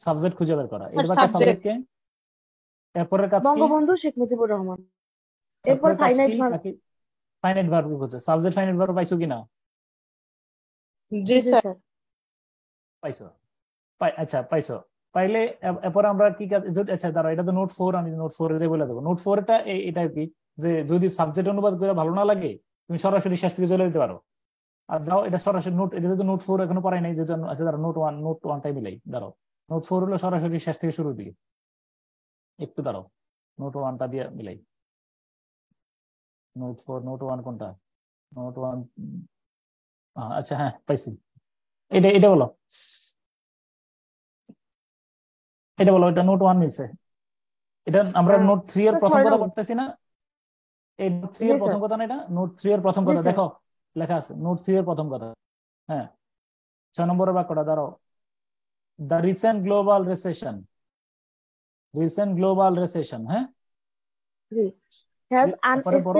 সাবজেক্ট খুঁজে বের করা। এর বাকি সাবজেক্ট কে, এরপরের কাজ কি? বঙ্গবন্ধু শেখ মুজিবুর রহমান। এরপর ফাইনাইট ভার্ব খুঁজে। সাবজেক্ট ফাইনাইট ভার্ব পাইছো কিনা? জি স্যার। পাইছো? আচ্ছা, পাইছো। পাইলে এরপর আমরা কি কাজ? আচ্ছা দাঁড়াও, এটা তো নোট 4, আমি নোট 4 এর বলে দেবো। নোট 4টা এটা কি, যে যদি সাবজেক্ট অনুবাদ করে ভালো না লাগে তুমি সরাসরি শেষ থেকে চলে যেতে পারো। আর যাও, এটা সরাসরি নোট, এটা তো নোট 4 এখনো পড়াই নাই, যেটা আচ্ছা দাঁড়াও, নোট 1টাই মিলাই। দাঁড়াও, নোট 4 হলো সরাসরি শেষ থেকে শুরুর দিকে। একটু দাঁড়াও, নোট 1টা দিয়ে মিলাই। নোট 1 কোনটা? নোট 1, আচ্ছা হ্যাঁ পাইছি। এটা বলো, এটা বলো। এটা নোট 1 মিলছে। এটা আমরা নোট 3 এর প্রথম কথা পড়তেছি না? এই নোট 3 এর প্রথম কথা না? এটা নোট 3 এর প্রথম কথা, দেখো লেখা আছে নোট 3 এর প্রথম কথা। হ্যাঁ, 6 নম্বরের বাক্যটা। দাঁড়াও, দ্য রিসেন্ট গ্লোবাল রিসেশন, হ্যাঁ জি, has তারপরে বড়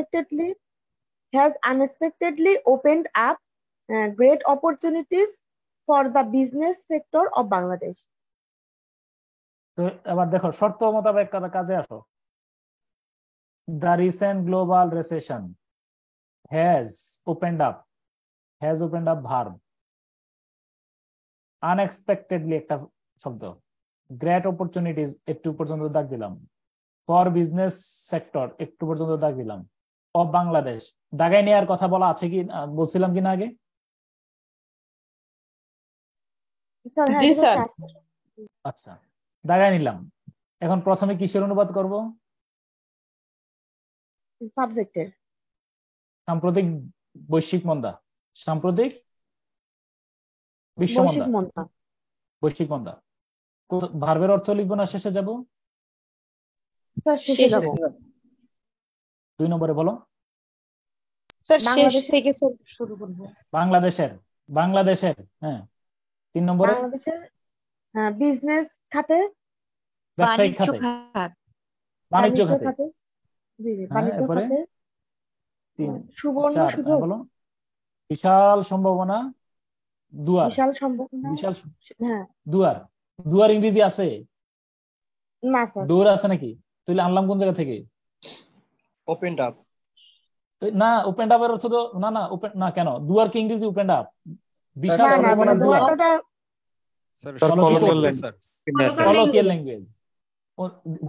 unexpectedly opened up great opportunities for the business sector of Bangladesh. তো এবার দেখো শর্ত মোতাবেক কাজে আসো। The recent global recession has opened up, verb. Unexpectedly একটা শব্দ, গ্রেট অপরচুনিটিজ একটু পর্যন্ত দাগ দিলাম, ফর বিজনেস সেক্টর একটু পর্যন্ত দাগ দিলাম, অফ বাংলাদেশ দাগাই নেওয়ার কথা বলা আছে কি, বলছিলাম কিনা আগে? জি স্যার। আচ্ছা, দাগাই নিলাম। এখন প্রথমে কিসের অনুবাদ করব? সাবজেক্টের। সাম্প্রতিক বৈশ্বিক মন্দা, সাম্প্রতিক বিশ্ব মন্দা, বৈশ্বিক মন্দা। ভার্বের অর্থ লিখবো না শেষে যাব? স্যার শেষে যাব। 2 নম্বরে বলো। স্যার শেষ থেকে স্যার শুরু করব। বাংলাদেশের হ্যাঁ। 3 নম্বরে বাংলাদেশের বিজনেস খাতে, ব্যবসায়িক খাতে, বাণিজ্য খাতে। জি জি, বাণিজ্য খাতে। 3 সুবর্ণ 4 সুযোগ, বলো। বিশাল সম্ভাবনা, দুয়ার। বিশাল সম্ভাবনা, হ্যাঁ। দুয়ার ইংরেজি আছে না স্যার। ডোর আছে নাকি? তাহলে আনলাম কোন জায়গা থেকে? Opened up. না, ওপেনড আপ এর অর্থ তো না ওপেন না, কেন? দুয়ার কি ইংরেজি ওপেনড আপ? বিশাল সম্ভাবনা দুয়ার। Sir colloquial language.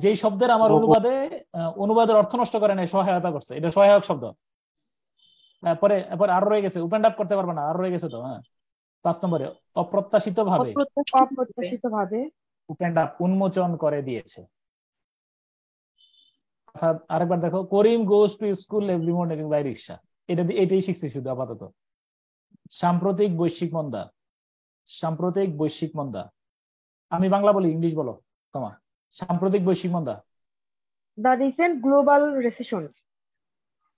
যেই শব্দের আমার অনুবাদের অর্থ নষ্ট করে নাই, সহায়তা করছে, এটা সহায়ক শব্দ। পরে আরো রয়ে গেছে, ওপেনড আপ করতে পারবে না, আরো রয়ে গেছে তো। হ্যাঁ, 5 নম্বরে অপ্রত্যাশিতভাবে ওপেনড আপ, উন্মোচন করে দিয়েছে। আরেকবার দেখো, Karim goes to school every morning by rickshaw. এটাই শিখছি শুধু আপাতত। সাম্প্রতিক বৈশ্বিক মন্দা। আমি বাংলা বলি, ইংলিশ বলো তোমার। সাম্প্রতিক বৈশ্বিক মন্দা। দ্য রিসেন্ট গ্লোবাল রিসেশন,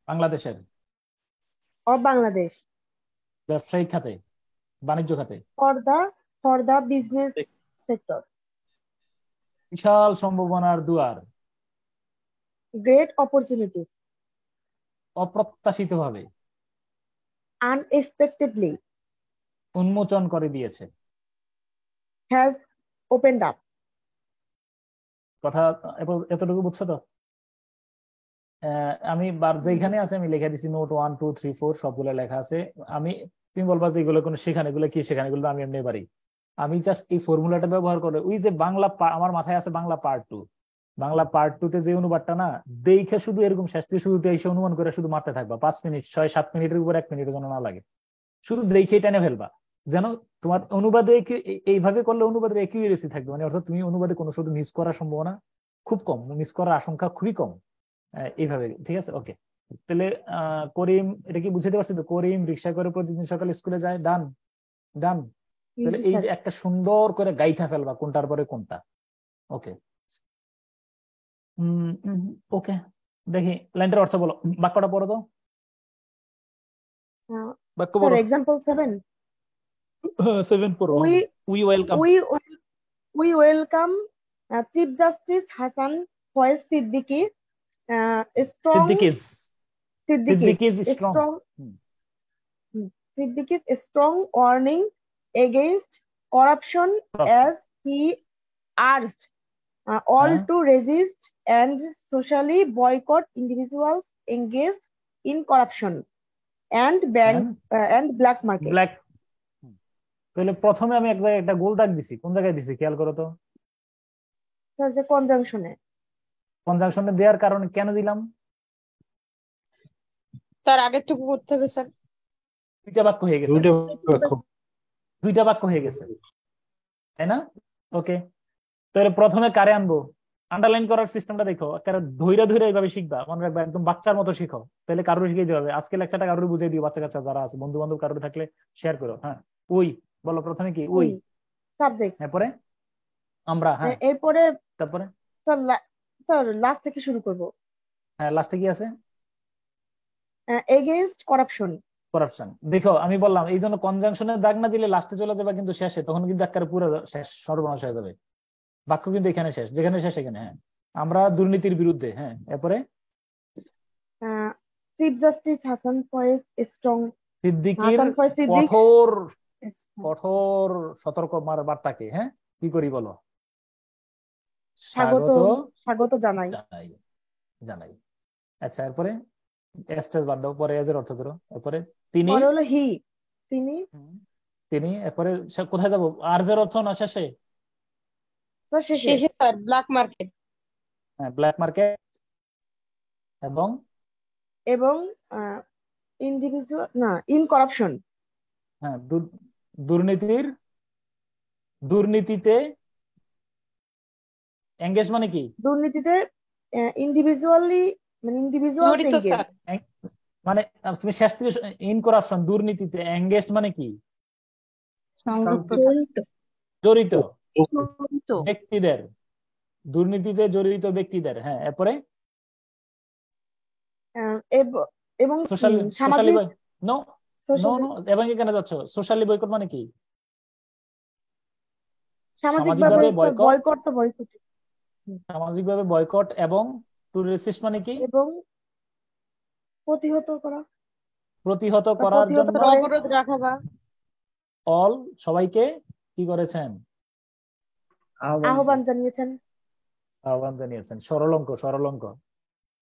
বাংলাদেশের অফ বাংলাদেশ, ব্যবসায়িক খাতে, বাণিজ্য খাতে, ফর দা বিজনেস সেক্টর, বিশাল সম্ভাবনার দুয়ার, গ্রেট অপরচুনিটিস, অপ্রত্যাশিতভাবে, আনএক্সপেক্টেডলি, উন্মোচন করে দিয়েছে, হ্যাজ ওপেনড আপ। কথা এতটুকু বুঝছো তো? আমি যেখানে আছে আমি লিখে দিছি, নোট 1 2 3 4 সবগুলো লেখা আছে। তুমি বলবা যে এগুলো কোনো শেখানো, এগুলো কি শেখানো, এগুলো আমি এমনি পারি। আমি জাস্ট এই ফর্মুলাটা ব্যবহার করে, ওই যে বাংলা আমার মাথায় আছে বাংলা পার্ট 2, বাংলা পার্ট 2 তে যে অনুবাদটা না দেখে শুধু এরকম শাস্তি শুরুতে এসে অনুমান করে শুধু মারতে থাকবা 5 মিনিট, 6-7 মিনিটের উপর 1 মিনিটের জন্য না লাগে, শুধু দেখে টেনে ফেলবা, যেন তোমার অনুবাদে এইভাবে করলে অনুবাদের অ্যাকুরেসি থাকবে। মানে অর্থাৎ তুমি অনুবাদে কোনো শব্দ মিস করার সম্ভাবনা খুব কম, মিস করার আশঙ্কা খুবই কম। এইভাবে, ঠিক আছে? ওকে, তাহলে করিম, এটা কি বুঝতে পারছি তো? করিম রিক্সা করে প্রতিদিন সকালে স্কুলে যায়। ডান। তাহলে এই একটা সুন্দর করে গাইথা ফেলবা কোনটার পরে কোনটা। ওকে ওকে, দেখি লাইনটার অর্থ বলো, বাক্যটা পড়ো তো। বাক্য পড়ো। এক্সাম্পল 7 পড়ো। We welcome Chief Justice Hassan Faiz Siddiqui Siddiqui's strong warning against corruption, as he urged all to resist and socially boycott individuals engaged in corruption and black market. তাহলে প্রথমে আমি এক জায়গায় একটা গোল দাগ দিছি, কোন জায়গায় দিছি খেয়াল করো তো? স্যার যে কনজাংশনে দেওয়ার কারণে কেন দিলাম? তার আগেরটুকু করতে হবে স্যার। দুইটা বাক্য হয়ে গেছে, তাই না? ওকে, তাহলে প্রথমে কারে আনবো? আন্ডারলাইন করার সিস্টেমটা দেখো, ধৈর্য এইভাবে শিখবা, মনে রাখবা, একদম বাচ্চার মতো শিখো। তাহলে কারোর শিখিয়ে দিতে হবে। আজকে লেকচারটা কারোর বুঝিয়ে দিও, বাচ্চা কাচ্চা যারা আছে, বন্ধু বান্ধব কারোর থাকলে শেয়ার করো। হ্যাঁ, ওই বলো প্রথমে কি? ওই সাবজেক্ট, এরপরে আমরা, হ্যাঁ এরপরে তারপরে স্যার লাস্ট থেকে শুরু করব। হ্যাঁ, লাস্টে কি আছে? Against corruption. দেখো আমি বললাম এই জন্য কনজাংশনের দাগ না দিলে লাস্টে চলে যাবে, কিন্তু শেষে তখন কিন্তু একেবারে পুরো শেষ, সর্বনাশ হয়ে যাবে বাক্য, কিন্তু এখানে শেষ, যেখানে শেষ এখানে। হ্যাঁ, আমরা দুর্নীতির বিরুদ্ধে। হ্যাঁ, এরপরে চিফ জাস্টিস হাসান ফয়েজ স্ট্রং সিদ্দিকীর কঠোর সতর্ক বার্তাকে হ্যাঁ কি করি বলো, স্বাগত জানাই। আচ্ছা, এরপরে এস্টেস বাদ দাও, পরে এজের অর্থ করো। এরপরে তিনি, তিনি, এরপরে কোথায় যাবো? আরজের অর্থ না শেষে? শেষে স্যার ব্ল্যাক মার্কেট। হ্যাঁ, ব্ল্যাক মার্কেট এবং ইন্ডিভিজুয়াল না ইন করাপশন। হ্যাঁ, দুর্নীতিতে এঙ্গেজ মানে কি? দুর্নীতিতে ইন্ডিভিজুয়ালি মানে ইন্ডিভিজুয়াল মানে তুমি শেষ থেকে ইন করাপশন, দুর্নীতিতে এঙ্গেজ মানে কি? জড়িত ব্যক্তিদের, দুর্নীতিতে জড়িত ব্যক্তিদের। হ্যাঁ, এরপরে এবং সামাজিক এবং এখানে যাচ্ছ সোশ্যালি বয়কট মানে কি? সামাজিকভাবে বয়কট এবং টু রেসিস্ট মানে কি? এবং প্রতিহত করার জন্য অবরোধ রাখা বা অল সবাইকে কি করেছেন? আহ্বান জানিয়েছেন। সরলঙ্ক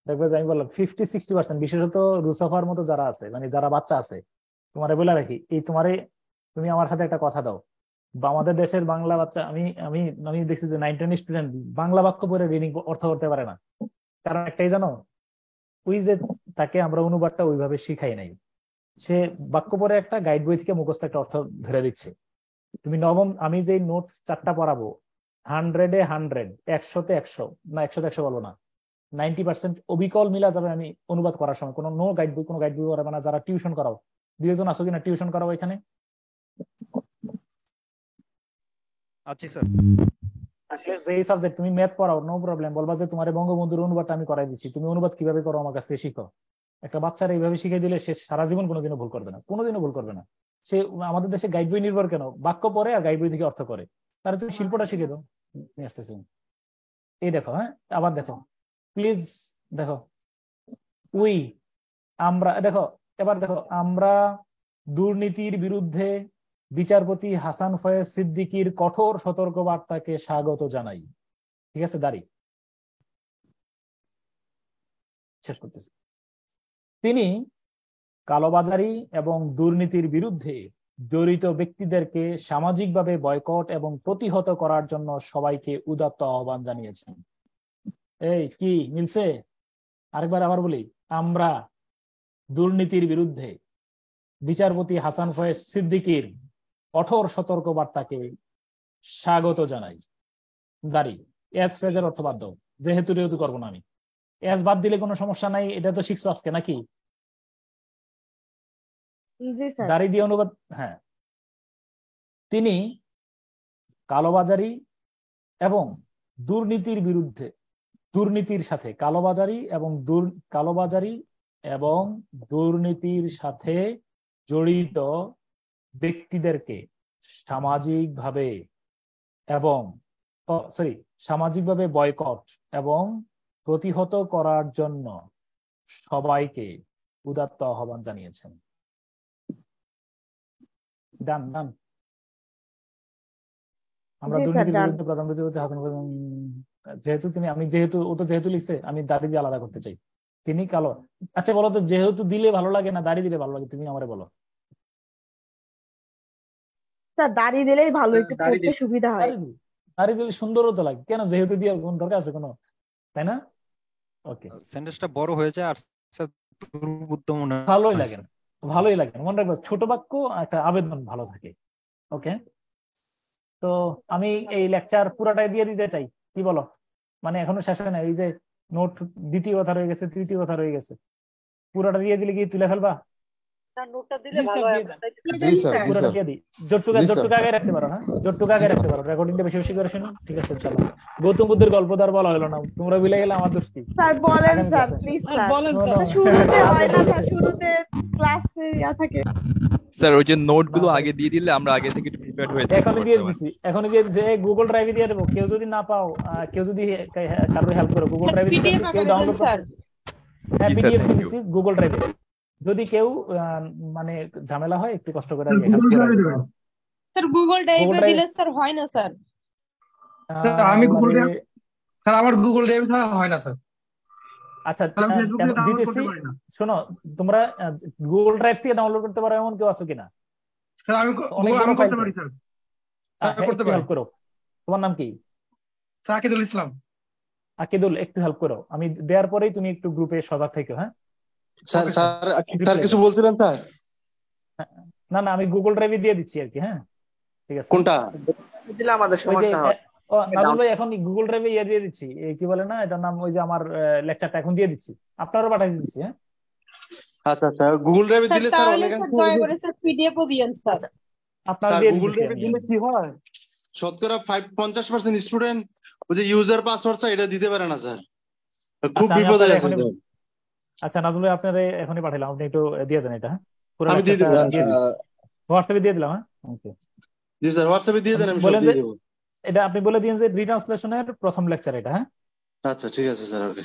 দেখবে যে আমি বললাম 50-60%, বিশেষত রুসাফার মতো যারা আছে, মানে যারা বাচ্চা আছে, তোমারে বলে রাখি, এই তুমি আমার সাথে একটা কথা দাও, বা আমাদের দেশের বাংলা বাচ্চা, আমি আমি আমি দেখছি যে 9-10 স্টুডেন্ট বাংলা বাক্য পড়ে রিডিং অর্থ করতে পারে না। কারণ একটাই জানো, ওই যে তাকে আমরা অনুবাদটা ওইভাবে শিখাই নাই, সে বাক্য পড়ে একটা গাইড বই থেকে মুখস্থ একটা অর্থ ধরে দিচ্ছে। তুমি নবম, আমি যে নোটস 4টা পড়াবো 100-এ 100, 100-তে 100 না, 100-তে 100 বলবো না, 90% অবিকল মিলা যাবে আমি অনুবাদ করার সময়। কোনো গাইড বই পড়াবে না। যারা টিউশন করাও, 2জন আসো কিনা টিউশন করাও এখানে? আচ্ছা স্যার, যেই সাবজেক্ট তুমি ম্যাথ পড়াও, নো প্রবলেম, বলবা যে তোমার বঙ্গবন্ধুর অনুবাদটা আমি করাই দিচ্ছি, তুমি অনুবাদ কিভাবে করো আমার কাছে শিখো। একটা বাচ্চারা এইভাবে শিখিয়ে দিলে সে সারা জীবন কোনোদিনও ভুল করবে না, কোনোদিনও ভুল করবে না। সে আমাদের দেশে গাইড বই নির্ভর কেন, বাক্য পড়ে আর গাইড বই থেকে অর্থ করে, তাহলে তুমি শিল্পটা শিখে দাও। নিয়ে আসতেছি, এই দেখো। হ্যাঁ, আবার দেখো প্লিজ, দেখো আমরা, দেখো এবার দেখো, আমরা দুর্নীতির বিরুদ্ধে বিচারপতি হাসান ফয়েজ সিদ্দিকীর কঠোর সতর্কবার্তাকে স্বাগত জানাই। ঠিক আছে, দাঁড়ি শেষ করতেছি। তিনি কালোবাজারি এবং দুর্নীতির বিরুদ্ধে জড়িত ব্যক্তিদেরকে সামাজিকভাবে বয়কট এবং প্রতিহত করার জন্য সবাইকে উদাত্ত আহ্বান জানিয়েছেন। এই কি মিলছে? আরেকবার আবার বলি, আমরা দুর্নীতির বিরুদ্ধে বিচারপতি হাসান ফয়েজ সিদ্দিকীর কঠোর সতর্কবার্তাকে স্বাগত জানাই। দাঁড়ি এস ফ্রেজের অর্থ বাদ দাও, যেহেতু করবো না আমি। এস বাদ দিলে কোনো সমস্যা নাই, এটা তো শিখছো আজকে নাকি? দাঁড়ি দিয়ে অনুবাদ। হ্যাঁ, তিনি কালোবাজারি এবং দুর্নীতির বিরুদ্ধে, দুর্নীতির সাথে কালোবাজারি এবং দুর্নীতির সাথে জড়িত ব্যক্তিদেরকে সামাজিকভাবে বয়কট এবং প্রতিহত করার জন্য সবাইকে উদাত্ত আহ্বান জানিয়েছেন। ডান। আমরা দুর্নীতির বিরুদ্ধে প্রধান বিচারপতি হাসান, যেহেতু লিখছে, আমি দাড়ি দিয়ে আলাদা করতে চাই। তিনি কালো। আচ্ছা বলো তো, যেহেতু দিলে ভালো লাগে না দাড়ি দিলে ভালো লাগে, তুমি আমারে বলো। দাড়ি দিলেই ভালো, একটু পড়তে সুবিধা হয়। দাড়ি দিলে সুন্দরও তো লাগে, কেন যেহেতু দিয়ে কোন দরকার আছে কোনো, তাই না? ওকে, সেন্টেন্সটা বড় হয়ে যায় আর দুর্বুদ্ধ মনে হয়, ভালোই লাগে। মনে রাখবে, ছোট বাক্য একটা আবেদন ভালো থাকে। ওকে, তো আমি এই লেকচার পুরাটাই দিয়ে দিতে চাই, কি বলো? মানে এখনো শেষ হয় না, এই যে নোট দ্বিতীয় কথা রয়ে গেছে, তৃতীয় কথা রয়ে গেছে, পুরাটা দিয়ে দিলে কি তুলে ফেলবা? রেকর্ডিংটা বেশি বেশি করে শুনো, ঠিক আছে? চলো, গৌতম বুদ্ধের গল্পদার বলা হলো না, তোমরা বিলে গেলে আমার দোষ কি? স্যার বলেন, স্যার প্লিজ স্যার, শুরুতে হয় না স্যার, শুরুতে ক্লাসে দেয়া থাকে। স্যার ওই যে নোট গুলো আগে দিয়ে দিলে আমরা আগে থেকে প্রিপেয়ার্ড হয়ে এখনই দিয়ে দিছি, এখনই দিয়ে যে গুগল ড্রাইভে দিয়ে দেবো। কেউ যদি না পাও, কেউ যদি কারোর হেল্প করো, গুগল ড্রাইভে দিতেছি, কেউ ডাউনলোড করতে। হ্যাঁ, পিডিএফ দিয়ে দিছি গুগল ড্রাইভে। যদি কেউ মানে ঝামেলা হয় একটু কষ্ট করে হেল্প করে। স্যার গুগল ড্রাইভে দিলে স্যার হয় না স্যার। আমি গুগল ড্রাইভ, স্যার আমার গুগল ড্রাইভ হয় না স্যার। আচ্ছা দিতেছি, শোনো, তোমরা গুগল ড্রাইভ থেকে ডাউনলোড করতে পারো এমন কেউ আছো কিনা? স্যার আমি করতে পারি স্যার। স্যার করতে পারি। হেল্প করো। তোমার নাম কি? সাকিদুল ইসলাম। আকিদুল, একটু হেল্প করো। আমি দেওয়ার পরেই তুমি একটু গ্রুপে সজাগ থেকো। হ্যাঁ স্যার, স্যার কিছু বলছিলেন স্যার? না না, আমি গুগল ড্রাইভে দিয়ে দিচ্ছি আর কি। হ্যাঁ ঠিক আছে। কোনটা দিলে আমাদের সমস্যা হয়? নাজুল ভাই, এখন গুগল ড্রাইভে দিয়ে দিচ্ছি, কি বলে না এটার নাম, ওই যে আমার লেকচারটা এখন দিয়ে দিচ্ছি, আপনারও পাঠিয়ে দিচ্ছি। হ্যাঁ আচ্ছা আচ্ছা, গুগল ড্রাইভে দিলে স্যার অনেক দয়া করে স্যার পিডিএফ ও দিয়েন স্যার। আপনারা দিয়ে গুগল ড্রাইভে দিলে কি হয়, শতকরা 50% স্টুডেন্ট ওই যে ইউজার পাসওয়ার্ডটা এটা দিতে পারে না স্যার, খুব বিপদে আছে স্যার। আচ্ছা নাজুল ভাই, আপনারা এখনই পাঠালাম, আপনি একটু দিয়ে দেন এটা। হ্যাঁ আমি দিয়ে দিলাম, হোয়াটসঅ্যাপে দিয়ে দিলাম। হ্যাঁ ওকে জি স্যার, হোয়াটসঅ্যাপে দিয়ে দেন, আমি সব দিয়ে দেব। এটা আপনি বলে দিন যে রিট্রান্সলেশনের প্রথম লেকচার এটা। হ্যাঁ আচ্ছা ঠিক আছে স্যার, ওকে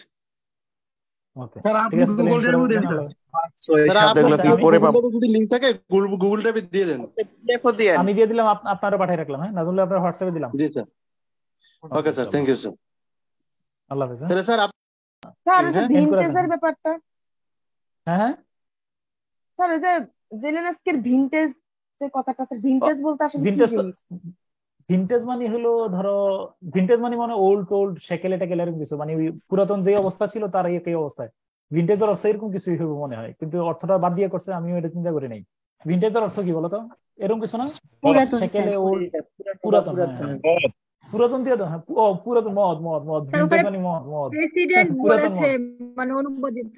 ওকে। স্যার আপনি গুগল ড্রাইভে দেন স্যার, আপনাদের কি পরে পাবো, যদি লিংক থাকে গুগল ড্রাইভে দিয়ে দেন। আমি দিয়ে দিলাম, আপনারও পাঠিয়ে রাখলাম। হ্যাঁ নাজুল ভাই, আপনার হোয়াটসঅ্যাপে দিলাম। জি sir, okay sir, thank you sir. আল্লাহ হাফেজ। স্যার স্যার এই যে ভিনটেজের ব্যাপারটা, হ্যাঁ স্যার এই যে জেলেনস্কির ভিনটেজ যে কথাটা, স্যার ভিনটেজ বলতে আসলে কি জিনিস? ভিনটেজ মানে হলো, ধরো ভিনটেজ মানে ওল্ড সেকেলে টেকেলে এরকম কিছু, মানে পুরাতন যে অবস্থা ছিল তার এই অবস্থায়। ভিনটেজের অর্থ এরকম কিছুই হবে মনে হয়, কিন্তু অর্থটা বাদ দিয়ে করছে, আমিও এটা চিন্তা করি নাই। ভিনটেজের অর্থ কি বলতো? এরকম কিছু না, সেকেলে ওল্ড, পুরাতন। পুরাতন দিয়ে দাও। হ্যাঁ পুরাতন, মদ ভিনটেজ মানে মদ। প্রেসিডেন্ট বলেছে মানে অনুমোদিত।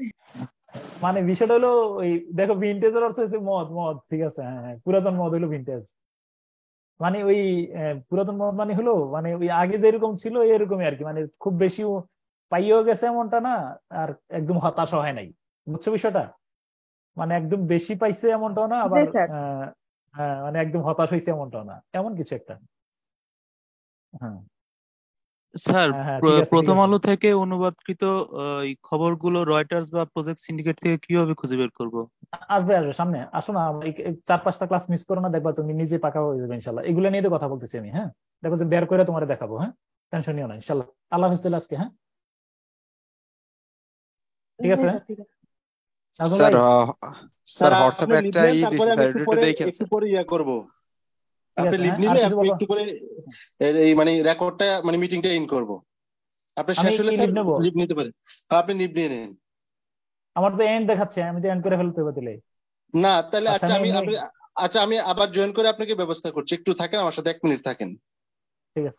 মানে বিষয়টা হলো ওই দেখো, ভিনটেজের অর্থ হচ্ছে মদ। ঠিক আছে, হ্যাঁ পুরাতন মদ হলো ভিনটেজ। মানে ওই পুরাতন মদ মানে হলো মানে ওই আগে যেরকম ছিল এরকমই আর কি, মানে খুব বেশি পাইয়েও গেছে এমনটা না, আর একদম হতাশ হয় নাই। বুঝছো বিষয়টা? মানে একদম বেশি পাইছে এমনটাও না, আবার মানে একদম হতাশ হয়েছে এমনটাও না, এমন কিছু একটা। হ্যাঁ স্যার, প্রথম আলো থেকে অনুবাদকৃত এই খবরগুলো রয়টার্স বা প্রজেক্ট সিন্ডিকেট থেকে কিভাবে খুঁজে বের করবো? আসবে সামনে, আসো না, 4-5টা ক্লাস মিস করো না, দেখবা তুমি নিজে পাকা হয়ে যাবে ইনশাল্লাহ। এগুলো নিয়ে তো কথা বলতেছি আমি। হ্যাঁ দেখো যে বের করে তোমার দেখাবো। হ্যাঁ টেনশন নিও না ইনশাল্লাহ। আল্লাহ হাফেজ আজকে। হ্যাঁ ঠিক আছে। স্যার স্যার হোয়াটসঅ্যাপে একটা দিছি স্যার, একটু দেখেন। একটু পরে করব, আপনি লিভ নিলে আমি একটু পরে এই মানে রেকর্ডটা মানে মিটিংটা ইন করব। আপনি শেষ হলে স্যার লিভ নিতে পারেন। আপনি লিভ নিয়ে নেন। আমার তো এন্ড দেখাচ্ছে, আমি তো এন্ড করে ফেলতে হবে দিলে না, তাহলে আচ্ছা আমি আবার জয়েন করে আপনাকে ব্যবস্থা করছি। একটু থাকেন আমার সাথে, 1 মিনিট থাকেন।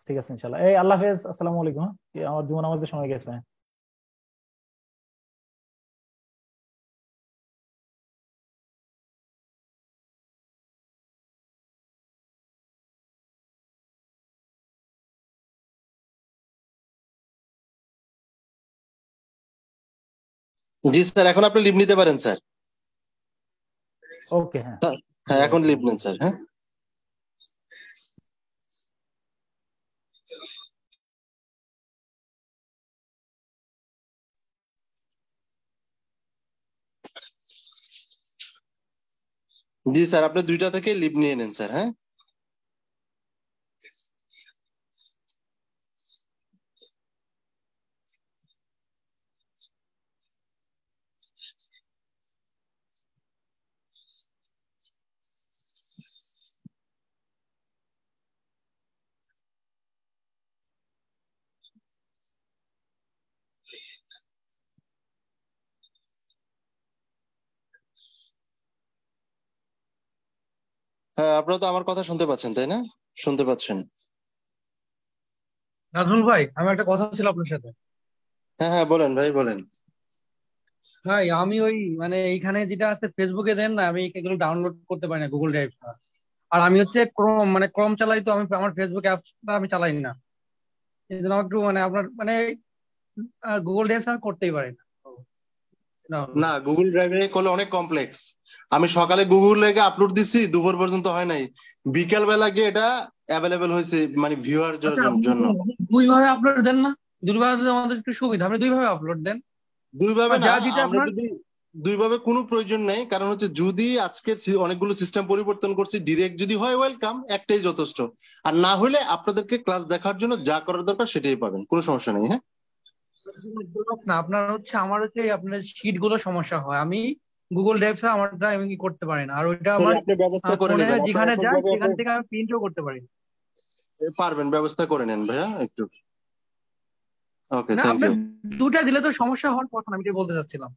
ঠিক আছে ইনশাআল্লাহ। এই আল্লাহ হাফেজ, আসসালামু আলাইকুম। আমার জীবন আমাদের সময় গেছে। জি স্যার, এখন আপনি লিভ নিতে পারেন স্যার। ওকে হ্যাঁ হ্যাঁ, এখন লিভ নেন স্যার। হ্যাঁ জি স্যার, আপনি 2টা থেকে লিভ নিয়ে নেন স্যার। হ্যাঁ হ্যাঁ, আপনারা তো আমার কথা শুনতে পাচ্ছেন তাই না? শুনতে পাচ্ছেন? নাজমুল ভাই, আমার একটা কথা ছিল আপনার সাথে। হ্যাঁ হ্যাঁ বলেন ভাই, বলেন। ভাই আমি ওই মানে এইখানে যেটা আছে ফেসবুকে দেন না, আমি এগুলো ডাউনলোড করতে পারি না গুগল ড্রাইভটা। আর আমি হচ্ছে ক্রোম চালাই, তো আমি আমার ফেসবুক অ্যাপসটা আমি চালাই না। এই জন্য একটু মানে আপনার মানে গুগল ড্রাইভ আমি করতেই পারি না। না, গুগল ড্রাইভে করলে অনেক কমপ্লেক্স। আমি সকালে গুগল লেগে আপলোড দিছি, দুপুর পর্যন্ত হয় নাই, বিকেল বেলা গিয়ে এটা অ্যাভেলেবেল হয়েছে মানে ভিউয়ার জন্য। দুইভাবে আপলোড দেন না, দুইভাবে আমাদের একটু সুবিধা, আপনি দুইভাবে আপলোড দেন। দুইভাবে না, যেটা আমরা আপনার যদি দুইভাবে কোনো প্রয়োজন নেই, কারণ হচ্ছে যদি আজকে অনেকগুলো সিস্টেম পরিবর্তন করছি, ডিরেক্ট যদি হয় ওয়েলকাম, একটাই যথেষ্ট। আর না হলে আপনাদেরকে ক্লাস দেখার জন্য যা করার দরকার সেটাই পাবেন, কোনো সমস্যা নেই। হ্যাঁ না, আপনার হচ্ছে আমার হচ্ছে আপনার শিট গুলো সমস্যা হয়, আমি গুগল ড্রাইভ ছাড়া আমারটা আমি কি করতে পারি না, আর ওইটা আমার আপনি ব্যবস্থা করে ফোনে নেবেন, যেখানে যায় সেখান থেকে আমি প্রিন্টও করতে পারি। পারবেন, ব্যবস্থা করে নেন ভাইয়া একটু। ওকে, না, থ্যাংক আপনি ইউ। দুটা দিলে তো সমস্যা হওয়ার কথা না, আমি এটা বলতে চাচ্ছিলাম।